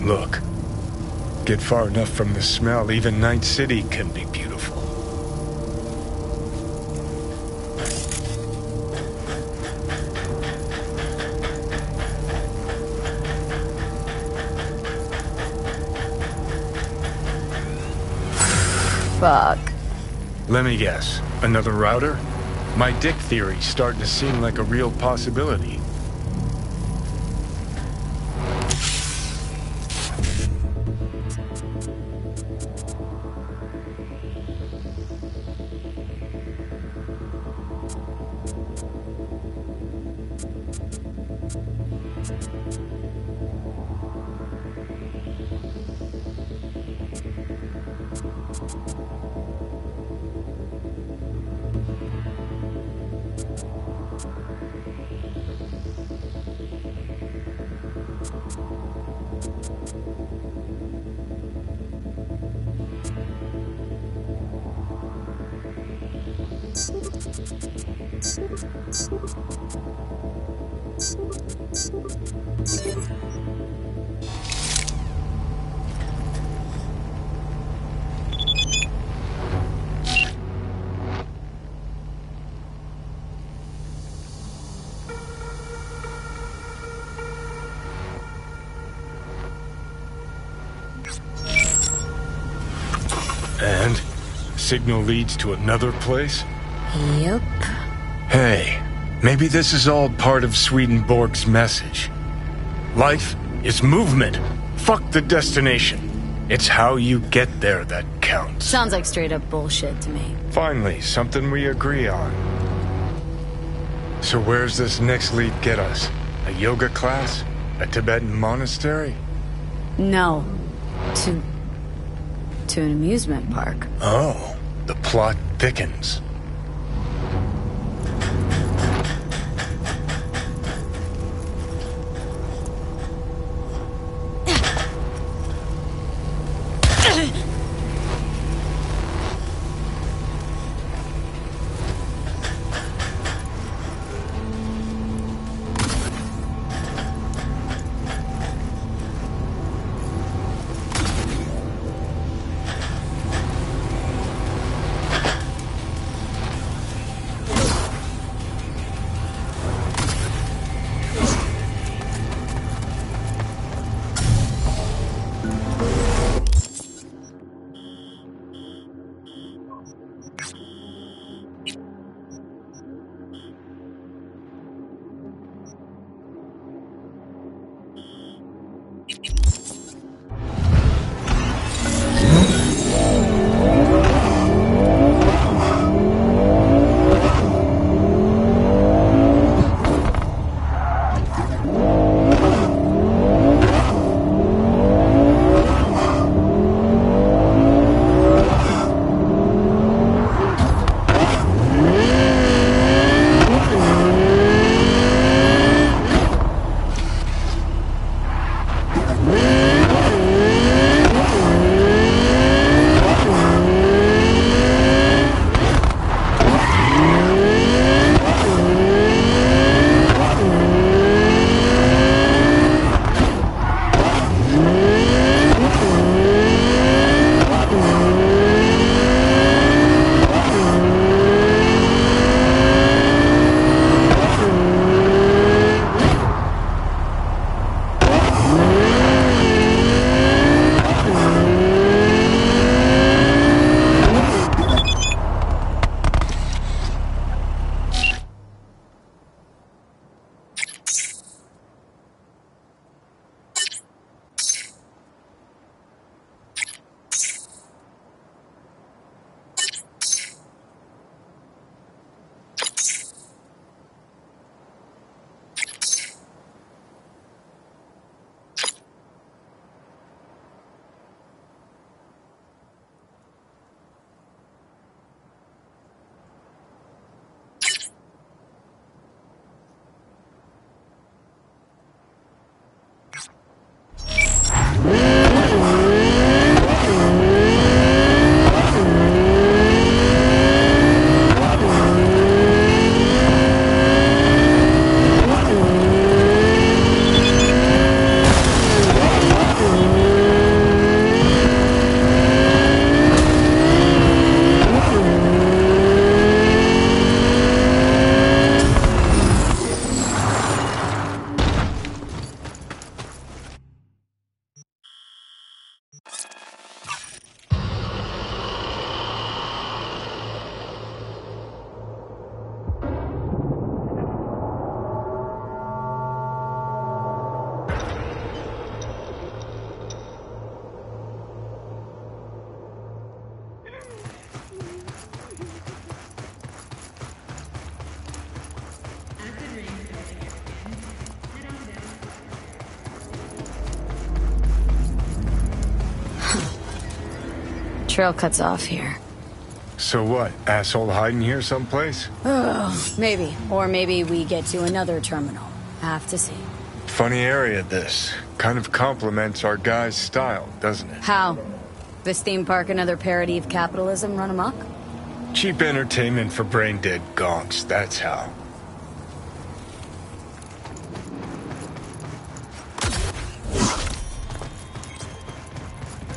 Look, get far enough from the smell, even Night City can be beautiful.
Fuck.
Let me guess. Another router? My dick theory's starting to seem like a real possibility. signal leads to another place?
Yep.
Hey, maybe this is all part of Swedenborg's message. Life is movement. Fuck the destination. It's how you get there that counts.
Sounds like straight up bullshit to me.
Finally, something we agree on. So where's this next lead get us? A yoga class? A Tibetan monastery?
No. To an amusement park.
Oh, the plot thickens.
Trail cuts off here.
So what? Asshole hiding here someplace?
Maybe. Or maybe we get to another terminal. Have to see.
Funny area, this. Kind of complements our guy's style, doesn't it?
How? This theme park another parody of capitalism run amok?
Cheap entertainment for brain-dead gonks, that's how.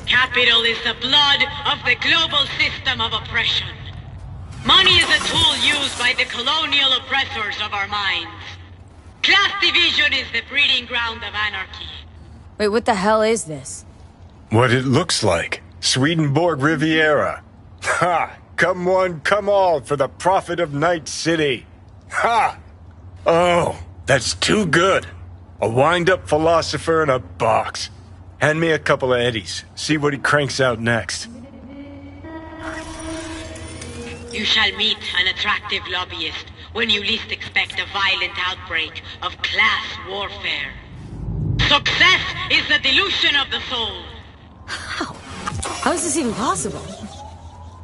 Capital is the blood of the global system of oppression. Money is a tool used by the colonial oppressors of our minds. Class division is the breeding ground of anarchy.
Wait, what the hell is this?
What it looks like. Swedenborg Riviera. Ha! Come one, come all for the profit of Night City. Ha! Oh, that's too good. A wind-up philosopher in a box. Hand me a couple of eddies. See what he cranks out next.
You shall meet an attractive lobbyist when you least expect a violent outbreak of class warfare. Success is the delusion of the soul.
How is this even possible?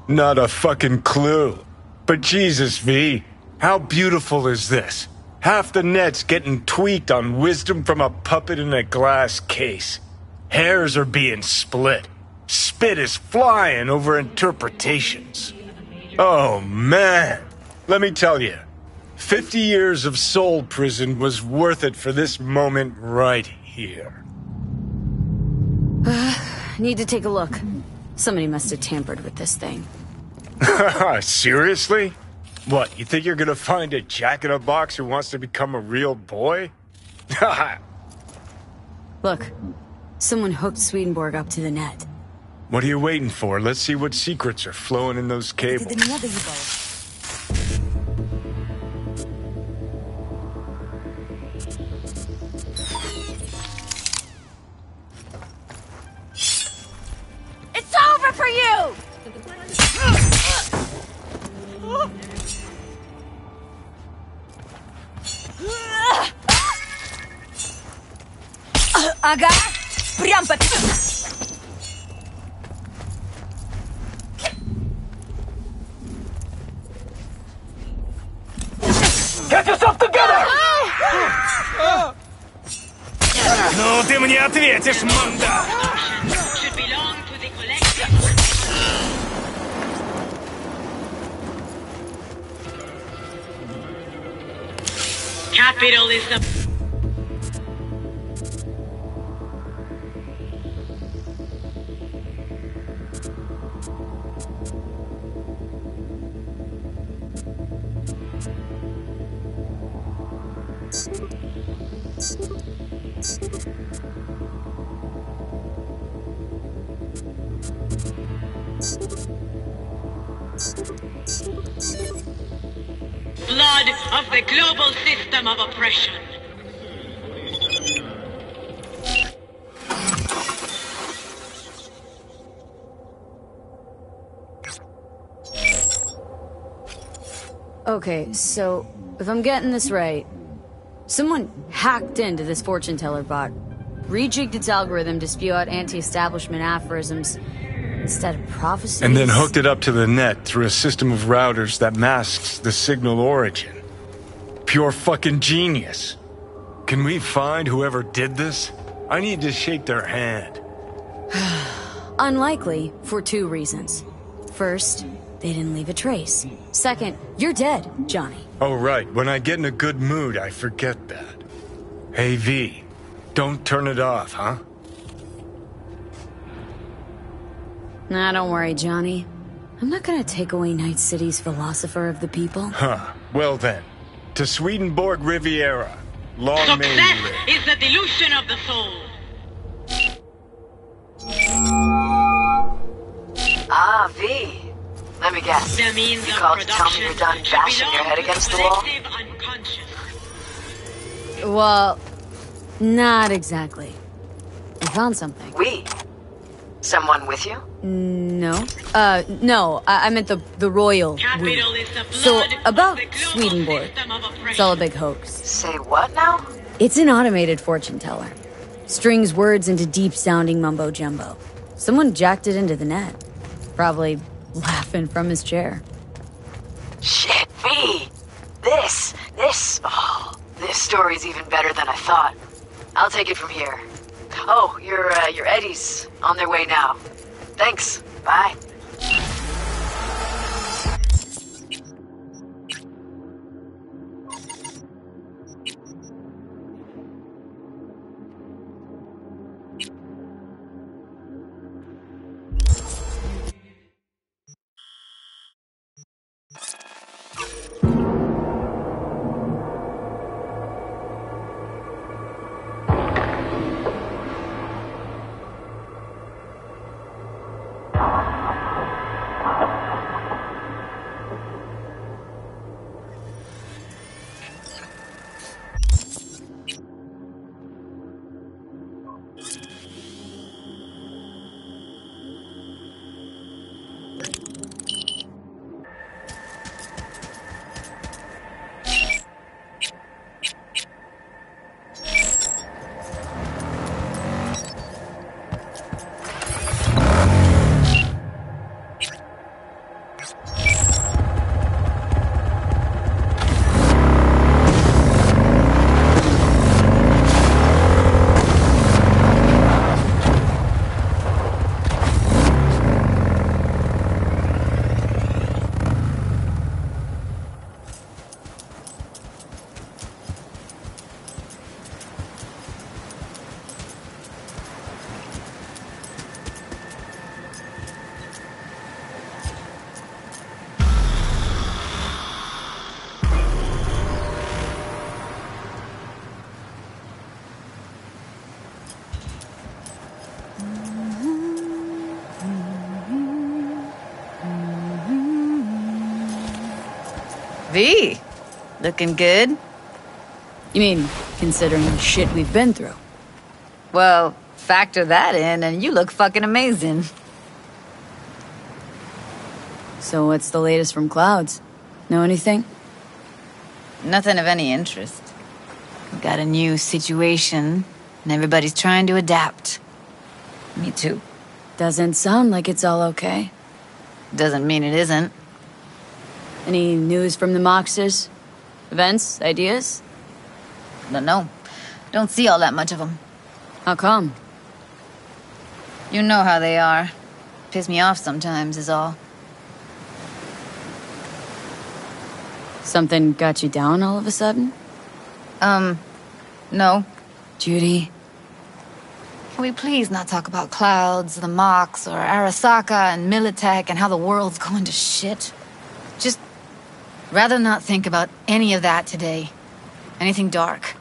Not a fucking clue. But Jesus, V, how beautiful is this? Half the net's getting tweaked on wisdom from a puppet in a glass case. Hairs are being split. Spit is flying over interpretations. Oh, man. Let me tell you, 50 years of soul prison was worth it for this moment right here.
Need to take a look. Somebody must have tampered with this thing.
Seriously? What, you think you're gonna find a jack-in-a-box who wants to become a real boy?
Look, someone hooked Swedenborg up to the net.
What are you waiting for? Let's see what secrets are flowing in those cables.
It's over for you!
Ага, прям по...
Get yourself together! Ну, ты мне ответишь, манда!
Should belong to the collective. Capital is the... blood of the global system of oppression.
Okay, so if I'm getting this right, someone hacked into this fortune teller bot, rejigged its algorithm to spew out anti-establishment aphorisms instead of prophecies.
And then hooked it up to the net through a system of routers that masks the signal origin. Pure fucking genius. Can we find whoever did this? I need to shake their hand.
Unlikely, for two reasons. First, they didn't leave a trace. Second, you're dead, Johnny.
Oh, right. When I get in a good mood, I forget that. Hey, V, don't turn it off, huh?
Nah, don't worry, Johnny. I'm not gonna take away Night City's philosopher of the people.
Huh. Well then, to Swedenborg Riviera. Long may you live.
Success is the delusion of the soul.
Ah, V. Let me guess.
The means
You
of
called to tell me
production
you're done
should
bashing your
belong
head
to the
against the wall?
collective unconscious.
Well, not exactly. I found something.
We? Someone with you?
No. No, I meant the royal we. So, about Swedenborg. It's all a big hoax.
Say what now?
It's an automated fortune teller. Strings words into deep-sounding mumbo-jumbo. Someone jacked it into the net. Probably laughing from his chair.
Shit, V! This story's even better than I thought. I'll take it from here. Oh, your eddies on their way now. Thanks. Bye.
V, looking good?
You mean, considering the shit we've been through?
Well, factor that in and you look fucking amazing.
So what's the latest from Clouds? Know anything?
Nothing of any interest. We got a new situation, and everybody's trying to adapt. Me too.
Doesn't sound like it's all okay.
Doesn't mean it isn't.
Any news from the Moxers? Events? Ideas?
Don't know. Don't see all that much of them.
How come?
You know how they are. Piss me off sometimes is all.
Something got you down all of a sudden?
No.
Judy?
Can we please not talk about Clouds, the Mox, or Arasaka and Militech and how the world's going to shit? Just rather not think about any of that today. Anything dark.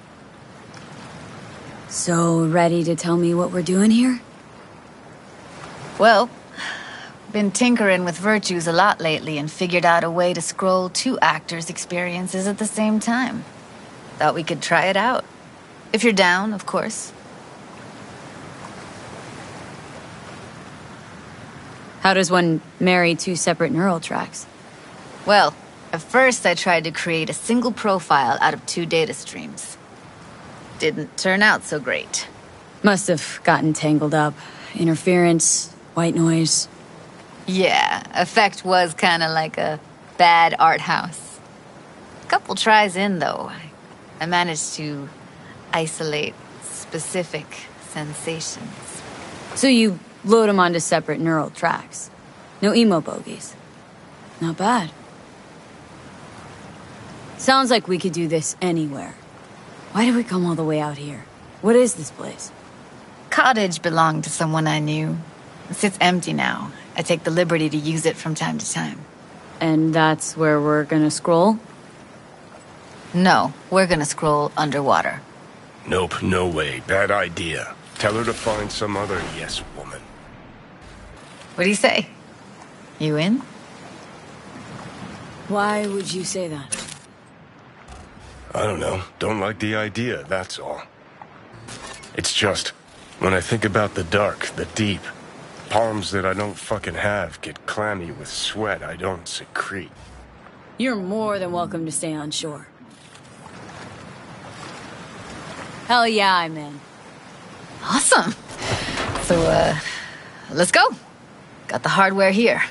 So, ready to tell me what we're doing here?
Well, been tinkering with virtues a lot lately and figured out a way to scroll 2 actors' experiences at the same time. Thought we could try it out. If you're down, of course.
How does one marry 2 separate neural tracks?
Well, at first I tried to create a single profile out of 2 data streams. Didn't turn out so great.
Must have gotten tangled up. Interference, white noise.
Yeah, effect was kinda like a bad art house. Couple tries in, though. I managed to isolate specific sensations.
So you load them onto separate neural tracks. No emo bogies. Not bad. Sounds like we could do this anywhere. Why did we come all the way out here? What is this place?
Cottage belonged to someone I knew. It sits empty now. I take the liberty to use it from time to time.
And that's where we're gonna scroll?
No, we're gonna scroll underwater.
Nope, no way. Bad idea. Tell her to find some other yes woman.
What do you say? You in?
Why would you say that?
I don't know. Don't like the idea, that's all. It's just, when I think about the dark, the deep, palms that I don't fucking have get clammy with sweat I don't secrete.
You're more than welcome to stay on shore. Hell yeah, I'm in.
Awesome. So, let's go. Got the hardware here.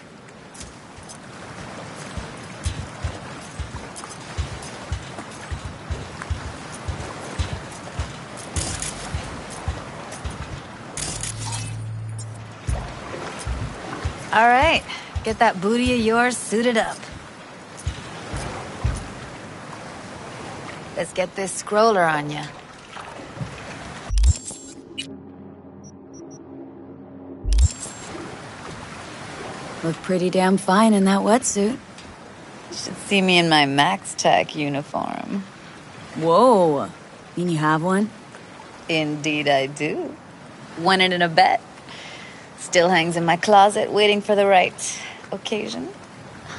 All right, get that booty of yours suited up. Let's get this scroller on ya.
Look pretty damn fine in that wetsuit.
You should see me in my Max Tech uniform.
Whoa. Mean you have one?
Indeed I do. Won it in a bet. Still hangs in my closet, waiting for the right occasion.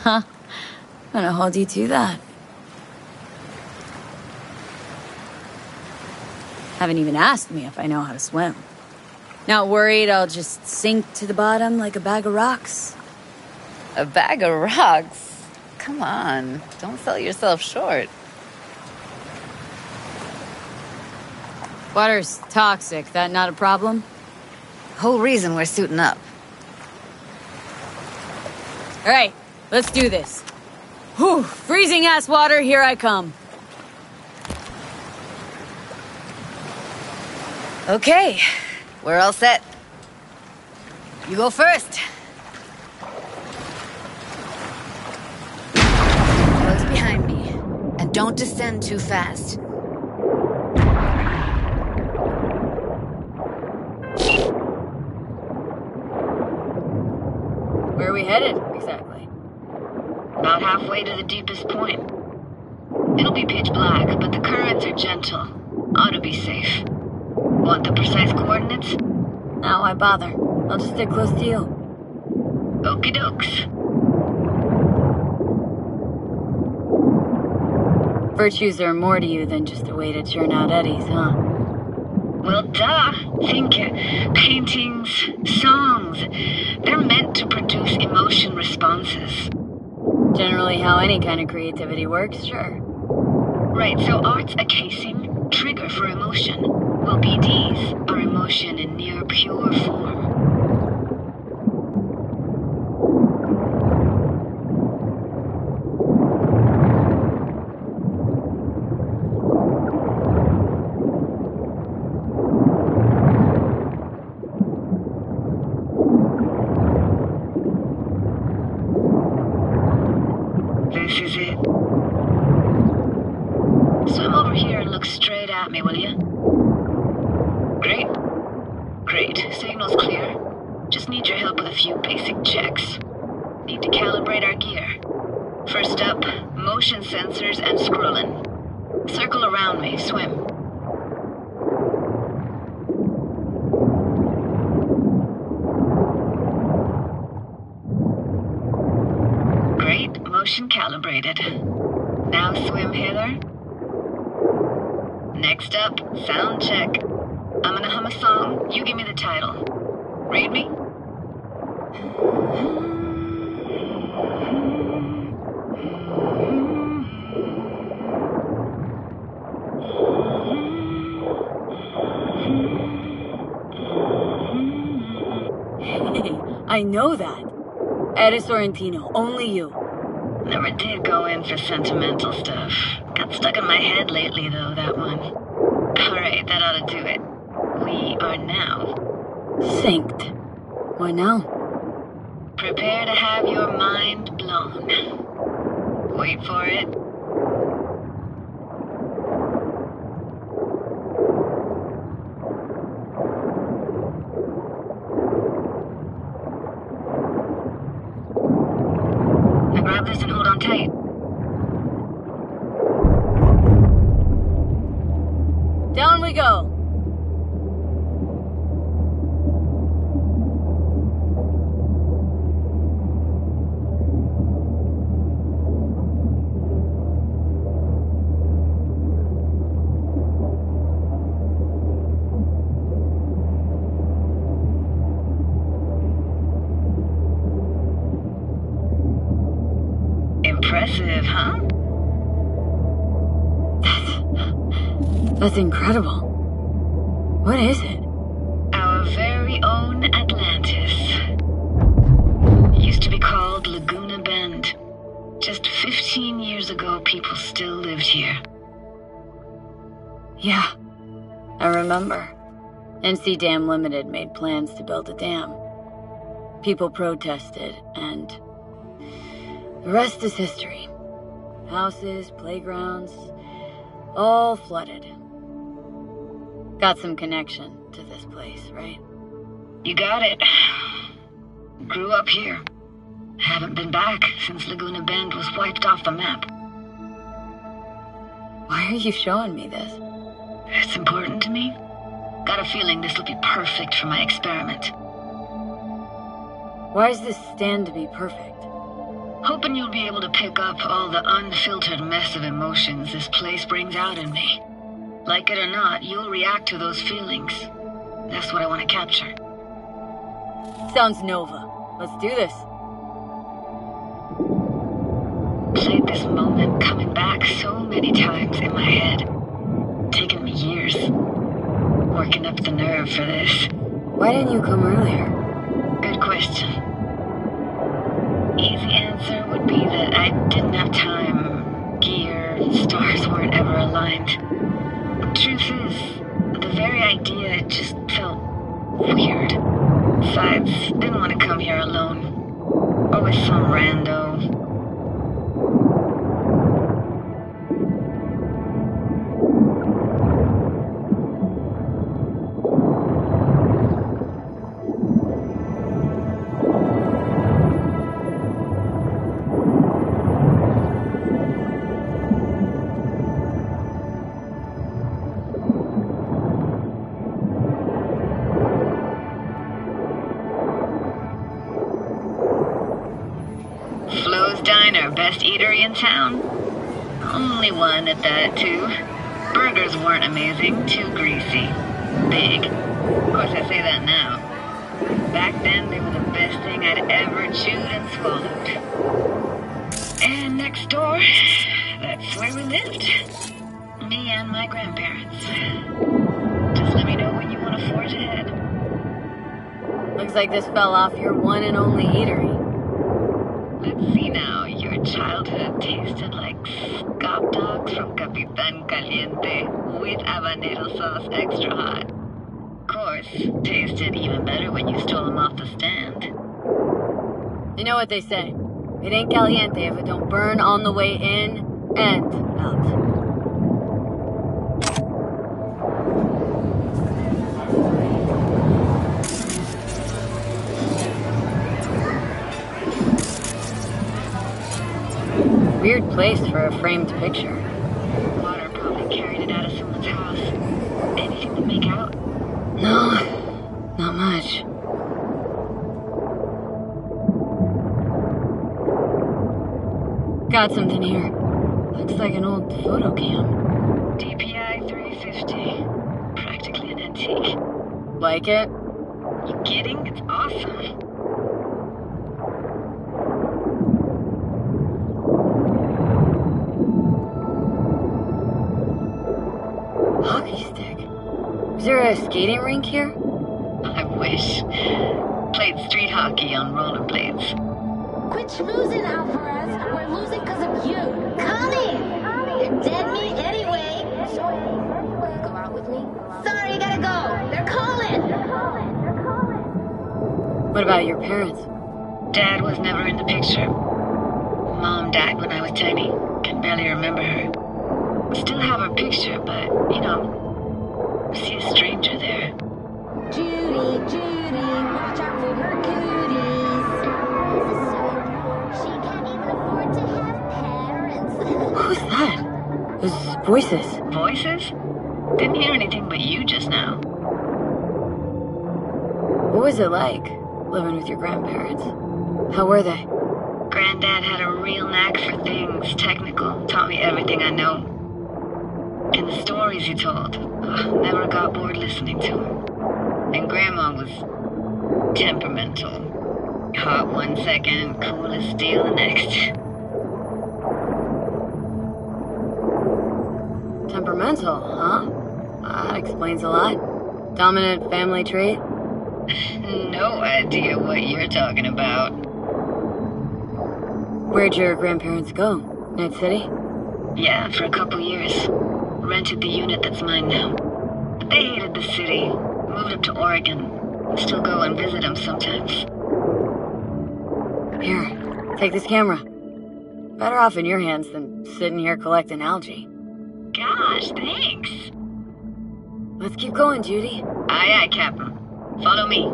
Huh. I'm gonna hold you to that. Haven't even asked me if I know how to swim. Not worried I'll just sink to the bottom like a bag of rocks?
A bag of rocks? Come on, don't sell yourself short.
Water's toxic, that not a problem?
Whole reason we're suiting up.
Alright, let's do this. Whew, freezing ass water, here I come.
Okay, we're all set. You go first. Close behind me, and don't descend too fast.
Where are we headed, exactly?
About halfway to the deepest point. It'll be pitch black, but the currents are gentle. Ought to be safe. Want the precise coordinates?
No, why bother? I'll just stick close to you.
Okie dokes.
Virtues are more to you than just a way to churn out eddies, huh?
Well, duh. Think paintings, songs. They're meant to produce emotion responses.
Generally how any kind of creativity works, sure.
Right, so art's a casing, trigger for emotion. Well, BDs are emotion in near pure form. This is it. Swim over here and look straight at me, will you? Great. Great. Signal's clear. Just need your help with a few basic checks. Need to calibrate our gear. First up, motion sensors and scrolling. Circle around me. Swim. Great. Motion calibrated. Now swim hither. Next up, sound check. I'm gonna hum a song. You give me the title. Read me?
Hey, I know that. Ed Sorrentino, only you.
Never did go in for sentimental stuff. Got stuck in my head lately, though, that one. Alright, that ought to do it. We are now
synced. What now?
Prepare to have your mind blown. Wait for it. Now grab this and hold on tight.
Down we go.
Impressive, huh?
That's incredible. What is it?
Our very own Atlantis. Used to be called Laguna Bend. Just 15 years ago, people still lived here.
Yeah, I remember. NC Dam Limited made plans to build a dam. People protested, and the rest is history. Houses, playgrounds, all flooded. Got some connection to this place, right?
You got it. Grew up here. Haven't been back since Laguna Bend was wiped off the map.
Why are you showing me this?
It's important to me. Got a feeling this will be perfect for my experiment.
Why does this stand to be perfect?
Hoping you'll be able to pick up all the unfiltered mess of emotions this place brings out in me. Like it or not, you'll react to those feelings. That's what I want to capture.
Sounds Nova. Let's do this.
Played this moment coming back so many times in my head. Taken me years. Working up the nerve for this.
Why didn't you come earlier?
Good question. Easy answer would be that I didn't have time. Gear, stars weren't ever aligned. Truth is, the very idea just felt weird. Besides, didn't want to come here alone. Or with some rando. Best eatery in town. Only one at that, too. Burgers weren't amazing, too greasy. Big. Of course, I say that now. Back then, they were the best thing I'd ever chewed and swallowed. And next door, that's where we lived. Me and my grandparents. Just let me know when you want to forge ahead.
Looks like this fell off your one and only eatery.
Let's see now. Your childhood tasted like scop dogs from Capitan Caliente with habanero sauce extra hot. Of course, tasted even better when you stole them off the stand.
You know what they say. It ain't caliente if it don't burn on the way in and out. Weird place for a framed picture.
Water probably carried it out of someone's house. Anything to make out?
No, not much. Got something here. Looks like an old photo cam.
DPI 350. Practically an antique.
Like it?
You kidding? It's awesome.
Hockey stick. Is there a skating rink here?
I wish. Played street hockey on rollerblades.
Quit schmoozing, Alvarez. We're losing because of you. Connie! You're dead meat anyway. Go out with me? Sorry, gotta go. They're calling.
What about your parents?
Dad was never in the picture. Mom died when I was tiny. Can barely remember her. Still have her picture, but, you know, I see a stranger there.
Judy, watch out for her cooties. She can't even afford to have parents.
Who's that? Those voices.
Voices? Didn't hear anything but you just now.
What was it like, living with your grandparents? How were they?
Granddad had a real knack for things technical. Taught me everything I know. And the stories he told, never got bored listening to him. And Grandma was temperamental. Hot one second, cool as steel the next.
Temperamental, huh? That explains a lot. Dominant family trait?
No idea what you're talking about.
Where'd your grandparents go? Night City?
Yeah, for a couple years. Rented the unit that's mine now. But they hated the city. Moved up to Oregon. Still go and visit them sometimes.
Here, take this camera. Better off in your hands than sitting here collecting algae.
Gosh, thanks.
Let's keep going, Judy.
Aye, aye, Captain. Follow me.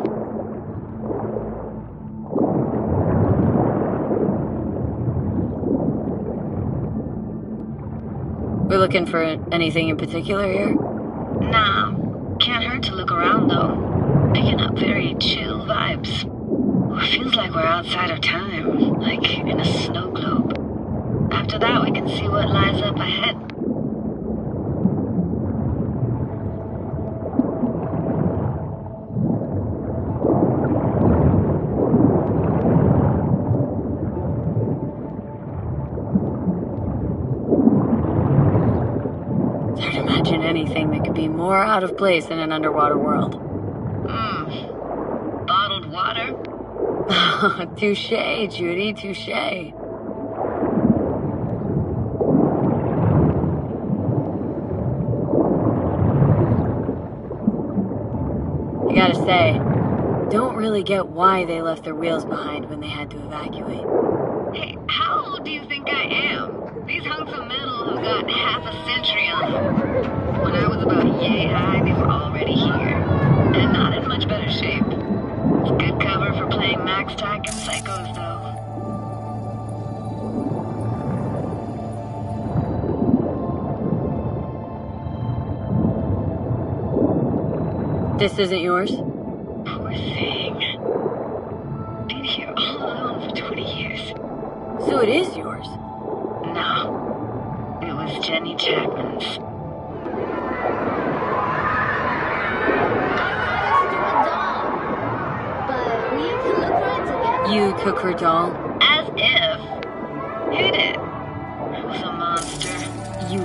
We're looking for anything in particular here?
Nah. Can't hurt to look around, though. Picking up very chill vibes. Feels like we're outside of time, like in a snow globe. After that, we can see what lies up ahead.
Anything that could be more out of place in an underwater world.
Bottled water?
Touché, Judy, touché. I gotta say, don't really get why they left their wheels behind when they had to evacuate.
Hey, how old do you think I am? These hunks of metal have got half a century on them. When I was about yay high, they were already here. And not in much better shape. It's good cover for playing Max Tack and Psychos, though.
This isn't yours?
Poor thing. Been here all alone for 20 years.
So it is yours?
No. It any Jackmans.
You cook her doll?
As if. Hid it. I was a monster.
You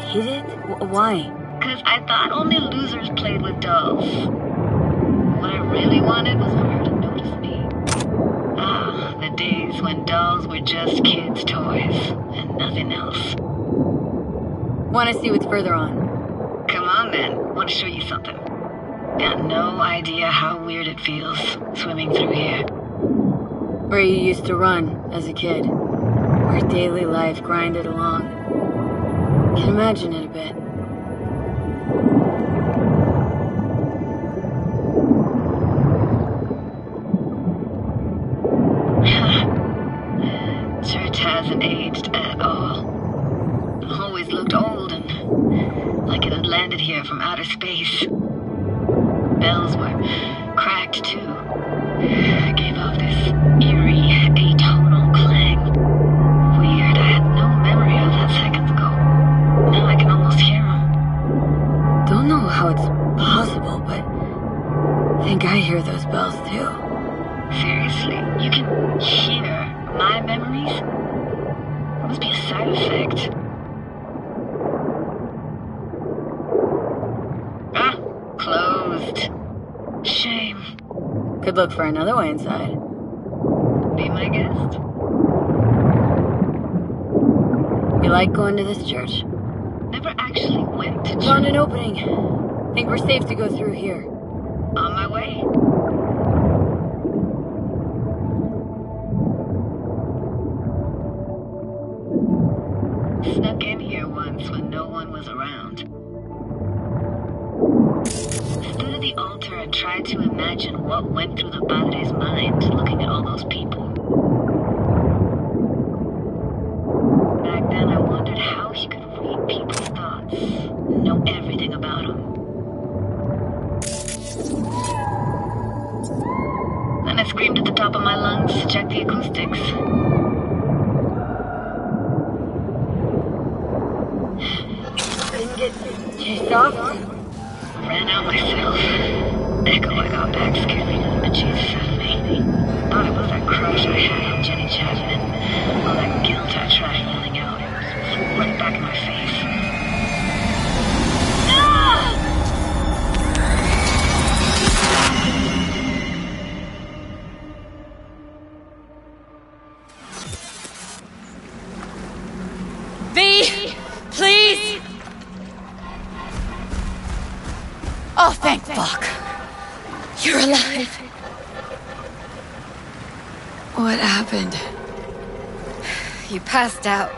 hid it? Why?
Because I thought only losers played with dolls. What I really wanted was for her to notice me. Ah, the days when dolls were just kids' toys and nothing else.
Want to see what's further on?
Come on then. Want to show you something. Got no idea how weird it feels swimming through here.
Where you used to run as a kid. Where daily life grinded along. Can imagine it a bit.
Church hasn't aged at all. Always looked old and like it had landed here from outer space. Bells were cracked too. Gave off this eerie, atonal clang. Weird, I had no memory of that seconds ago. Now I can almost hear them.
Don't know how it's possible, but I think I hear those bells too.
Seriously, you can hear my memories? It must be a side effect. Ah, closed. Shame.
Could look for another way inside.
Be my guest.
You like going to this church?
Never actually went to church.
Found an opening. Think we're safe to go through here.
On my way. Snuck in here once when no one was around. Stood at the altar and tried to imagine what went through the padre's mind looking at all those people. Back then I wondered how he could read people's thoughts, know everything about them. Then I screamed at the top of my lungs to check the acoustics.
Didn't get chased off?
Ran out myself. Echo I got back scared me to the bejesus out of me. Thought it was that crush I had on Jenny Chapman. All that guilt I tried yelling out. It was right back in my face.
V! Please!
Oh, thank fuck.
You're alive. What happened?
You passed out.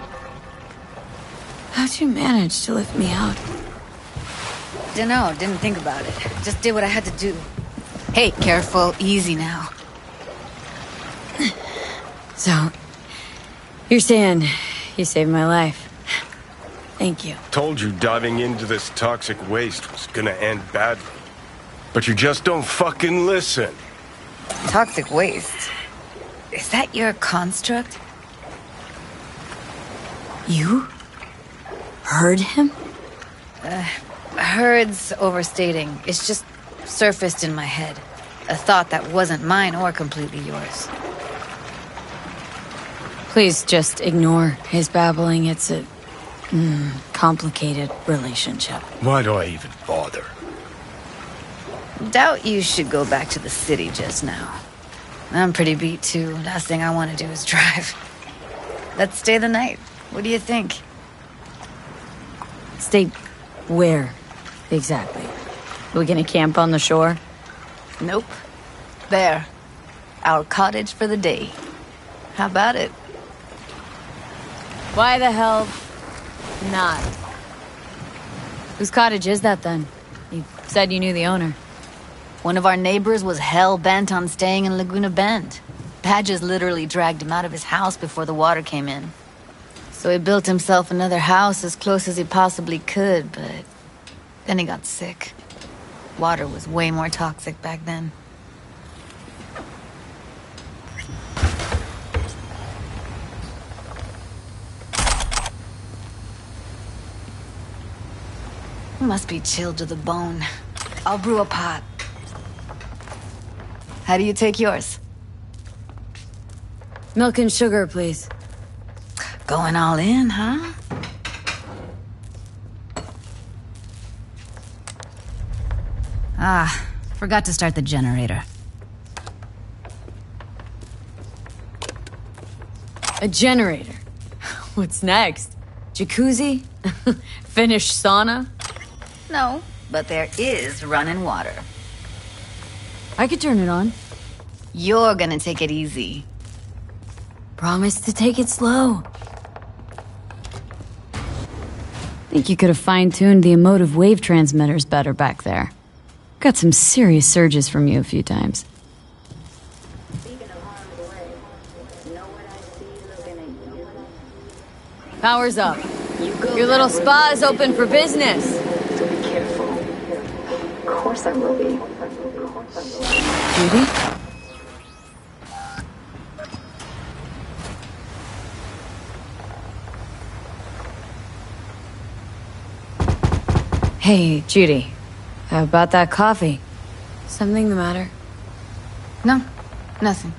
How'd you manage to lift me out?
Dunno, didn't think about it. Just did what I had to do. Hey, careful, easy now.
So, you're saying you saved my life. Thank you.
Told you diving into this toxic waste was gonna end badly. But you just don't fucking listen.
Toxic waste? Is that your construct?
You? Heard him?
Heard's overstating. It's just surfaced in my head. A thought that wasn't mine or completely yours.
Please just ignore his babbling. It's a complicated relationship.
Why do I even bother?
Doubt you should go back to the city just now. I'm pretty beat too. Last thing I want to do is drive. Let's stay the night. What do you think?
Stay where, exactly? Are we gonna camp on the shore?
Nope. There. Our cottage for the day. How about it?
Why the hell not? Whose cottage is that then? You said you knew the owner.
One of our neighbors was hell-bent on staying in Laguna Bend. Badges literally dragged him out of his house before the water came in. So he built himself another house as close as he possibly could, but then he got sick. Water was way more toxic back then.
You must be chilled to the bone. I'll brew a pot. How do you take yours?
Milk and sugar, please.
Going all in, huh? Ah, forgot to start the generator.
A generator. What's next? Jacuzzi? Finnish sauna?
No, but there is running water.
I could turn it on.
You're gonna take it easy.
Promise to take it slow. Think you could have fine-tuned the emotive wave transmitters better back there. Got some serious surges from you a few times. Power's up. Your little spa is open for business.
So be careful. Of course I will be.
Judy? Hey, Judy. How about that coffee? Something the matter?
No, nothing.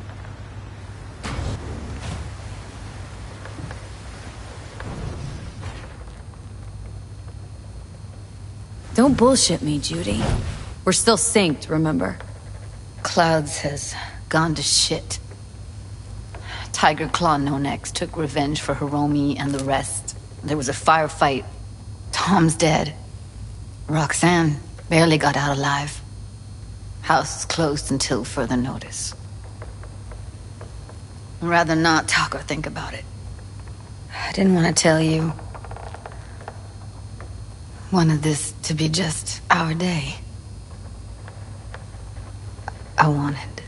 Don't bullshit me, Judy. We're still synced, remember?
Clouds has gone to shit. Tiger Claw No Next took revenge for Hiromi and the rest. There was a firefight. Tom's dead. Roxanne barely got out alive. House is closed until further notice. I'd rather not talk or think about it. I didn't want to tell you. Wanted this to be just our day. I wanted.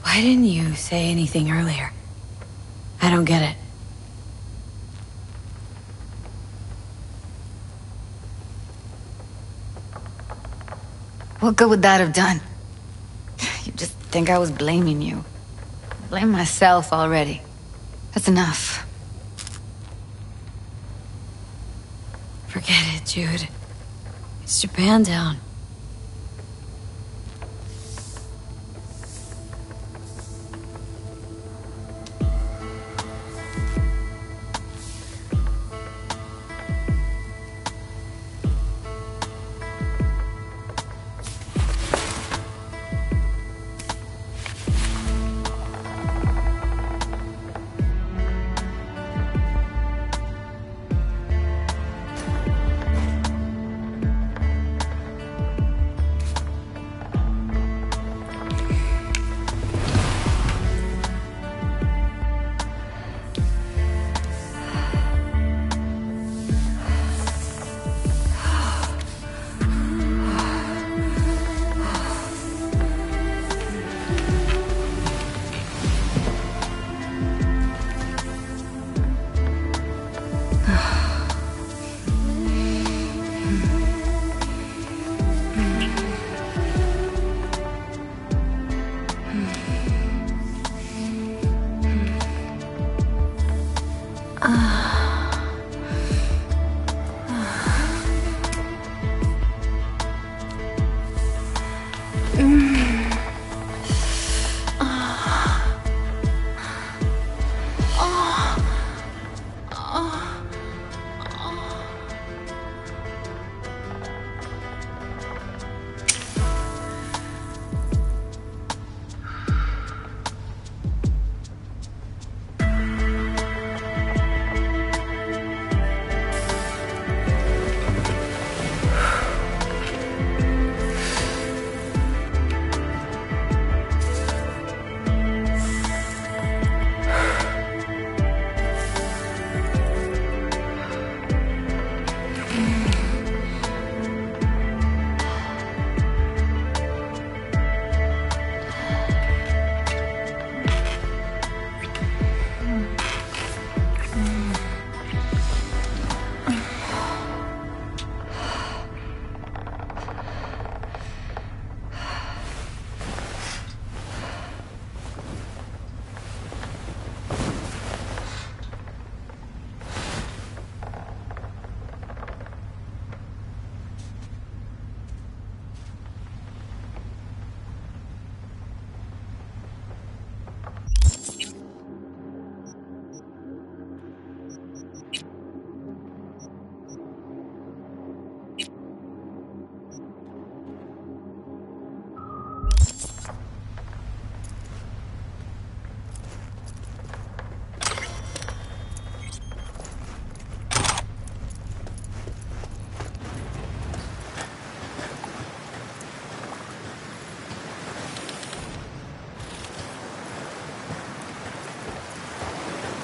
Why didn't you say anything earlier? I don't get it.
What good would that have done? You just think I was blaming you. I blame myself already. That's enough.
Forget it, Jude. It's Japantown.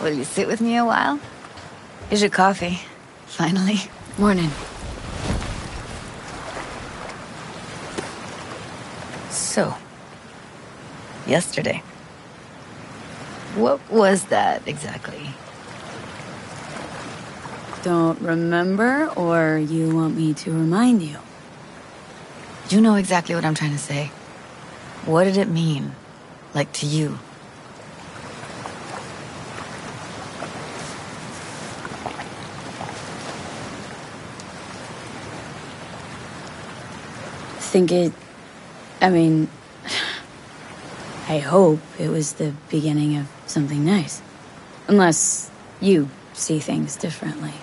Will you sit with me a while? Here's your coffee. Finally.
Morning.
So, yesterday. What was that exactly?
Don't remember, or you want me to remind you?
You know exactly what I'm trying to say. What did it mean? Like, to you?
I hope it was the beginning of something nice. Unless you see things differently.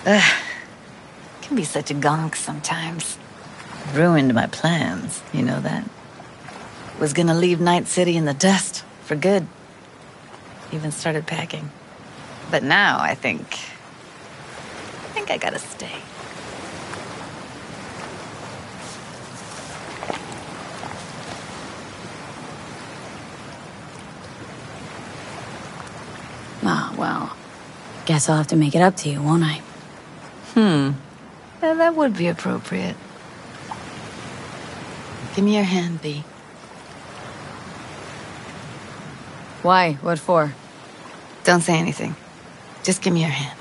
Ugh. Can be such a gonk sometimes. Ruined my plans, you know that? Was gonna leave Night City in the dust, for good. Even started packing. But now I think I gotta stay.
Ah, well, guess I'll have to make it up to you, won't I?
Yeah, that would be appropriate. Give me your hand, V.
Why? What for?
Don't say anything. Just give me your hand.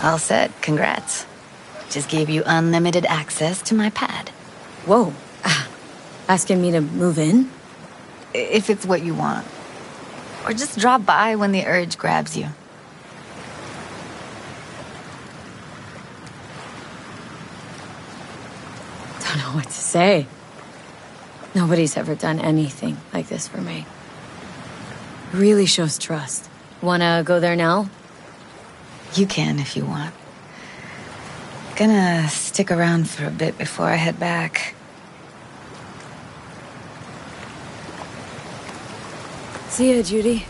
All set. Congrats. Just gave you unlimited access to my pad.
Whoa. Asking me to move in?
If it's what you want. Or just drop by when the urge grabs you.
Don't know what to say. Nobody's ever done anything like this for me. Really shows trust. Wanna go there now?
You can if you want. Gonna stick around for a bit before I head back.
See ya, Judy.